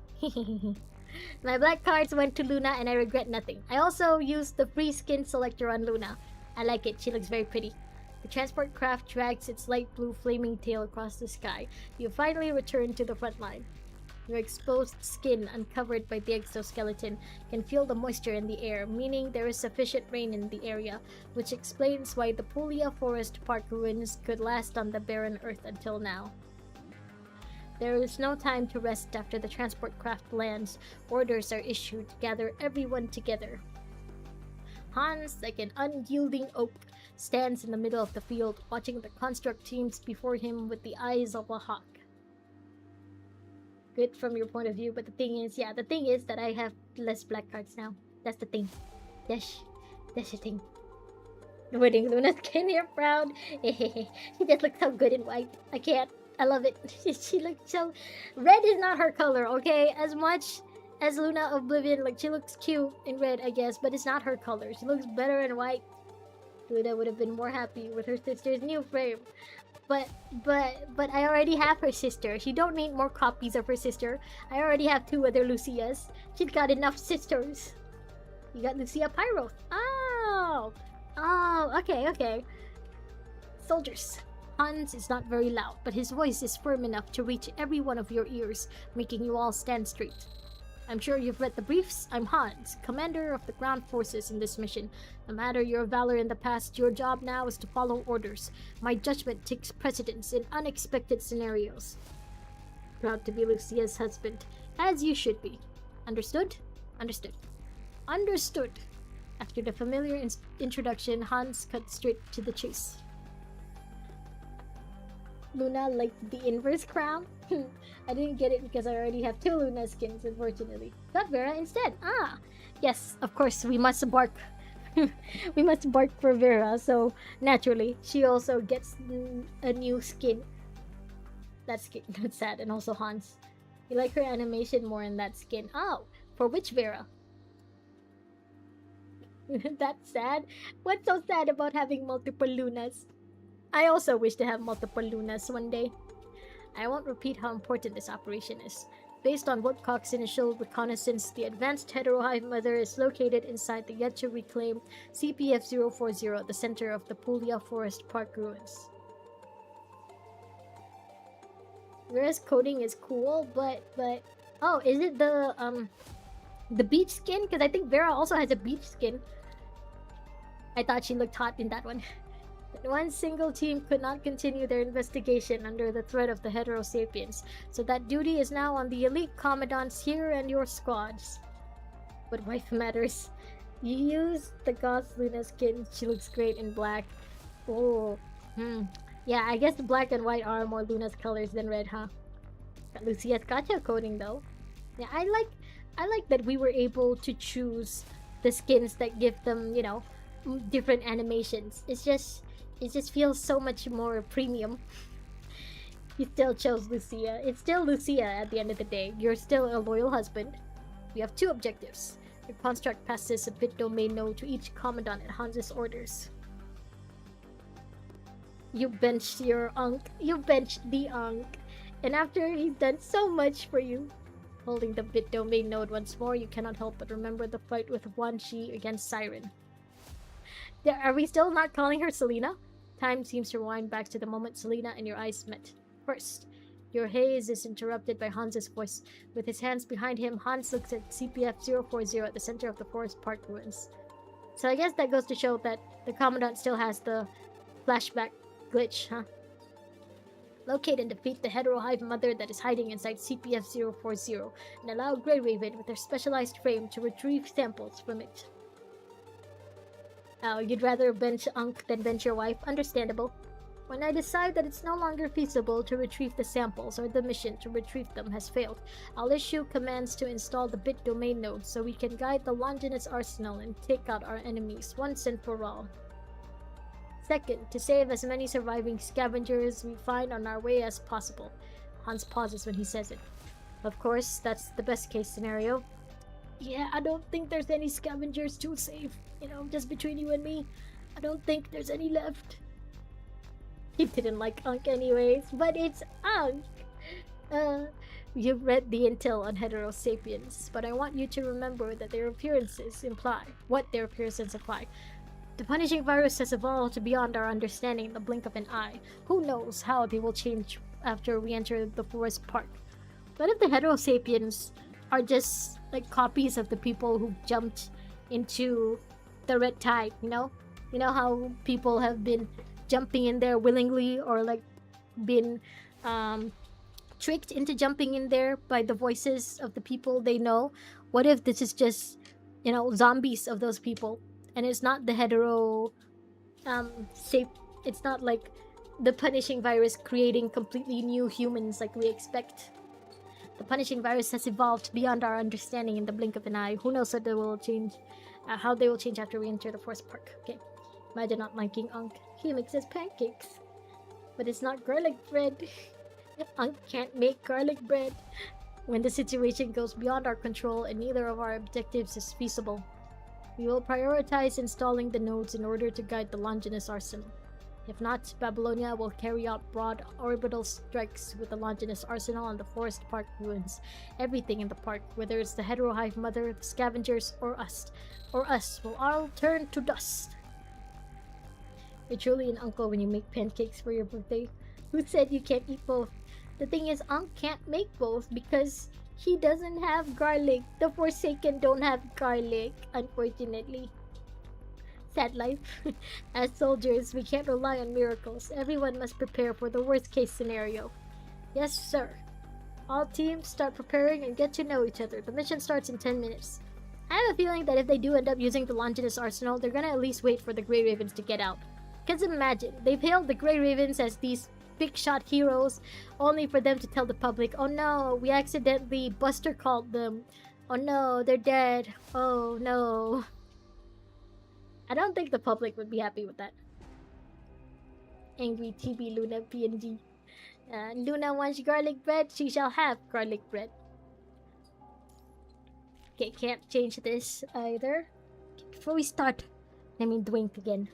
My black cards went to Luna and I regret nothing. I also used the free skin selector on Luna. I like it. She looks very pretty. The transport craft drags its light blue flaming tail across the sky. You finally return to the front line. Your exposed skin, uncovered by the exoskeleton, can feel the moisture in the air, meaning there is sufficient rain in the area, which explains why the Puglia Forest Park ruins could last on the barren earth until now. There is no time to rest after the transport craft lands. Orders are issued to gather everyone together. Hans, like an unyielding oak, stands in the middle of the field, watching the construct teams before him with the eyes of a hawk. Good from your point of view, but the thing is that I have less black cards now. That's the thing. That's the thing. Wedding Luna's skin here proud. She just looks so good in white. I can't. I love it. She looks so... Red is not her color, okay? As much as Luna Oblivion, like, she looks cute in red, I guess, but it's not her color. She looks better in white. Luna would have been more happy with her sister's new frame. But I already have her sister. She don't need more copies of her sister. I already have 2 other Lucias. She's got enough sisters. You got Lucia Pyro. Oh, okay. Soldiers. Hans is not very loud, but his voice is firm enough to reach every one of your ears, making you all stand straight. I'm sure you've read the briefs. I'm Hans, commander of the ground forces in this mission. No matter your valor in the past, your job now is to follow orders. My judgment takes precedence in unexpected scenarios. Proud to be Lucia's husband, as you should be. Understood? Understood. Understood. After the familiar introduction, Hans cut straight to the chase. Luna liked the inverse crown? I didn't get it because I already have 2 Luna skins, unfortunately. Got Vera instead. Ah! Yes, of course, we must bark. We must bark for Vera, so naturally, she also gets a new skin. That's sad, and also Hans. You like her animation more in that skin. Oh, for which Vera? That's sad. What's so sad about having multiple Lunas? I also wish to have multiple Lunas one day. I won't repeat how important this operation is. Based on Woodcock's initial reconnaissance, the advanced heterohive mother is located inside the yet-to-reclaim CPF-040 at the center of the Puglia Forest Park ruins. Vera's coding is cool, but oh, is it the beach skin? Because I think Vera also has a beach skin. I thought she looked hot in that one. One single team could not continue their investigation under the threat of the Heterosapiens, so that duty is now on the elite commandants here and your squads. But wife matters. You use the Goth Luna skin. She looks great in black. Oh, yeah, I guess the black and white are more Luna's colors than red, huh? Got Lucia's gacha coding though. Yeah, I like that we were able to choose the skins that give them, you know, different animations. It just feels so much more premium. You still chose Lucia. It's still Lucia at the end of the day. You're still a loyal husband. We have 2 objectives. Your construct passes a bit domain node to each commandant at Hans's orders. You benched your Unk. You benched the Unk. And after he's done so much for you, holding the bit domain node once more, you cannot help but remember the fight with Wan Shi against Siren. Are we still not calling her Selena? Time seems to rewind back to the moment Selena and your eyes met. First, your haze is interrupted by Hans's voice. With his hands behind him, Hans looks at CPF-040 at the center of the Forest Park ruins. So I guess that goes to show that the Commandant still has the flashback glitch, huh? Locate and defeat the heterohive mother that is hiding inside CPF-040 and allow Grey Raven with her specialized frame to retrieve samples from it. Oh, you'd rather bench Unk than bench your wife? Understandable. When I decide that it's no longer feasible to retrieve the samples or the mission to retrieve them has failed, I'll issue commands to install the bit domain node so we can guide the Longinus arsenal and take out our enemies once and for all. Second, to save as many surviving scavengers we find on our way as possible. Hans pauses when he says it. Of course, that's the best case scenario. Yeah, I don't think there's any scavengers to save. You know, just between you and me, I don't think there's any left. He didn't like Unk anyways, but it's Unk! You've read the intel on Heterosapiens, but I want you to remember that their appearances imply what their appearances imply. The punishing virus has evolved beyond our understanding in the blink of an eye. Who knows how they will change after we enter the forest park? What if the Heterosapiens are just like copies of the people who jumped into the red tide, you know? You know how people have been jumping in there willingly or like been tricked into jumping in there by the voices of the people they know? What if this is just, you know, zombies of those people? And it's not the it's not like the punishing virus creating completely new humans like we expect. The punishing virus has evolved beyond our understanding in the blink of an eye. Who knows how they will change after we enter the forest park. Okay, imagine not liking Unk. He makes us pancakes. But it's not garlic bread. Unk can't make garlic bread. When the situation goes beyond our control and neither of our objectives is feasible, we will prioritize installing the nodes in order to guide the Longinus arsenal. If not, Babylonia will carry out broad orbital strikes with the Longinus arsenal on the Forest Park ruins. Everything in the park, whether it's the Heterohive Mother, the Scavengers, or us, will all turn to dust. You're truly an uncle when you make pancakes for your birthday. Who said you can't eat both? The thing is, Unk can't make both because he doesn't have garlic. The Forsaken don't have garlic, unfortunately. Sad life. As soldiers, we can't rely on miracles. Everyone must prepare for the worst case scenario. Yes, sir. All teams start preparing and get to know each other. The mission starts in 10 minutes. I have a feeling that if they do end up using the Longinus arsenal, they're gonna at least wait for the Grey Ravens to get out. Because imagine, they've hailed the Grey Ravens as these big shot heroes, only for them to tell the public, oh no, we accidentally buster called them. Oh no, they're dead. Oh no. I don't think the public would be happy with that. Angry TB Luna PNG. Luna wants garlic bread, she shall have garlic bread. Okay, can't change this either. Before we start, let me drink again.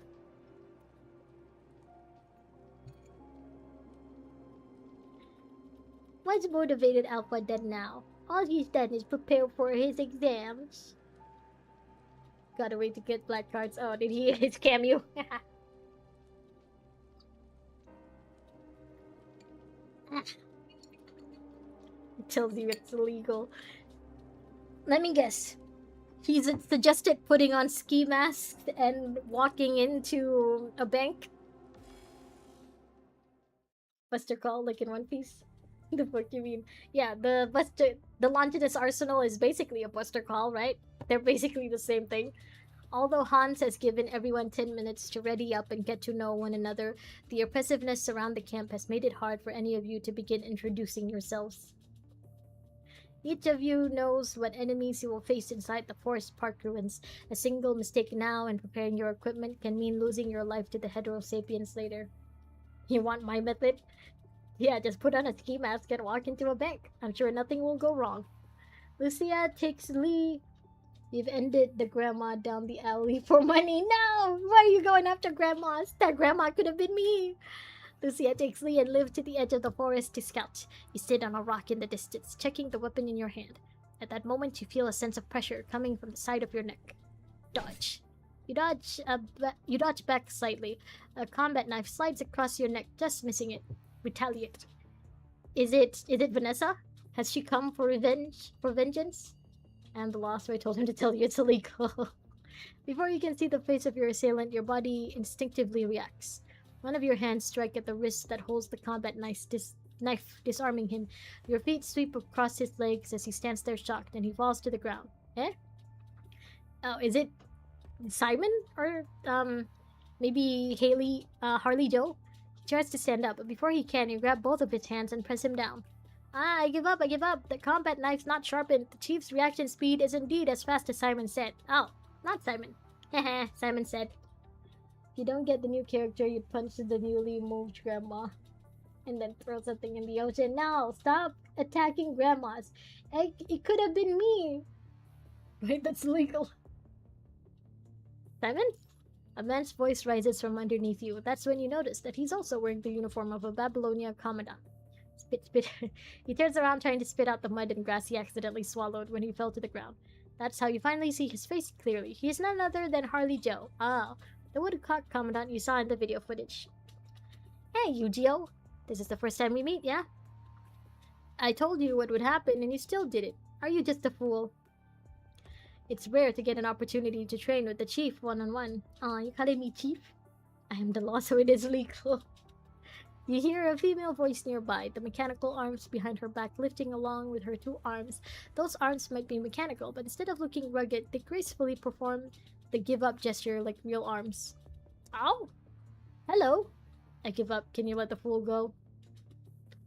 What's motivated Alpha dead now? All he's done is prepare for his exams. Gotta wait to get black cards. Oh, did he his cameo? It tells you it's illegal. Let me guess. He's suggested putting on ski masks and walking into a bank. Buster Call, like in One Piece. The fuck you mean? Yeah, the Longinus Arsenal is basically a Buster Call, right? They're basically the same thing. Although Hans has given everyone 10 minutes to ready up and get to know one another, the oppressiveness around the camp has made it hard for any of you to begin introducing yourselves. Each of you knows what enemies you will face inside the forest park ruins. A single mistake now in preparing your equipment can mean losing your life to the Heterosapiens later. You want my method? Yeah, just put on a ski mask and walk into a bank. I'm sure nothing will go wrong. Lucia takes Lee. You've ended the grandma down the alley for money. No! Why are you going after grandmas? That grandma could have been me. Lucia takes Lee and Liv to the edge of the forest to scout. You sit on a rock in the distance, checking the weapon in your hand. At that moment, you feel a sense of pressure coming from the side of your neck. Dodge. You dodge back slightly. A combat knife slides across your neck, just missing it. Retaliate. Is it Vanessa? Has she come for revenge? For vengeance? And the lost boy told him to tell you it's illegal. Before you can see the face of your assailant, your body instinctively reacts. One of your hands strike at the wrist that holds the combat knife, disarming him. Your feet sweep across his legs as he stands there shocked, and he falls to the ground. Eh? Oh, is it Simon? Or, maybe Harley Joe? He tries to stand up, but before he can, you grab both of his hands and press him down. I give up. The combat knife's not sharpened. The chief's reaction speed is indeed as fast as Simon said. Oh, not Simon. Heh, Simon said. If you don't get the new character, you punch the newly moved grandma. And then throw something in the ocean. Now, stop attacking grandmas. It could have been me. Wait, that's illegal. Simon? A man's voice rises from underneath you. That's when you notice that he's also wearing the uniform of a Babylonia commandant. Spit. He turns around trying to spit out the mud and grass he accidentally swallowed when he fell to the ground. That's how you finally see his face clearly. He is none other than Harley Joe. Ah, the woodcock commandant you saw in the video footage. Hey, Yu-Gi-Oh! This is the first time we meet, yeah? I told you what would happen and you still did it. Are you just a fool? It's rare to get an opportunity to train with the chief one-on-one. Aw, you calling me chief? I am the law, so it is legal. You hear a female voice nearby, the mechanical arms behind her back lifting along with her two arms. Those arms might be mechanical, but instead of looking rugged, they gracefully perform the give-up gesture like real arms. Ow! Hello? I give up. Can you let the fool go?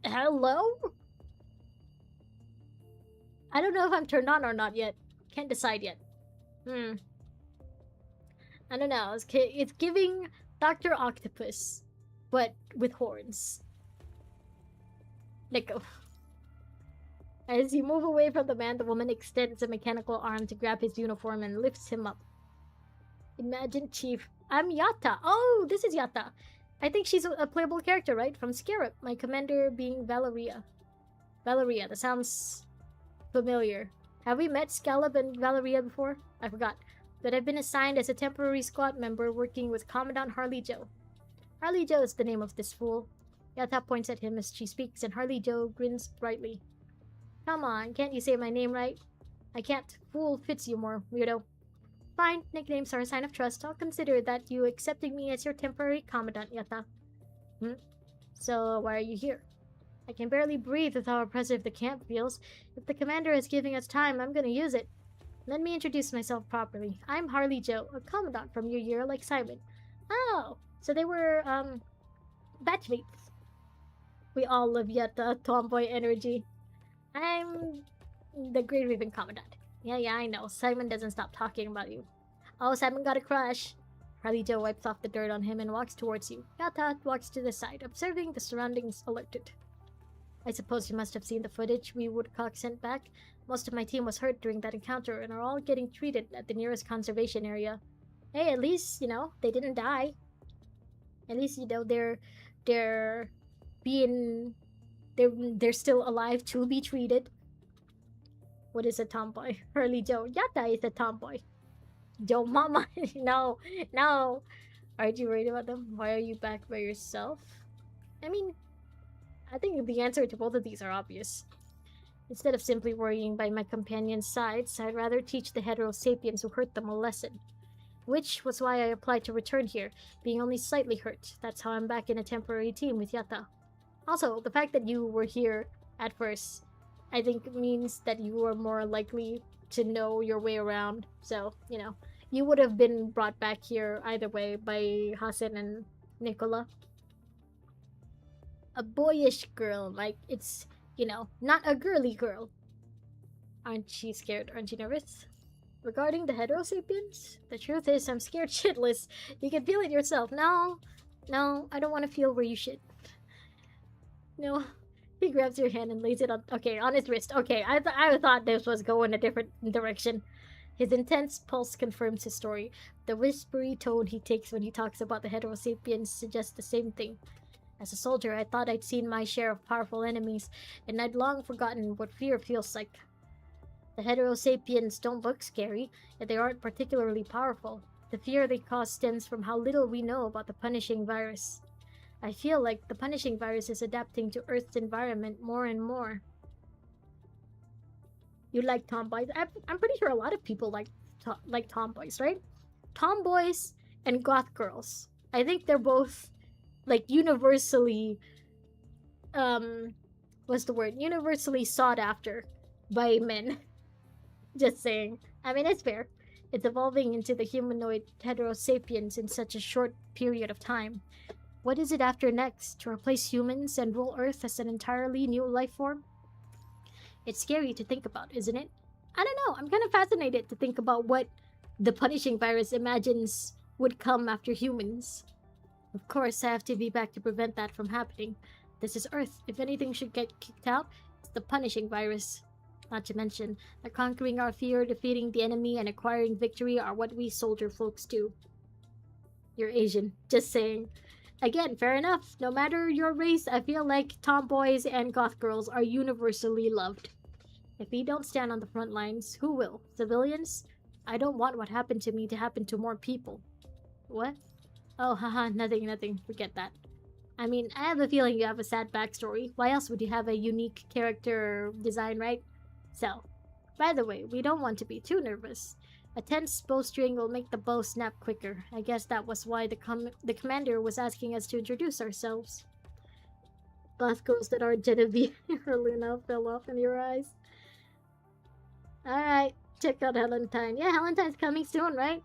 Hello? I don't know if I'm turned on or not yet. Can't decide yet. I don't know. It's giving Dr. Octopus, but with horns. Let go. As you move away from the man, the woman extends a mechanical arm to grab his uniform and lifts him up. Imagine, Chief. I'm Yatta. Oh, this is Yatta. I think she's a playable character, right? From Scarab. My commander being Valeria. Valeria, that sounds familiar. Have we met Scallop and Valeria before? I forgot. But I've been assigned as a temporary squad member working with Commandant Harley Joe. Harley Joe is the name of this fool. Yatta points at him as she speaks, and Harley Joe grins brightly. Come on, can't you say my name right? I can't. Fool fits you more, weirdo. Fine, nicknames are a sign of trust. I'll consider that you accepting me as your temporary commandant, Yatta. So, why are you here? I can barely breathe with how oppressive the camp feels. If the commander is giving us time, I'm gonna use it. Let me introduce myself properly. I'm Harley Joe, a commandant from your year like Simon. Oh, so they were, batchmates. We all love yet the tomboy energy. I'm the Great Raven Commandant. Yeah, I know. Simon doesn't stop talking about you. Oh, Simon got a crush. Harley Joe wipes off the dirt on him and walks towards you. Yata walks to the side, observing the surroundings alerted. I suppose you must have seen the footage we Woodcock sent back. Most of my team was hurt during that encounter and are all getting treated at the nearest conservation area. Hey, at least, they didn't die. At least, they're being... They're still alive to be treated. What is a tomboy? Harley Joe. Yata is a tomboy. Joe Mama. No. Aren't you worried about them? Why are you back by yourself? I mean, I think the answer to both of these are obvious. Instead of simply worrying by my companion's sides, I'd rather teach the hetero sapiens who hurt them a lesson. Which was why I applied to return here, being only slightly hurt. That's how I'm back in a temporary team with Yata. Also, the fact that you were here at first, I think means that you are more likely to know your way around. So, you would have been brought back here either way by Hasan and Nicola. A boyish girl, like it's, not a girly girl. Aren't you scared? Aren't you nervous? Regarding the heterosapiens? The truth is, I'm scared shitless. You can feel it yourself. No, I don't want to feel where you shit. No. He grabs your hand and lays it on his wrist. Okay, I thought this was going a different direction. His intense pulse confirms his story. The whispery tone he takes when he talks about the heterosapiens suggests the same thing. As a soldier, I thought I'd seen my share of powerful enemies, and I'd long forgotten what fear feels like. The heterosapiens don't look scary, yet they aren't particularly powerful. The fear they cause stems from how little we know about the punishing virus. I feel like the punishing virus is adapting to Earth's environment more and more. You like tomboys? I'm pretty sure a lot of people like tomboys, right? Tomboys and goth girls. I think they're both universally what's the word? Universally sought after by men. Just saying. I mean, it's fair. It's evolving into the humanoid heterosapiens in such a short period of time. What is it after next? To replace humans and rule Earth as an entirely new life form? It's scary to think about, isn't it? I don't know. I'm kind of fascinated to think about what the punishing virus imagines would come after humans. Of course, I have to be back to prevent that from happening. This is Earth. If anything should get kicked out, it's the punishing virus. Not to mention that conquering our fear, defeating the enemy, and acquiring victory are what we soldier folks do. You're Asian. Just saying. Again, fair enough. No matter your race, I feel like tomboys and goth girls are universally loved. If we don't stand on the front lines, who will? Civilians? I don't want what happened to me to happen to more people. What? Oh, haha, nothing. Forget that. I mean, I have a feeling you have a sad backstory. Why else would you have a unique character design, right? So, by the way, we don't want to be too nervous. A tense bowstring will make the bow snap quicker. I guess that was why the commander was asking us to introduce ourselves. Both girls that are Genevieve or Luna fell off in your eyes. Alright, check out Helentine. Yeah, Helentine's coming soon, right?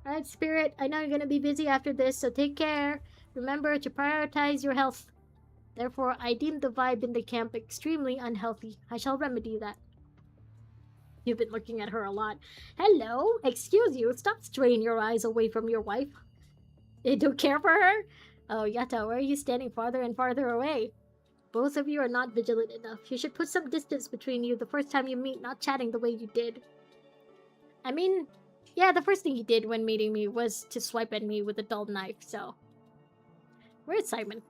Alright, Spirit, I know you're gonna be busy after this, so take care. Remember to prioritize your health. Therefore, I deem the vibe in the camp extremely unhealthy. I shall remedy that. You've been looking at her a lot. Hello? Excuse you, stop straying your eyes away from your wife. You don't care for her? Oh, Yata, why are you standing farther and farther away? Both of you are not vigilant enough. You should put some distance between you the first time you meet, not chatting the way you did. I mean, yeah, the first thing he did when meeting me was to swipe at me with a dull knife, so... Where's Simon?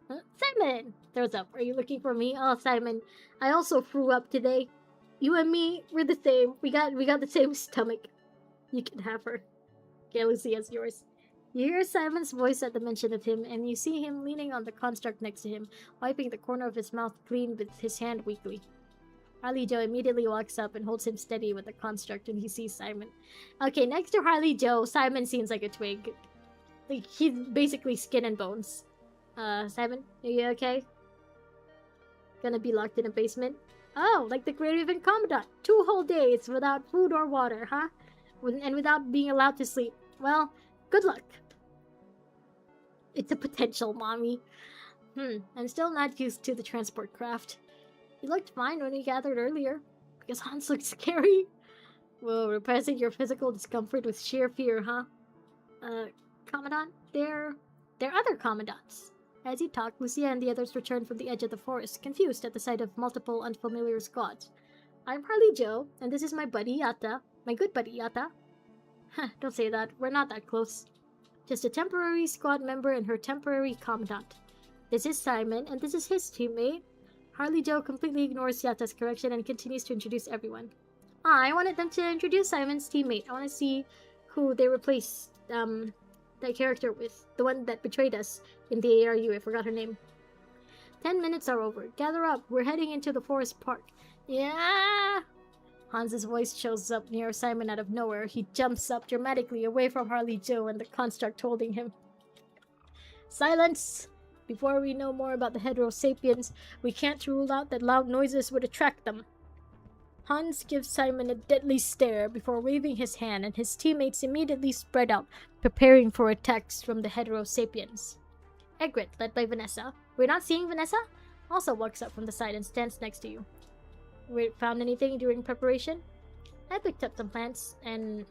Huh? Simon! Throws up. Are you looking for me? Oh, Simon, I also threw up today. You and me, we're the same. We got the same stomach. You can have her. Okay, Lucia's yours. You hear Simon's voice at the mention of him, and you see him leaning on the construct next to him, wiping the corner of his mouth clean with his hand weakly. Harley Joe immediately walks up and holds him steady with the construct when he sees Simon. Okay, next to Harley Joe, Simon seems like a twig. Like, he's basically skin and bones. Simon, are you okay? Gonna be locked in a basement. Oh, like the Great Raven Commandant. 2 whole days without food or water, huh? And without being allowed to sleep. Well, good luck. It's a potential, mommy. I'm still not used to the transport craft. You looked fine when we gathered earlier. Because Hans looked scary. Whoa, repressing your physical discomfort with sheer fear, huh? Commandant, they're other commandants. As he talked, Lucia and the others returned from the edge of the forest, confused at the sight of multiple unfamiliar squads. I'm Harley Joe, and this is my buddy Yata. My good buddy Yata. Don't say that. We're not that close. Just a temporary squad member and her temporary commandant. This is Simon, and this is his teammate. Harley Joe completely ignores Yata's correction and continues to introduce everyone. I wanted them to introduce Simon's teammate. I want to see who they replaced that character with. The one that betrayed us in the ARU. I forgot her name. 10 minutes are over. Gather up. We're heading into the forest park. Yeah! Hans's voice shows up near Simon out of nowhere. He jumps up dramatically away from Harley Joe and the construct holding him. Silence! Before we know more about the Heterosapiens, we can't rule out that loud noises would attract them. Hans gives Simon a deadly stare before waving his hand, and his teammates immediately spread out, preparing for attacks from the Heterosapiens. Egret, led by Vanessa. We're not seeing Vanessa? Also walks up from the side and stands next to you. We found anything during preparation? I picked up some plants and,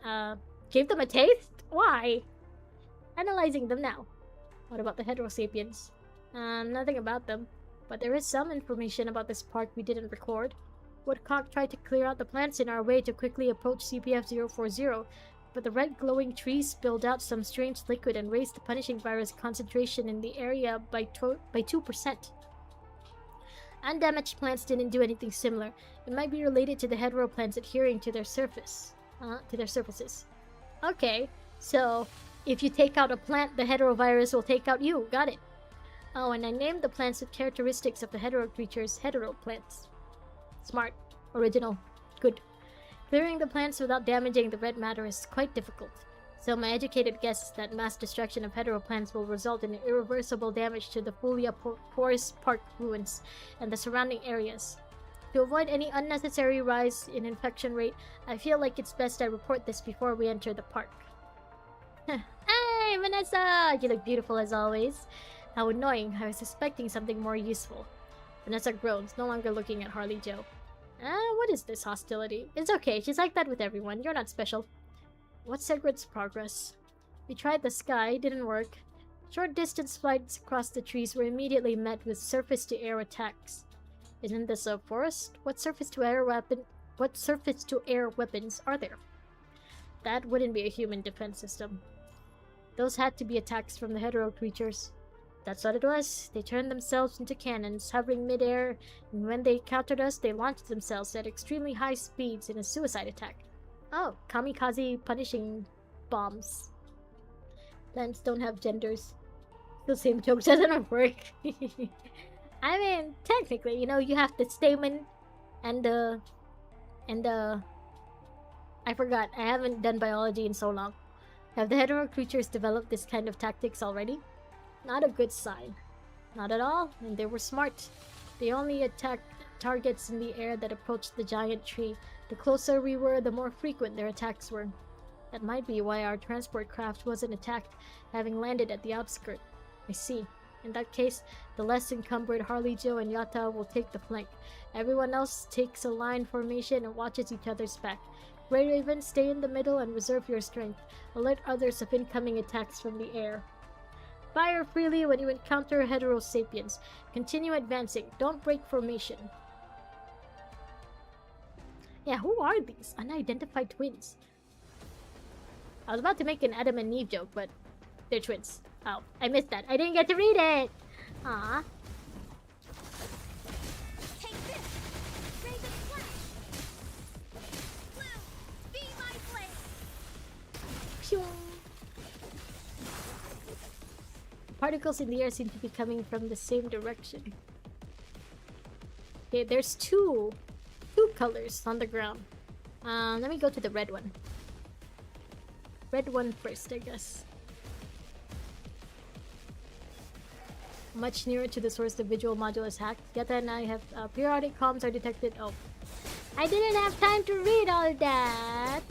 gave them a taste? Why? Analyzing them now. What about the Heterosapiens? Nothing about them. But there is some information about this park we didn't record. Woodcock tried to clear out the plants in our way to quickly approach CPF-040, but the red glowing trees spilled out some strange liquid and raised the punishing virus concentration in the area by 2%. Undamaged plants didn't do anything similar. It might be related to the hetero plants adhering to their surfaces. Okay, so if you take out a plant, the heterovirus will take out you. Got it. Oh, and I named the plants with characteristics of the hetero creatures hetero plants. Smart. Original. Good. Clearing the plants without damaging the red matter is quite difficult. So my educated guess is that mass destruction of hetero plants will result in irreversible damage to the Fulia Forest Park ruins and the surrounding areas. To avoid any unnecessary rise in infection rate, I feel like it's best I report this before we enter the park. Hey, Vanessa! You look beautiful as always. How annoying. I was expecting something more useful. Vanessa groans, no longer looking at Harley Joe. What is this hostility? It's okay, she's like that with everyone. You're not special. What's Egret's progress? We tried the sky, didn't work. Short distance flights across the trees were immediately met with surface-to-air attacks. Isn't this a forest? What surface-to-air weapons are there? That wouldn't be a human defense system. Those had to be attacks from the hetero creatures. That's what it was. They turned themselves into cannons, hovering mid-air, and when they countered us, they launched themselves at extremely high speeds in a suicide attack. Oh, kamikaze punishing bombs. Plants don't have genders. The same joke doesn't work. I mean, technically, you know, you have the stamen and I forgot. I haven't done biology in so long. Have the hetero creatures developed this kind of tactics already? Not a good sign. Not at all, and they were smart. They only attacked targets in the air that approached the giant tree. The closer we were, the more frequent their attacks were. That might be why our transport craft wasn't attacked, having landed at the outskirt. I see. In that case, the less encumbered Harley Joe and Yata will take the flank. Everyone else takes a line formation and watches each other's back. Grey Raven, stay in the middle and reserve your strength. Alert others of incoming attacks from the air. Fire freely when you encounter Heterosapiens. Continue advancing. Don't break formation. Yeah, who are these unidentified twins? I was about to make an Adam and Eve joke, but they're twins. Oh, I missed that. I didn't get to read it! Aww. Take this! Raven Flash! Blue, be my blade! Phew. Particles in the air seem to be coming from the same direction. Okay, there's two colors on the ground. Let me go to the red one. Red one first, I guess. much nearer to the source the visual module is hacked. Yet and I have periodic comms are detected. Oh, I didn't have time to read all that.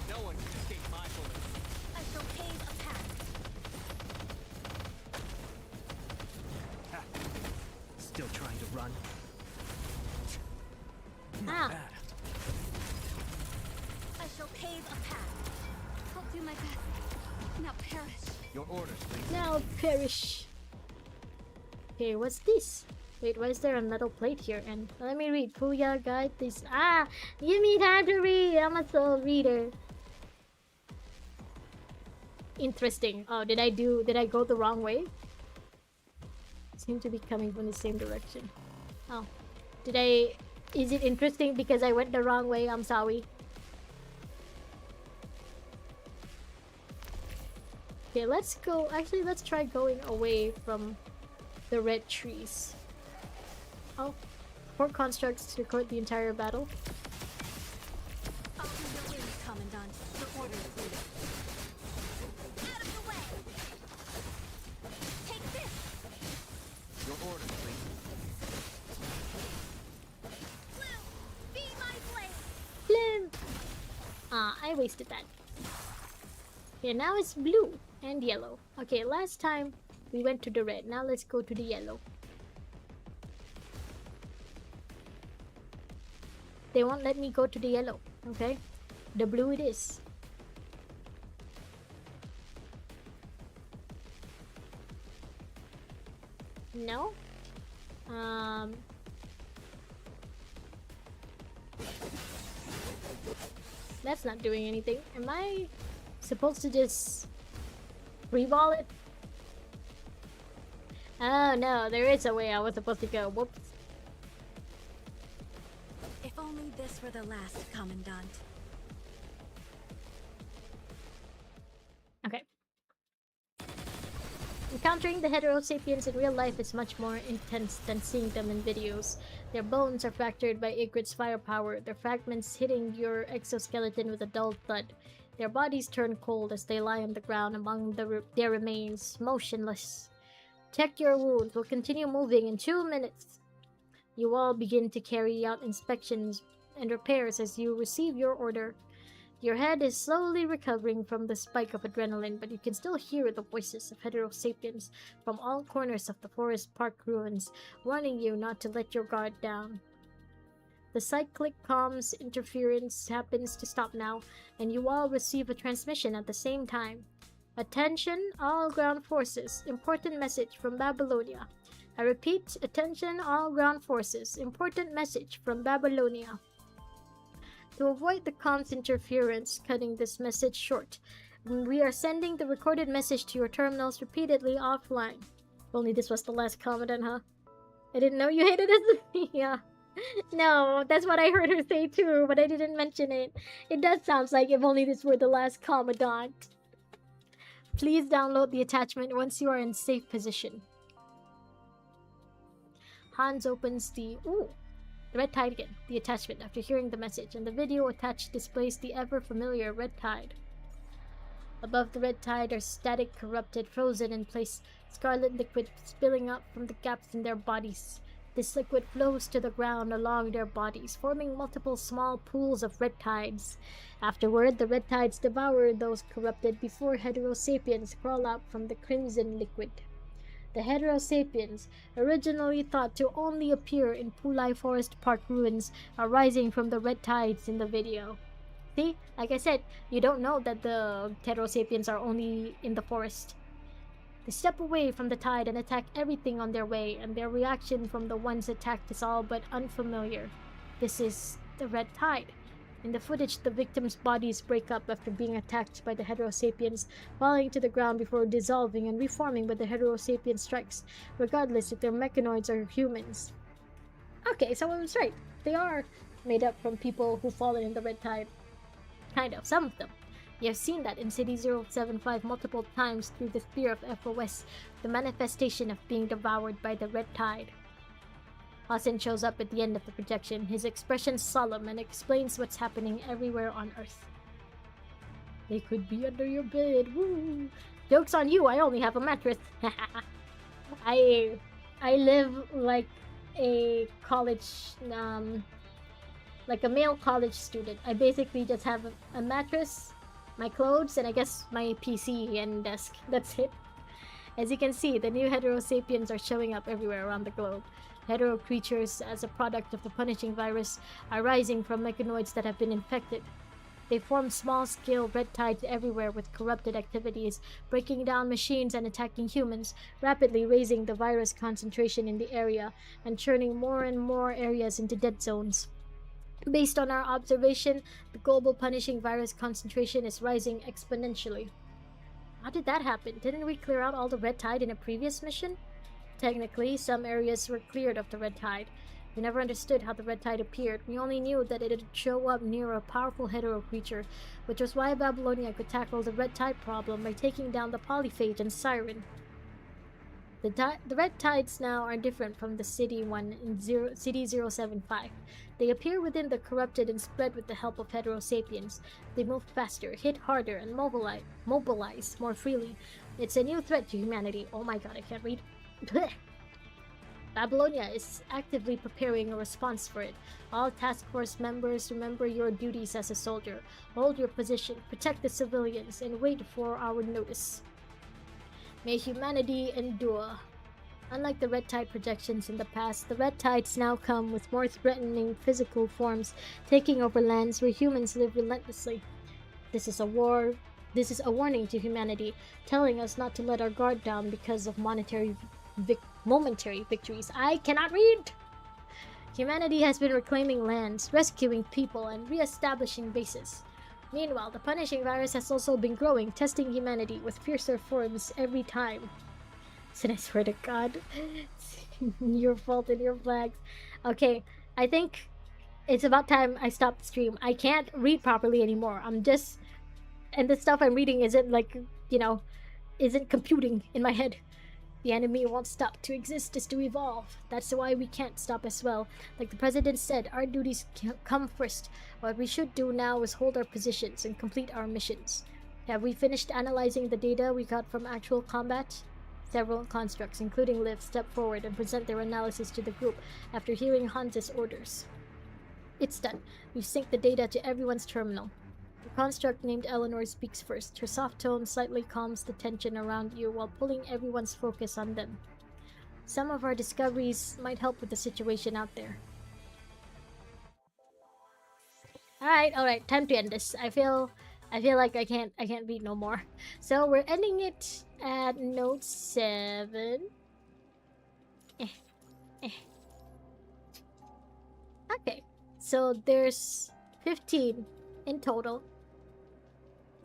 No one can escape my bullets. I shall pave a path. Ha. Still trying to run. Ah. Bad. I shall pave a path. I'll do my best. Now perish. Your orders, please. Now perish. Okay, what's this? Wait, why is there a metal plate here? And let me read. Puya guide this. Ah, give me time to read. I'm a soul reader. Interesting. Oh, did I go the wrong way? Seem to be coming from the same direction. Oh, is it interesting because I went the wrong way? I'm sorry. Okay, let's go. Actually, let's try going away from the red trees. Oh, port constructs to record the entire battle. I'll do your wings, Commandant. Your orders, please. Out of the way. Take this. Your orders, please. Blue, be my blade. Blim! Ah, I wasted that. Okay, now it's blue and yellow. Okay, last time we went to the red. Now let's go to the yellow. They won't let me go to the yellow. Okay, the blue it is. No. That's not doing anything. Am I supposed to just free-ball it? Oh no, there is a way I was supposed to go. Whoops. If only this were the last, Commandant. Okay. Encountering the heterosapiens in real life is much more intense than seeing them in videos. Their bones are fractured by Ygritte's firepower, their fragments hitting your exoskeleton with a dull thud. Their bodies turn cold as they lie on the ground among their remains, motionless. Check your wounds. We'll continue moving in 2 minutes. You all begin to carry out inspections and repairs as you receive your order. Your head is slowly recovering from the spike of adrenaline, but you can still hear the voices of heterosapiens from all corners of the forest park ruins, warning you not to let your guard down. The cyclic comms interference happens to stop now, and you all receive a transmission at the same time. Attention, all ground forces. Important message from Babylonia. I repeat, attention, all ground forces. Important message from Babylonia. To avoid the comms interference, cutting this message short, we are sending the recorded message to your terminals repeatedly offline. If only this was the last Commandant, huh? I didn't know you hated us. Yeah. No, that's what I heard her say too, but I didn't mention it. It does sound like if only this were the last Commandant. Please download the attachment once you are in safe position. Hans opens the red tide again, the attachment after hearing the message, and the video attached displays the ever familiar red tide. Above the red tide are static, corrupted, frozen in place, scarlet liquid spilling up from the gaps in their bodies. This liquid flows to the ground along their bodies, forming multiple small pools of red tides. Afterward, the red tides devour those corrupted before heterosapiens crawl out from the crimson liquid. The heterosapiens, originally thought to only appear in Pulai Forest Park ruins, are rising from the red tides in the video. See, like I said, you don't know that the heterosapiens are only in the forest. They step away from the tide and attack everything on their way, and their reaction from the ones attacked is all but unfamiliar. This is the red tide. In the footage, the victims' bodies break up after being attacked by the heterosapiens, falling to the ground before dissolving and reforming when the heterosapien strikes, regardless if they're mechanoids or humans. Okay, so I was right. They are made up from people who've fallen in the red tide. Kind of, some of them. You have seen that in City 075 multiple times through the sphere of FOS, the manifestation of being devoured by the red tide. Hassan shows up at the end of the projection, his expression solemn, and explains what's happening everywhere on Earth. They could be under your bed, woo! Joke's on you, I only have a mattress. I live like a college, like a male college student. I basically just have a mattress, my clothes, and I guess my PC and desk. That's it. As you can see, the new hetero sapiens are showing up everywhere around the globe. Hetero creatures, as a product of the punishing virus, are rising from mechanoids that have been infected. They form small-scale red tides everywhere with corrupted activities, breaking down machines and attacking humans, rapidly raising the virus concentration in the area and churning more and more areas into dead zones. Based on our observation, the global punishing virus concentration is rising exponentially. How did that happen? Didn't we clear out all the red tide in a previous mission? Technically, some areas were cleared of the red tide. We never understood how the red tide appeared. We only knew that it would show up near a powerful hetero creature, which was why Babylonia could tackle the red tide problem by taking down the polyphage and siren. The red tides now are different from the city one in City 075. They appear within the corrupted and spread with the help of hetero sapiens. They move faster, hit harder, and mobilize more freely. It's a new threat to humanity. Oh my god, I can't read. Babylonia is actively preparing a response for it. All task force members, remember your duties as a soldier. Hold your position, protect the civilians, and wait for our notice. May humanity endure. Unlike the red tide projections in the past, the red tides now come with more threatening physical forms, taking over lands where humans live relentlessly. This is a warning to humanity, telling us not to let our guard down because of momentary victories. I cannot read! Humanity has been reclaiming lands, rescuing people, and re-establishing bases. Meanwhile, the punishing virus has also been growing, testing humanity with fiercer forms every time. And I swear to God, your fault and your flags. Okay, I think it's about time I stop the stream. I can't read properly anymore. And the stuff I'm reading isn't like, isn't computing in my head. The enemy won't stop to exist, just to evolve. That's why we can't stop as well. Like the president said, our duties come first. What we should do now is hold our positions and complete our missions. Have we finished analyzing the data we got from actual combat? Several constructs, including Liv, step forward and present their analysis to the group after hearing Hans's orders. It's done. We've synced the data to everyone's terminal. The construct named Eleanor speaks first. Her soft tone slightly calms the tension around you while pulling everyone's focus on them. Some of our discoveries might help with the situation out there. Alright, time to end this. I feel like I can't read no more. So we're ending it at note 7. Okay, so there's 15 in total.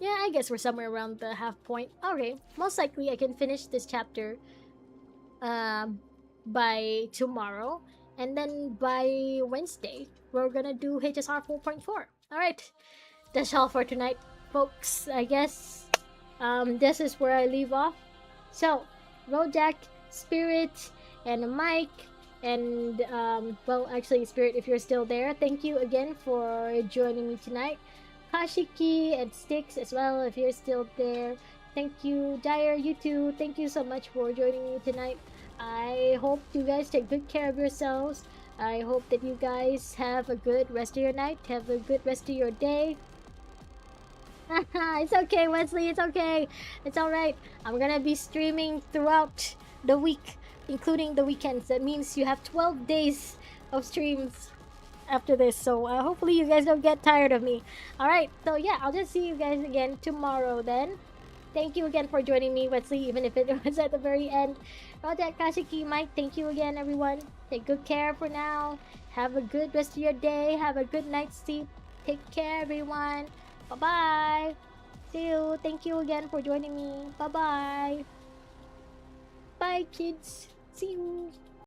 Yeah, I guess we're somewhere around the half point. Okay, most likely I can finish this chapter by tomorrow. And then by Wednesday, we're gonna do HSR 4.4. Alright, that's all for tonight, folks. I guess this is where I leave off. So, Rojack, Spirit, and Mike, and well, actually, Spirit, if you're still there, thank you again for joining me tonight. Kashiki and Styx as well, if you're still there. Thank you. Dyer, you too. Thank you so much for joining me tonight. I hope you guys take good care of yourselves. I hope that you guys have a good rest of your night. Have a good rest of your day. It's okay, Wesley. It's okay. It's alright. I'm gonna be streaming throughout the week, including the weekends. That means you have 12 days of streams after this, so hopefully you guys don't get tired of me. Alright, so yeah, I'll just see you guys again tomorrow then. Thank you again for joining me, Wesley, even if it was at the very end. Rojack, Kashiki, Mike, thank you again, everyone. Take good care for now. Have a good rest of your day. Have a good night's sleep. Take care, everyone. Bye-bye. See you. Thank you again for joining me. Bye-bye. Bye, kids. See you.